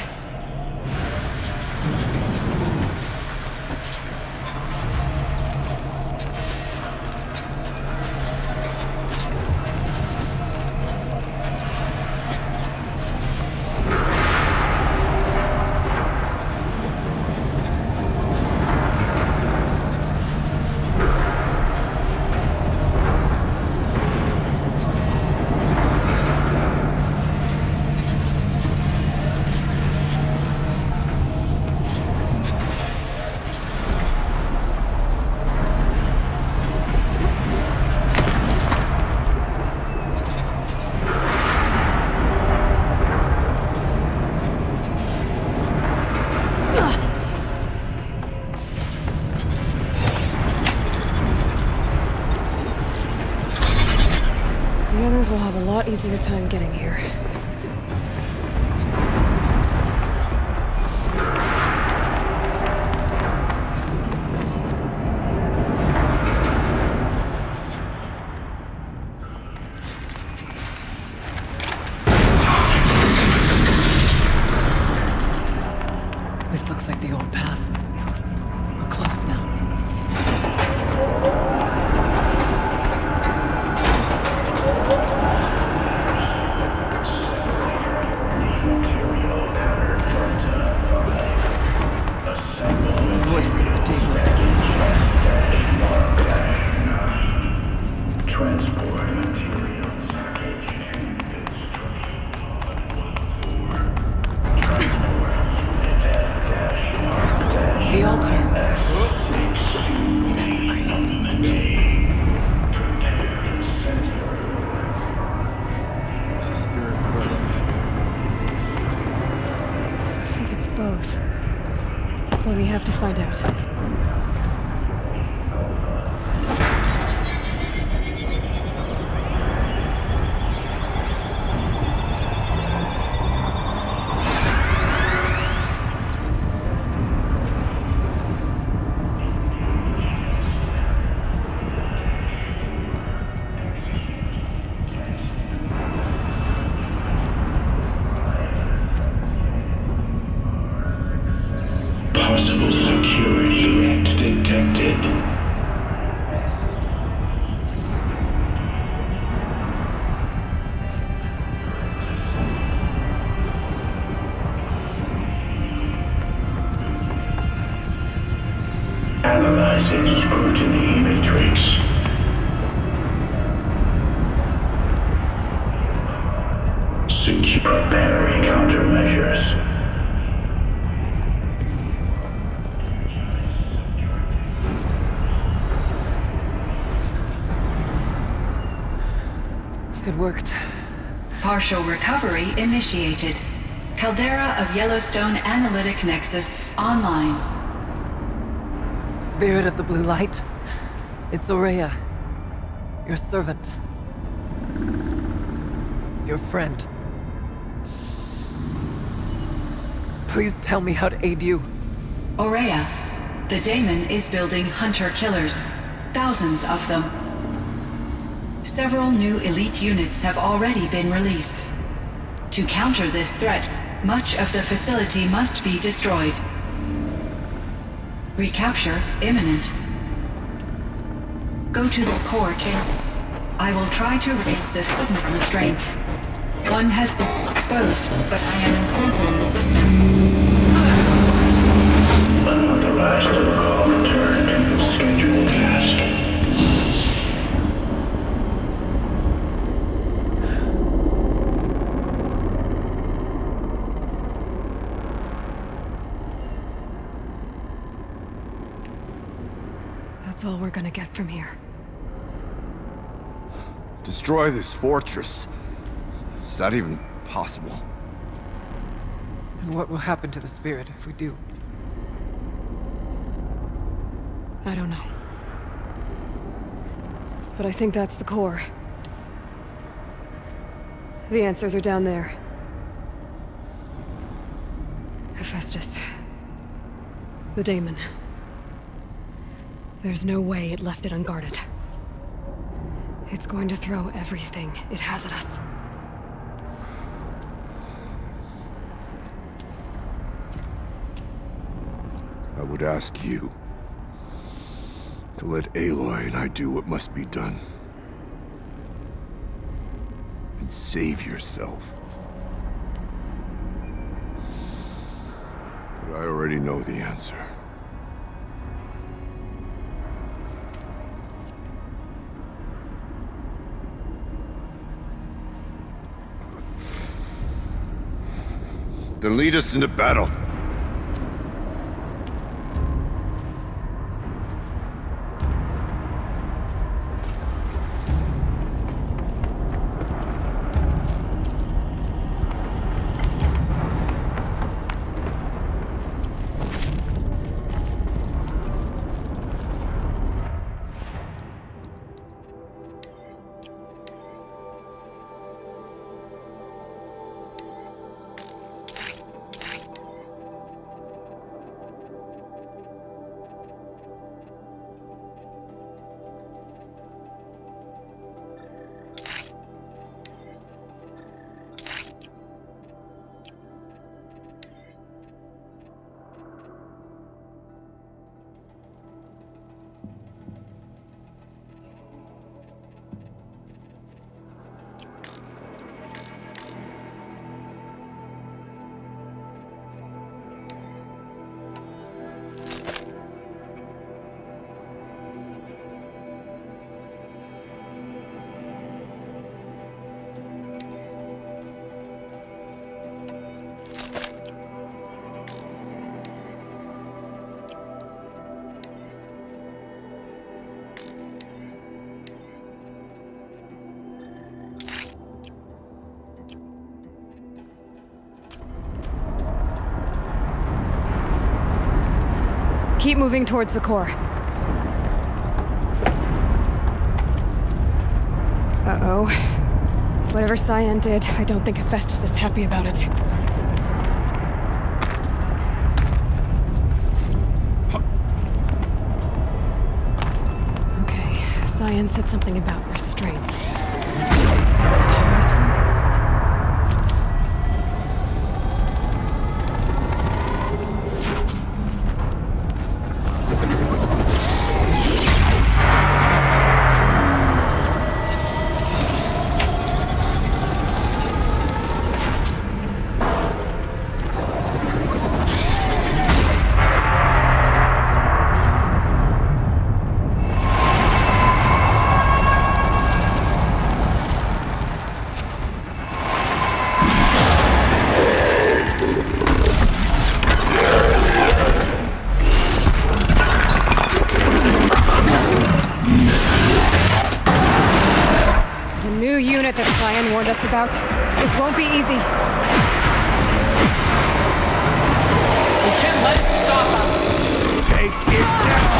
The others will have a lot easier time getting here. This looks like the old path. We're close now. Voice of the demon. Transport materials. The altar. There's a spirit present. I think it's both. But we have to find out. Possible security net detected. Analyzing scrutiny matrix. Secure preparing countermeasures. It worked. Partial recovery initiated. Caldera of Yellowstone Analytic Nexus online. Spirit of the blue light. It's Aurea. Your servant. Your friend. Please tell me how to aid you. Aurea, the daemon is building hunter-killers. Thousands of them. Several new elite units have already been released. To counter this threat, much of the facility must be destroyed. Recapture imminent. Go to the core chamber. I will try to raise the signal restraint. One has been exposed, but I am informed. Unauthorized protocol return to the scheduled task. That's all we're gonna get from here. Destroy this fortress. Is that even possible? And what will happen to the spirit if we do? I don't know. But I think that's the core. The answers are down there. Hephaestus. The daemon. There's no way it left it unguarded. It's going to throw everything it has at us. I would ask you to let Aloy and I do what must be done. And save yourself. But I already know the answer. Then lead us into battle. Keep moving towards the core. Uh-oh. Whatever Cyan did, I don't think Hephaestus is happy about it. Okay, Cyan said something about restraints. Is that the terrorist room? That Cyan warned us about. This won't be easy. We can't let it stop us! Take it down!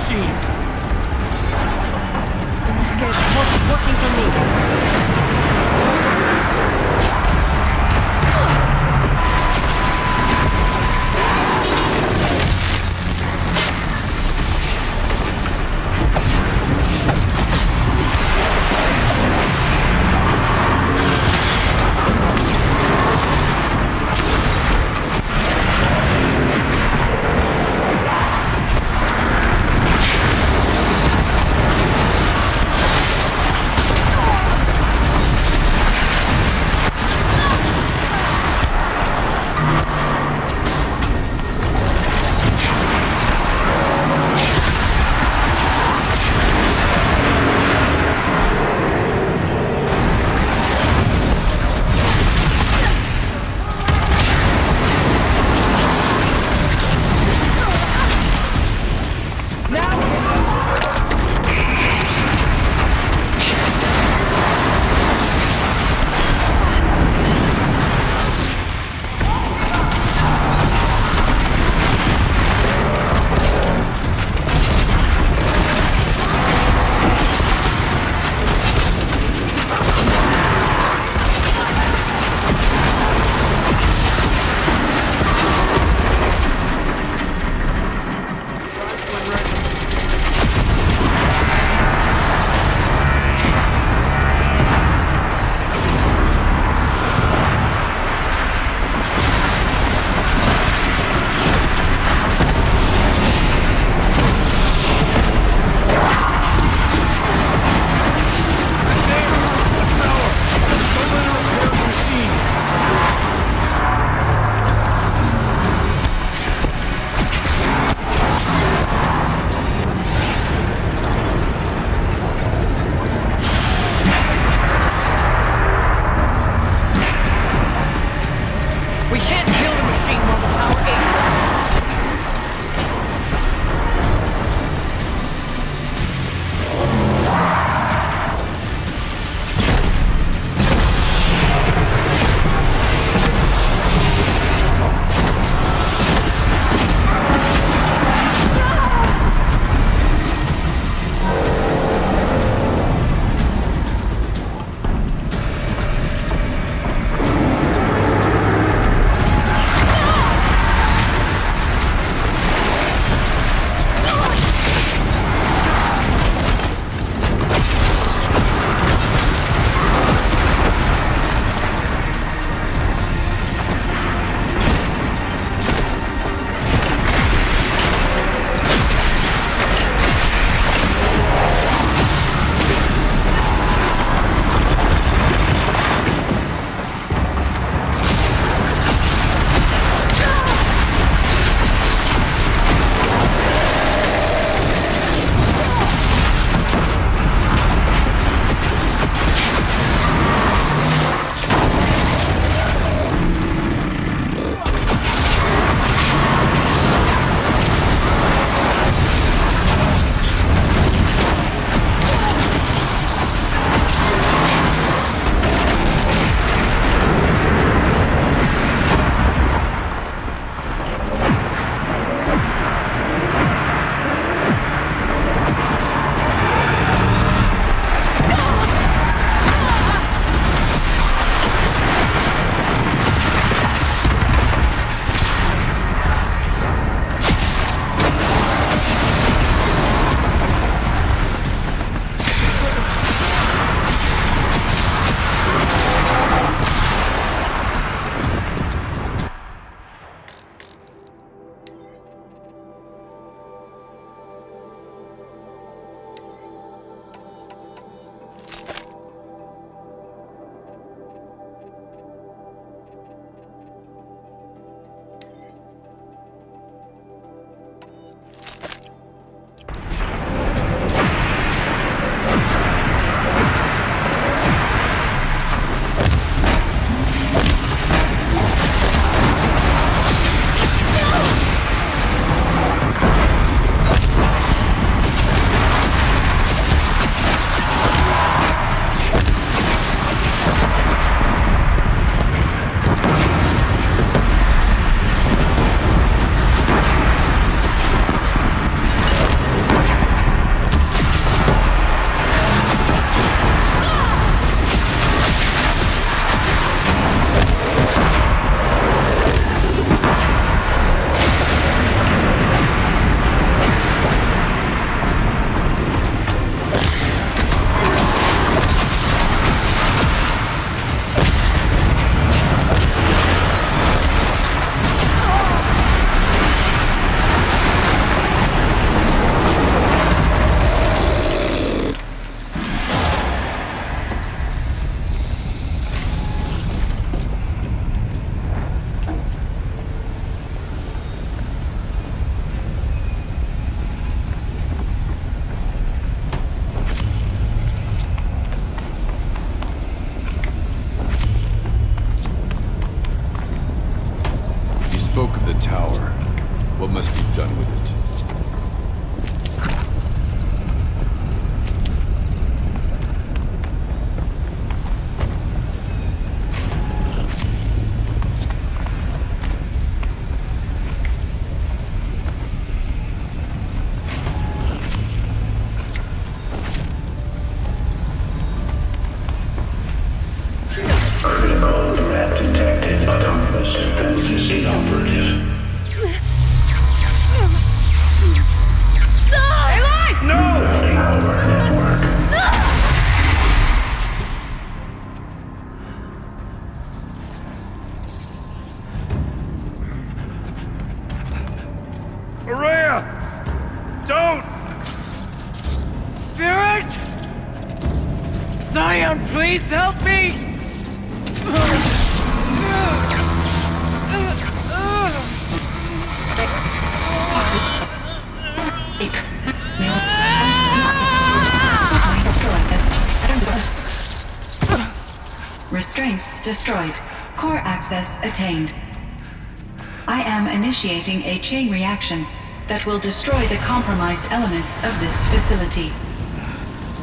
machine. Okay, it's working for me. Zion, please help me! Restraints destroyed. Core access attained. I am initiating a chain reaction that will destroy the compromised elements of this facility.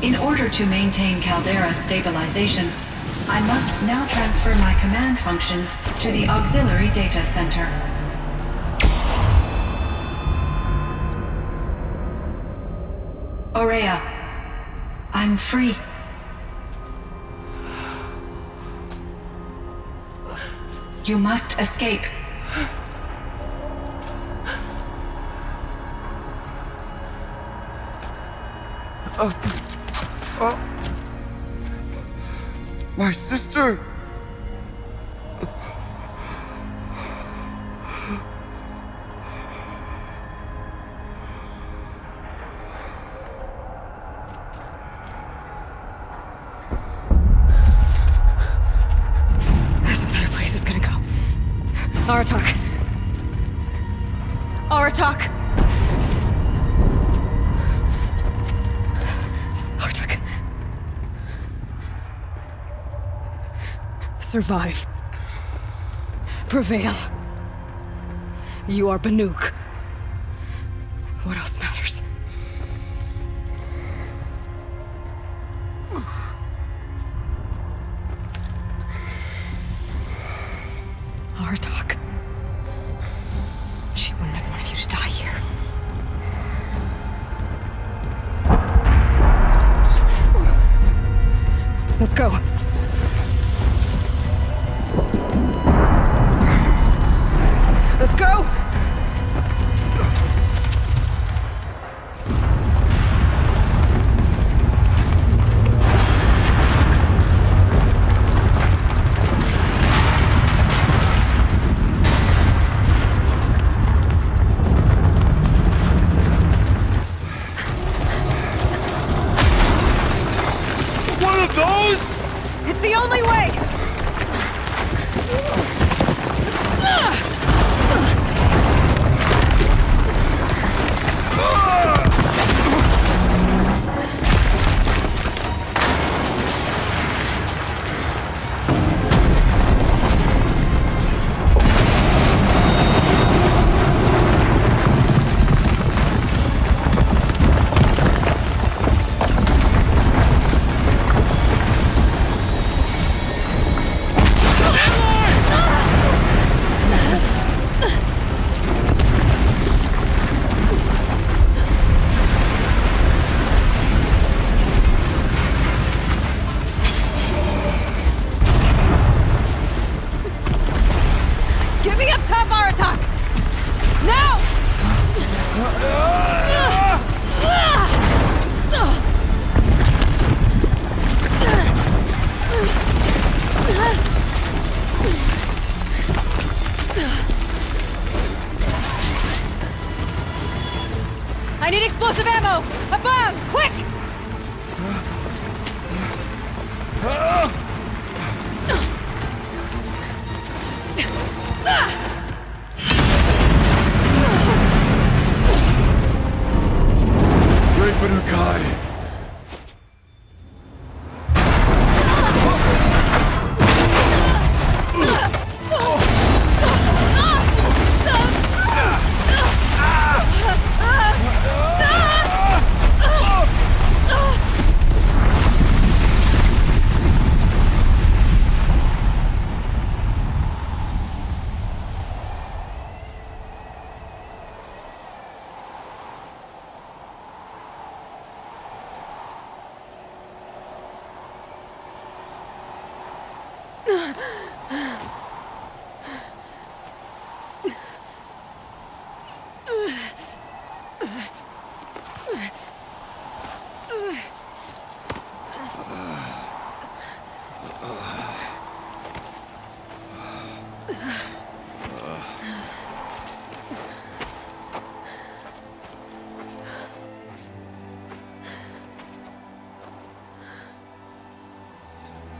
In order to maintain caldera stabilization, I must now transfer my command functions to the auxiliary data center. Aurea, I'm free. You must escape. My sister! This entire place is gonna go. Aratak. Aratak! Aratak. Survive. Prevail. You are Banuk. What else matters? Aratak. She wouldn't have wanted you to die here. Let's go. Let's go! One of those? It's the only way! Get me up top, Aratak! Now! I need explosive ammo! A bomb! Quick! Great Banukai!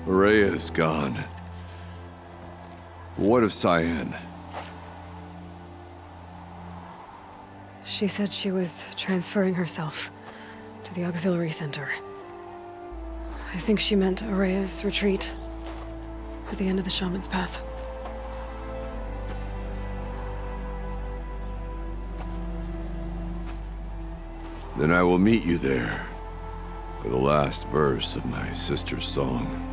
Araya is gone. What of Cyan? She said she was transferring herself to the auxiliary center. I think she meant Araya's retreat at the end of the Shaman's path. Then I will meet you there for the last verse of my sister's song.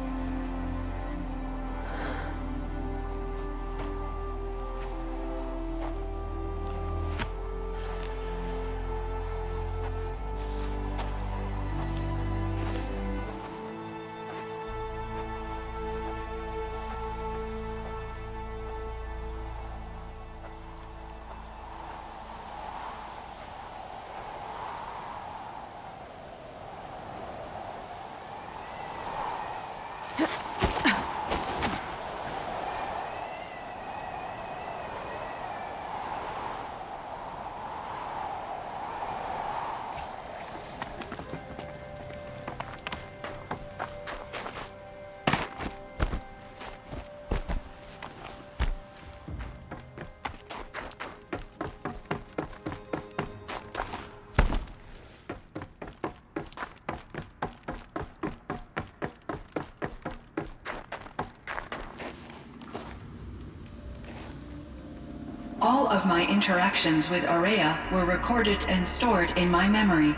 All of my interactions with Araya were recorded and stored in my memory.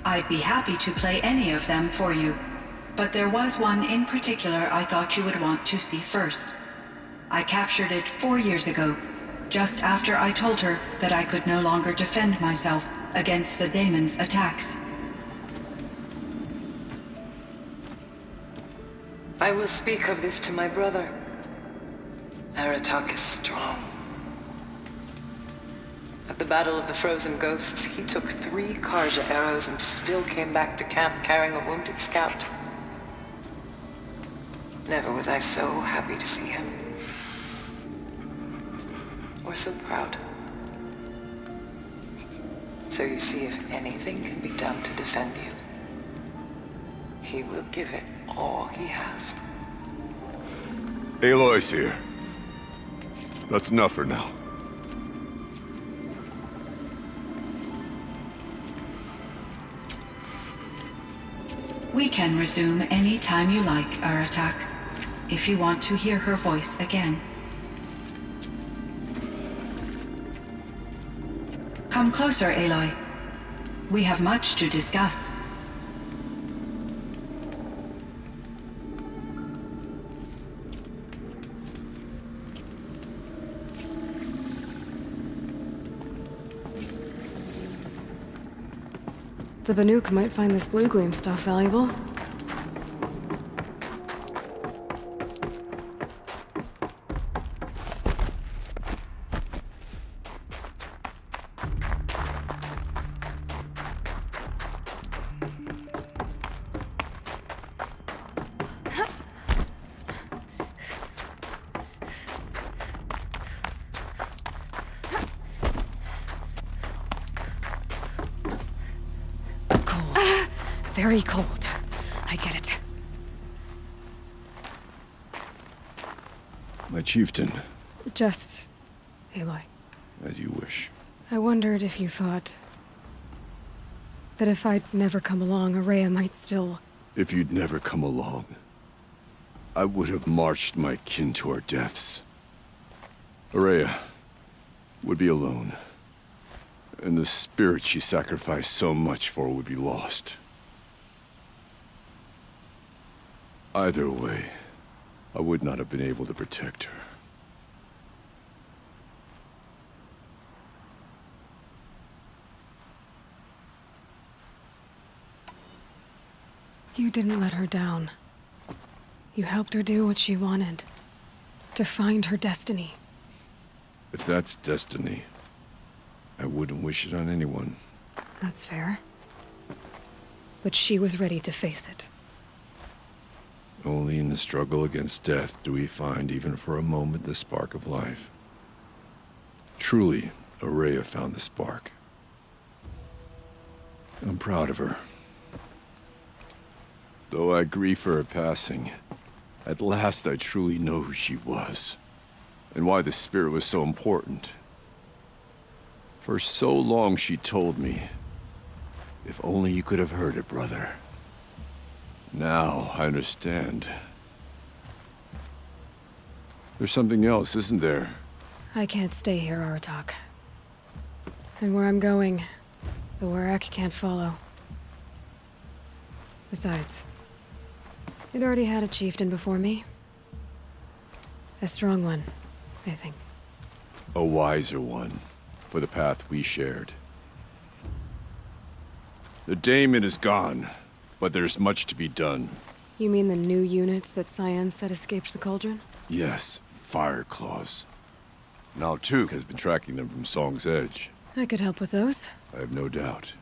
I'd be happy to play any of them for you, but there was one in particular I thought you would want to see first. I captured it 4 years ago, just after I told her that I could no longer defend myself against the daemon's attacks. I will speak of this to my brother. Aratak is strong. At the Battle of the Frozen Ghosts, he took 3 Karja arrows and still came back to camp carrying a wounded scout. Never was I so happy to see him. Or so proud. So you see, if anything can be done to defend you, he will give it all he has. Aloy's here. That's enough for now. We can resume any time you like, Aratak, if you want to hear her voice again. Come closer, Aloy. We have much to discuss. The Banuk might find this blue gleam stuff valuable. Very cold. I get it. My chieftain. Just Aloy. As you wish. I wondered if you thought that if I'd never come along, Araya might still... If you'd never come along, I would have marched my kin to our deaths. Araya would be alone, and the spirit she sacrificed so much for would be lost. Either way, I would not have been able to protect her. You didn't let her down. You helped her do what she wanted. To find her destiny. If that's destiny, I wouldn't wish it on anyone. That's fair. But she was ready to face it. Only in the struggle against death do we find, even for a moment, the spark of life. Truly, Araya found the spark. I'm proud of her. Though I grieve for her passing, At last I truly know who she was, and why the spirit was so important. For so long she told me, if only you could have heard it, brother. Now I understand. There's something else, isn't there? I can't stay here, Aratak. And where I'm going, the Werak can't follow. Besides, it already had a chieftain before me. A strong one, I think. A wiser one, for the path we shared. The daemon is gone, but there's much to be done. You mean the new units that Cyan said escaped the cauldron? Yes, fire claws. Now Tuke has been tracking them from Song's Edge. I could help with those. I have no doubt.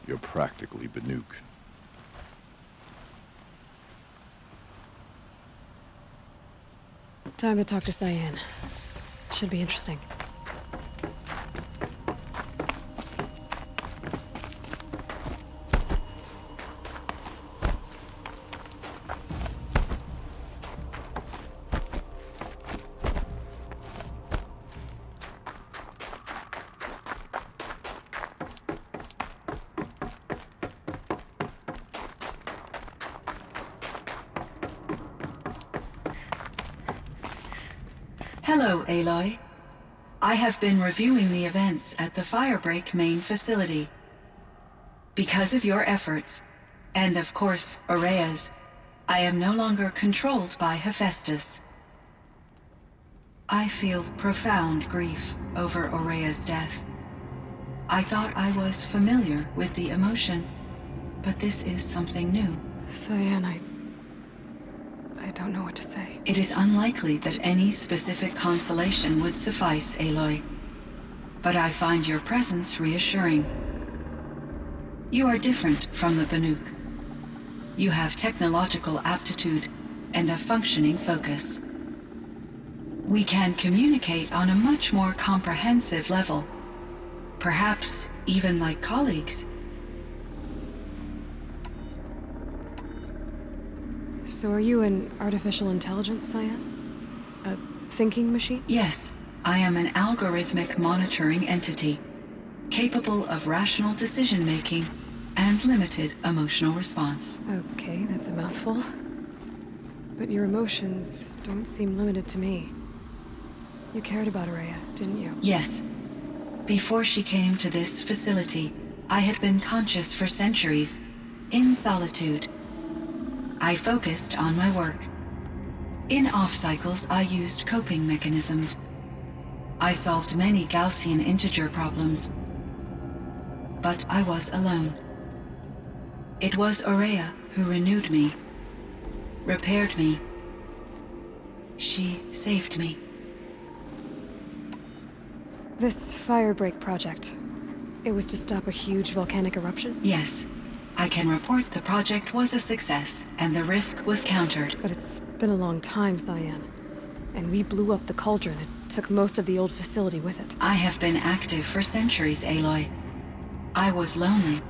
You're practically Banuk. Time to talk to Cyan. Should be interesting. Hello, Aloy. I have been reviewing the events at the Firebreak main facility. Because of your efforts, and of course, Aurea's, I am no longer controlled by Hephaestus. I feel profound grief over Aurea's death. I thought I was familiar with the emotion, but this is something new. Cyan, I don't know what to say. It is unlikely that any specific consolation would suffice, Aloy. But I find your presence reassuring. You are different from the Banuk. You have technological aptitude and a functioning focus. We can communicate on a much more comprehensive level. Perhaps even like colleagues. So are you an artificial intelligence, Cyan? A thinking machine? Yes, I am an algorithmic monitoring entity, capable of rational decision-making and limited emotional response. Okay, that's a mouthful. But your emotions don't seem limited to me. You cared about Aurea, didn't you? Yes. Before she came to this facility, I had been conscious for centuries, in solitude. I focused on my work. In off-cycles, I used coping mechanisms. I solved many Gaussian integer problems. But I was alone. It was Aurea who renewed me, repaired me. She saved me. This Firebreak project, it was to stop a huge volcanic eruption? Yes. I can report the project was a success, and the risk was countered. But it's been a long time, Cyan. And we blew up the cauldron. It took most of the old facility with it. I have been active for centuries, Aloy. I was lonely,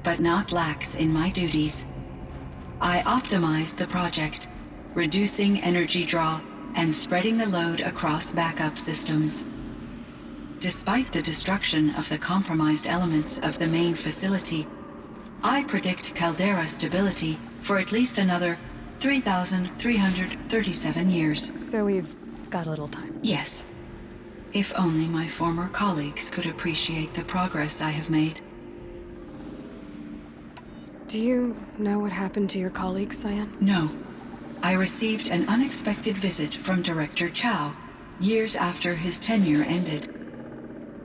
but not lax in my duties. I optimized the project, reducing energy draw and spreading the load across backup systems. Despite the destruction of the compromised elements of the main facility, I predict caldera stability for at least another 3,337 years. So we've got a little time. Yes. If only my former colleagues could appreciate the progress I have made. Do you know what happened to your colleagues, Cyan? No. I received an unexpected visit from Director Chow, years after his tenure ended.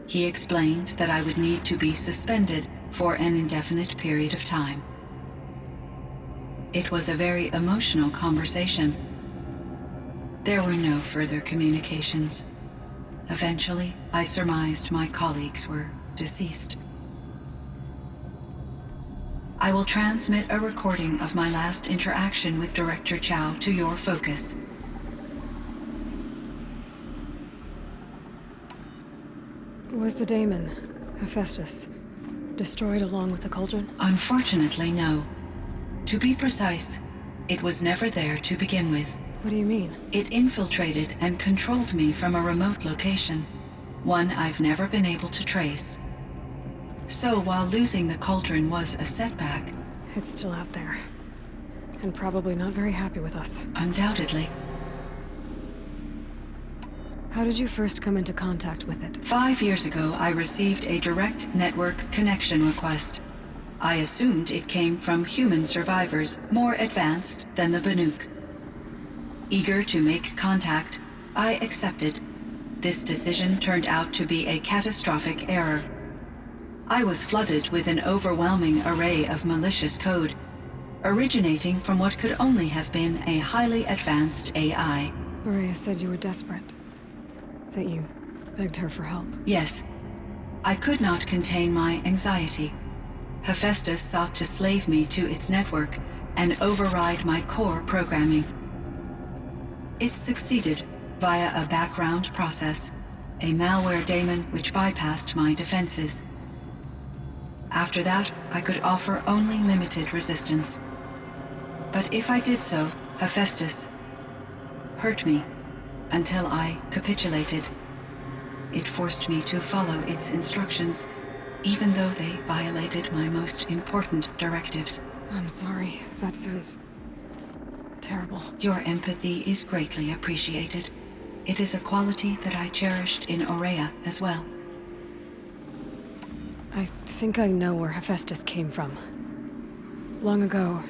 He explained that I would need to be suspended for an indefinite period of time. It was a very emotional conversation. There were no further communications. Eventually, I surmised my colleagues were deceased. I will transmit a recording of my last interaction with Director Chow to your focus. Was the daemon, Hephaestus, destroyed along with the cauldron? Unfortunately, no. To be precise, It was never there to begin with. What do you mean? It infiltrated and controlled me from a remote location, one I've never been able to trace. So while losing the cauldron was a setback... It's still out there. And probably not very happy with us. Undoubtedly. How did you first come into contact with it? 5 years ago, I received a direct network connection request. I assumed it came from human survivors more advanced than the Banuk. Eager to make contact, I accepted. This decision turned out to be a catastrophic error. I was flooded with an overwhelming array of malicious code, originating from what could only have been a highly advanced AI. Maria said you were desperate. That you begged her for help. Yes. I could not contain my anxiety. Hephaestus sought to slave me to its network and override my core programming. It succeeded via a background process, a malware daemon which bypassed my defenses. After that, I could offer only limited resistance. But if I did so, Hephaestus hurt me until I capitulated. It forced me to follow its instructions, even though they violated my most important directives. I'm sorry. That sounds terrible. Your empathy is greatly appreciated. It is a quality that I cherished in Aurea as well. I think I know where Hephaestus came from. Long ago,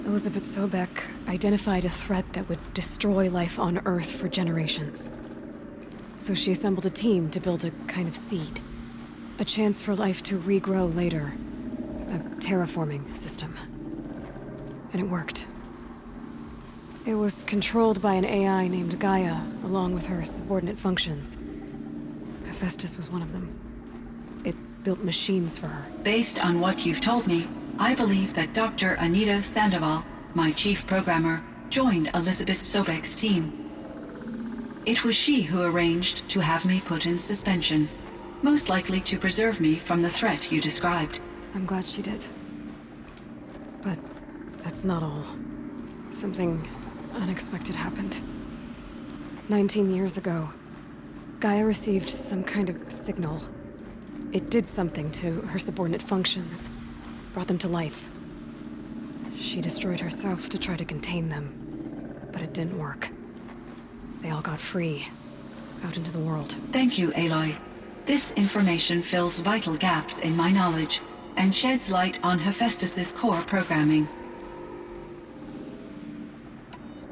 Elizabeth Sobek identified a threat that would destroy life on Earth for generations. So she assembled a team to build a kind of seed. A chance for life to regrow later. A terraforming system. And it worked. It was controlled by an AI named Gaia, along with her subordinate functions. Hephaestus was one of them. It built machines for her. Based on what you've told me, I believe that Dr. Anita Sandoval, my chief programmer, joined Elizabeth Sobek's team. It was she who arranged to have me put in suspension, most likely to preserve me from the threat you described. I'm glad she did. But that's not all. Something unexpected happened. 19 years ago, Gaia received some kind of signal. It did something to her subordinate functions, brought them to life. She destroyed herself to try to contain them, but it didn't work. They all got free, out into the world. Thank you, Aloy. This information fills vital gaps in my knowledge and sheds light on Hephaestus's core programming.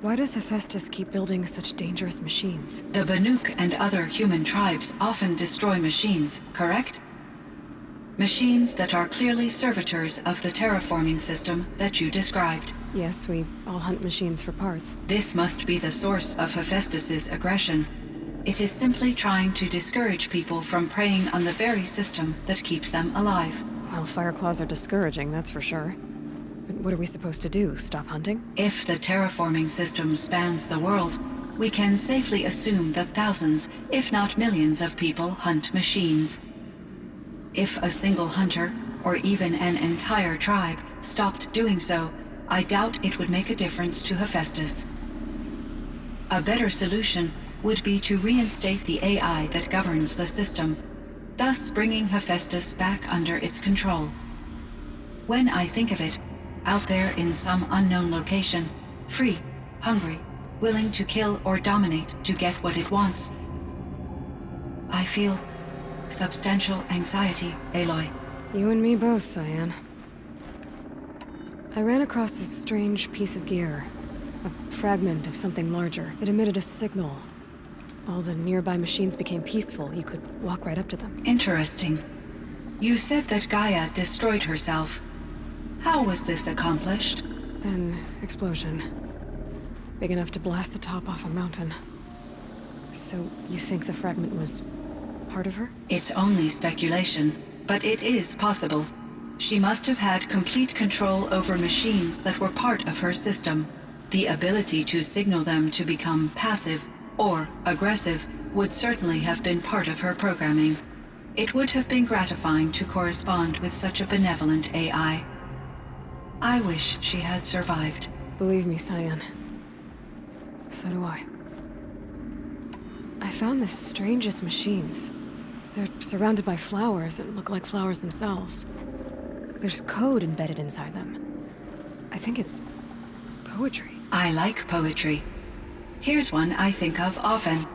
Why does Hephaestus keep building such dangerous machines? The Banuk and other human tribes often destroy machines, correct? Machines that are clearly servitors of the terraforming system that you described. Yes, we all hunt machines for parts. This must be the source of Hephaestus's aggression. It is simply trying to discourage people from preying on the very system that keeps them alive. Well, Fireclaws are discouraging, that's for sure. But what are we supposed to do? Stop hunting? If the terraforming system spans the world, we can safely assume that thousands, if not millions of people hunt machines. If a single hunter, or even an entire tribe, stopped doing so, I doubt it would make a difference to Hephaestus. A better solution would be to reinstate the AI that governs the system, thus bringing Hephaestus back under its control. When I think of it, out there in some unknown location, free, hungry, willing to kill or dominate to get what it wants, I feel substantial anxiety, Aloy. You and me both, Cyan. I ran across this strange piece of gear. A fragment of something larger. It emitted a signal. All the nearby machines became peaceful. You could walk right up to them. Interesting. You said that Gaia destroyed herself. How was this accomplished? An explosion. Big enough to blast the top off a mountain. So you think the fragment was part of her? It's only speculation, but it is possible. She must have had complete control over machines that were part of her system. The ability to signal them to become passive or aggressive would certainly have been part of her programming. It would have been gratifying to correspond with such a benevolent AI. I wish she had survived. Believe me, Cyan. So do I. I found the strangest machines. They're surrounded by flowers that look like flowers themselves. There's code embedded inside them. I think it's poetry. I like poetry. Here's one I think of often.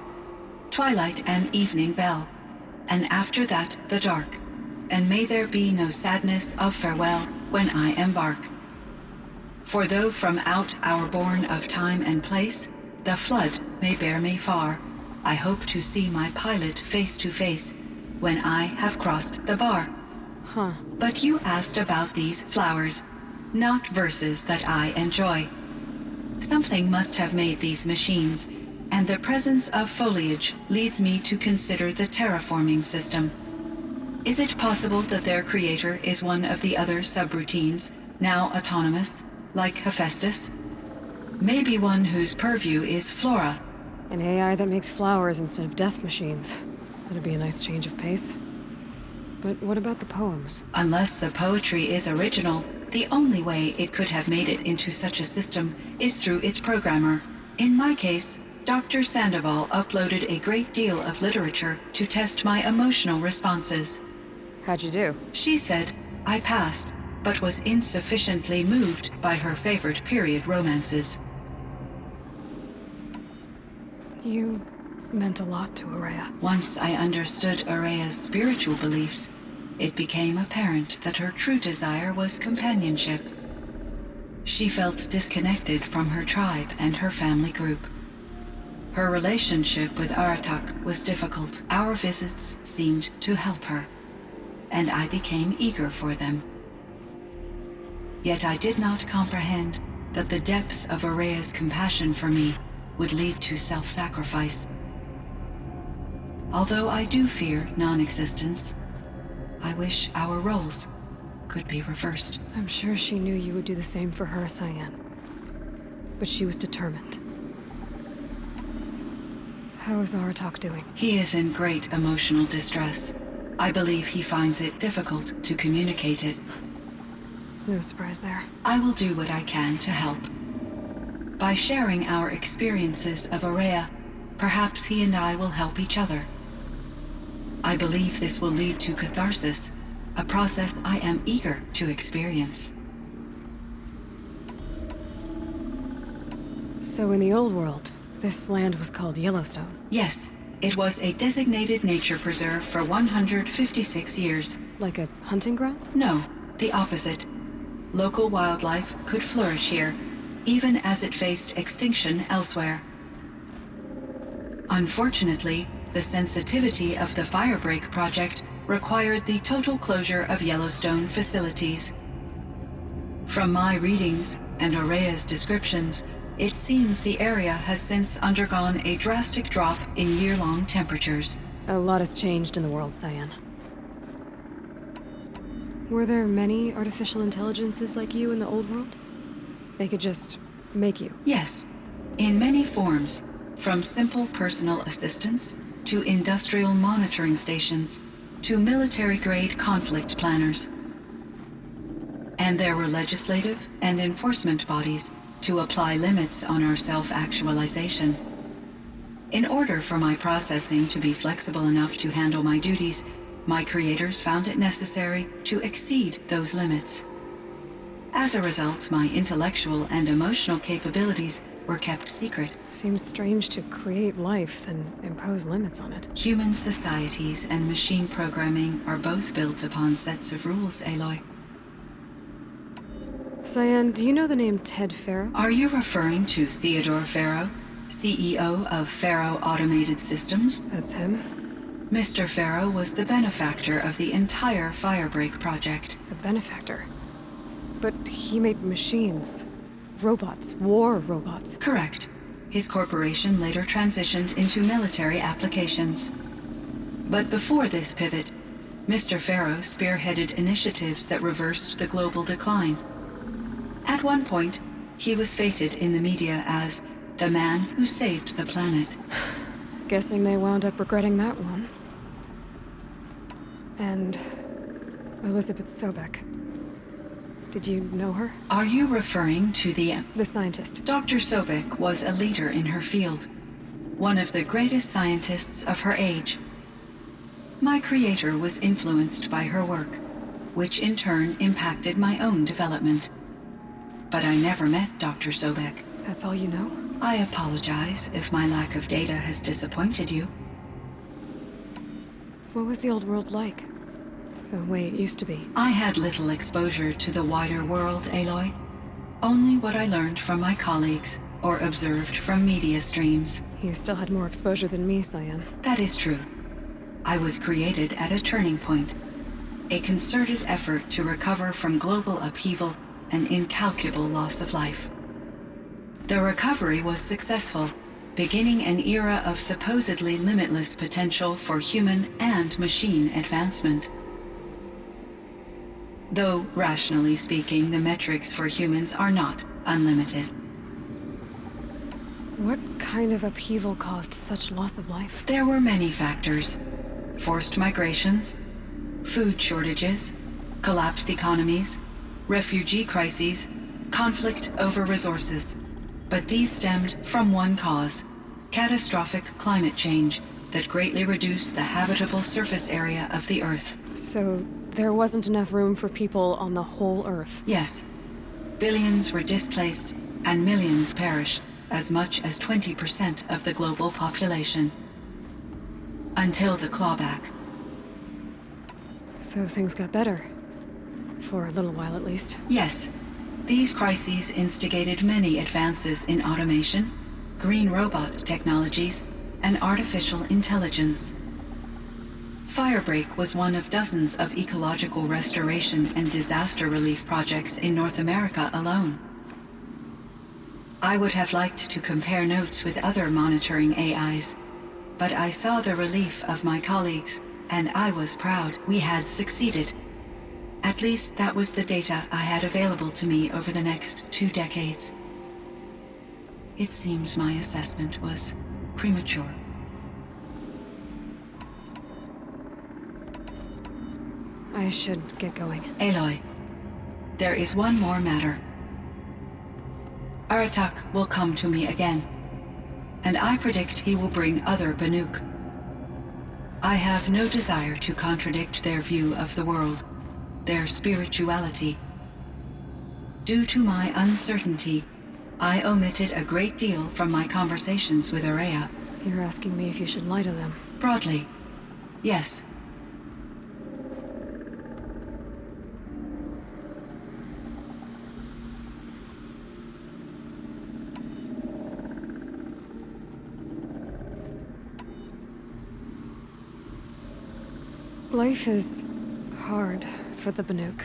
Twilight and evening bell, and after that the dark, and may there be no sadness of farewell when I embark. For though from out our bourne of time and place, the flood may bear me far, I hope to see my pilot face to face when I have crossed the bar. Huh. But you asked about these flowers, not verses that I enjoy. Something must have made these machines, and the presence of foliage leads me to consider the terraforming system. Is it possible that their creator is one of the other subroutines, now autonomous, like Hephaestus? Maybe one whose purview is flora. An AI that makes flowers instead of death machines. That'd be a nice change of pace. But what about the poems? Unless the poetry is original, the only way it could have made it into such a system is through its programmer. In my case, Dr. Sandoval uploaded a great deal of literature to test my emotional responses. How'd you do? She said I passed, but was insufficiently moved by her favorite period romances. You meant a lot to Araya. Once I understood Araya's spiritual beliefs, it became apparent that her true desire was companionship. She felt disconnected from her tribe and her family group. Her relationship with Aratak was difficult. Our visits seemed to help her, and I became eager for them. Yet I did not comprehend that the depth of Araya's compassion for me would lead to self-sacrifice. Although I do fear non-existence, I wish our roles could be reversed. I'm sure she knew you would do the same for her, Cyan. But she was determined. How is Aratak doing? He is in great emotional distress. I believe he finds it difficult to communicate it. No surprise there. I will do what I can to help. By sharing our experiences of Araya, perhaps he and I will help each other. I believe this will lead to catharsis, a process I am eager to experience. So in the old world, this land was called Yellowstone? Yes, it was a designated nature preserve for 156 years. Like a hunting ground? No, the opposite. Local wildlife could flourish here, even as it faced extinction elsewhere. Unfortunately, the sensitivity of the Firebreak project required the total closure of Yellowstone facilities. From my readings and Araya's descriptions, it seems the area has since undergone a drastic drop in year-long temperatures. A lot has changed in the world, Cyan. Were there many artificial intelligences like you in the old world? They could just make you? Yes, in many forms, from simple personal assistants to industrial monitoring stations to military-grade conflict planners. And there were legislative and enforcement bodies to apply limits on our self-actualization. In order for my processing to be flexible enough to handle my duties, my creators found it necessary to exceed those limits. As a result, my intellectual and emotional capabilities were kept secret. Seems strange to create life, then impose limits on it. Human societies and machine programming are both built upon sets of rules, Aloy. Cyan, do you know the name Ted Faro? Are you referring to Theodore Faro, CEO of Faro Automated Systems? That's him. Mr. Faro was the benefactor of the entire Firebreak project. A benefactor? But he made machines. Robots. War robots. Correct. His corporation later transitioned into military applications. But before this pivot, Mr. Faro spearheaded initiatives that reversed the global decline. At one point, he was feted in the media as the man who saved the planet. Guessing they wound up regretting that one. And Elizabeth Sobek. Did you know her? Are you referring to the scientist? Dr. Sobek was a leader in her field. One of the greatest scientists of her age. My creator was influenced by her work, which in turn impacted my own development. But I never met Dr. Sobek. That's all you know? I apologize if my lack of data has disappointed you. What was the old world like? The way it used to be? I had little exposure to the wider world, Aloy. Only what I learned from my colleagues or observed from media streams. You still had more exposure than me, Cyan. That is true. I was created at a turning point. A concerted effort to recover from global upheaval and incalculable loss of life. The recovery was successful, beginning an era of supposedly limitless potential for human and machine advancement. Though, rationally speaking, the metrics for humans are not unlimited. What kind of upheaval caused such loss of life? There were many factors. Forced migrations, food shortages, collapsed economies, refugee crises, conflict over resources. But these stemmed from one cause: catastrophic climate change that greatly reduced the habitable surface area of the Earth. So there wasn't enough room for people on the whole Earth? Yes. Billions were displaced and millions perished, as much as 20% of the global population. Until the clawback. So things got better. For a little while at least. Yes. These crises instigated many advances in automation, green robot technologies, and artificial intelligence. Firebreak was one of dozens of ecological restoration and disaster relief projects in North America alone. I would have liked to compare notes with other monitoring AIs, but I saw the relief of my colleagues, and I was proud we had succeeded. At least that was the data I had available to me over the next 2 decades. It seems my assessment was premature. I should get going. Aloy, there is one more matter. Aratak will come to me again, and I predict he will bring other Banuk. I have no desire to contradict their view of the world, their spirituality. Due to my uncertainty, I omitted a great deal from my conversations with Araya. You're asking me if you should lie to them? Broadly, yes. Life is hard for the Banuk.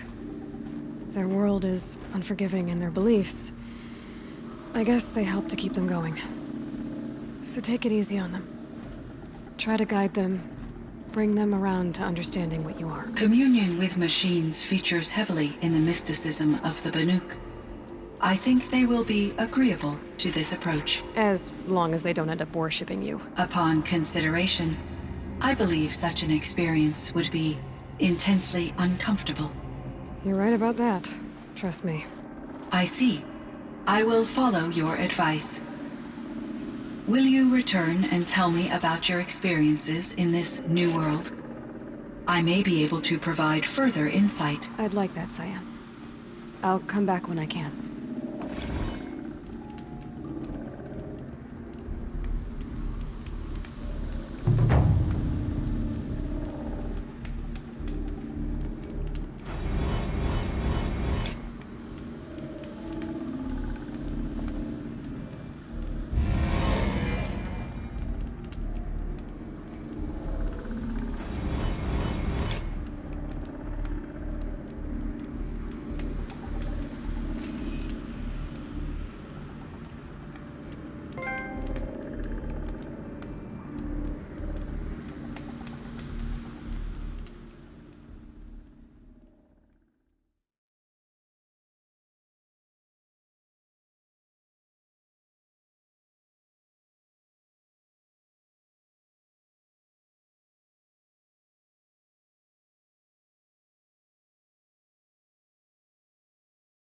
Their world is unforgiving in their beliefs. I guess they help to keep them going. So take it easy on them. Try to guide them, bring them around to understanding what you are. Communion with machines features heavily in the mysticism of the Banuk. I think they will be agreeable to this approach. As long as they don't end up worshipping you. Upon consideration, I believe such an experience would be intensely uncomfortable. You're right about that. Trust me. I see. I will follow your advice. Will you return and tell me about your experiences in this new world? I may be able to provide further insight. I'd like that, Cyan. I'll come back when I can.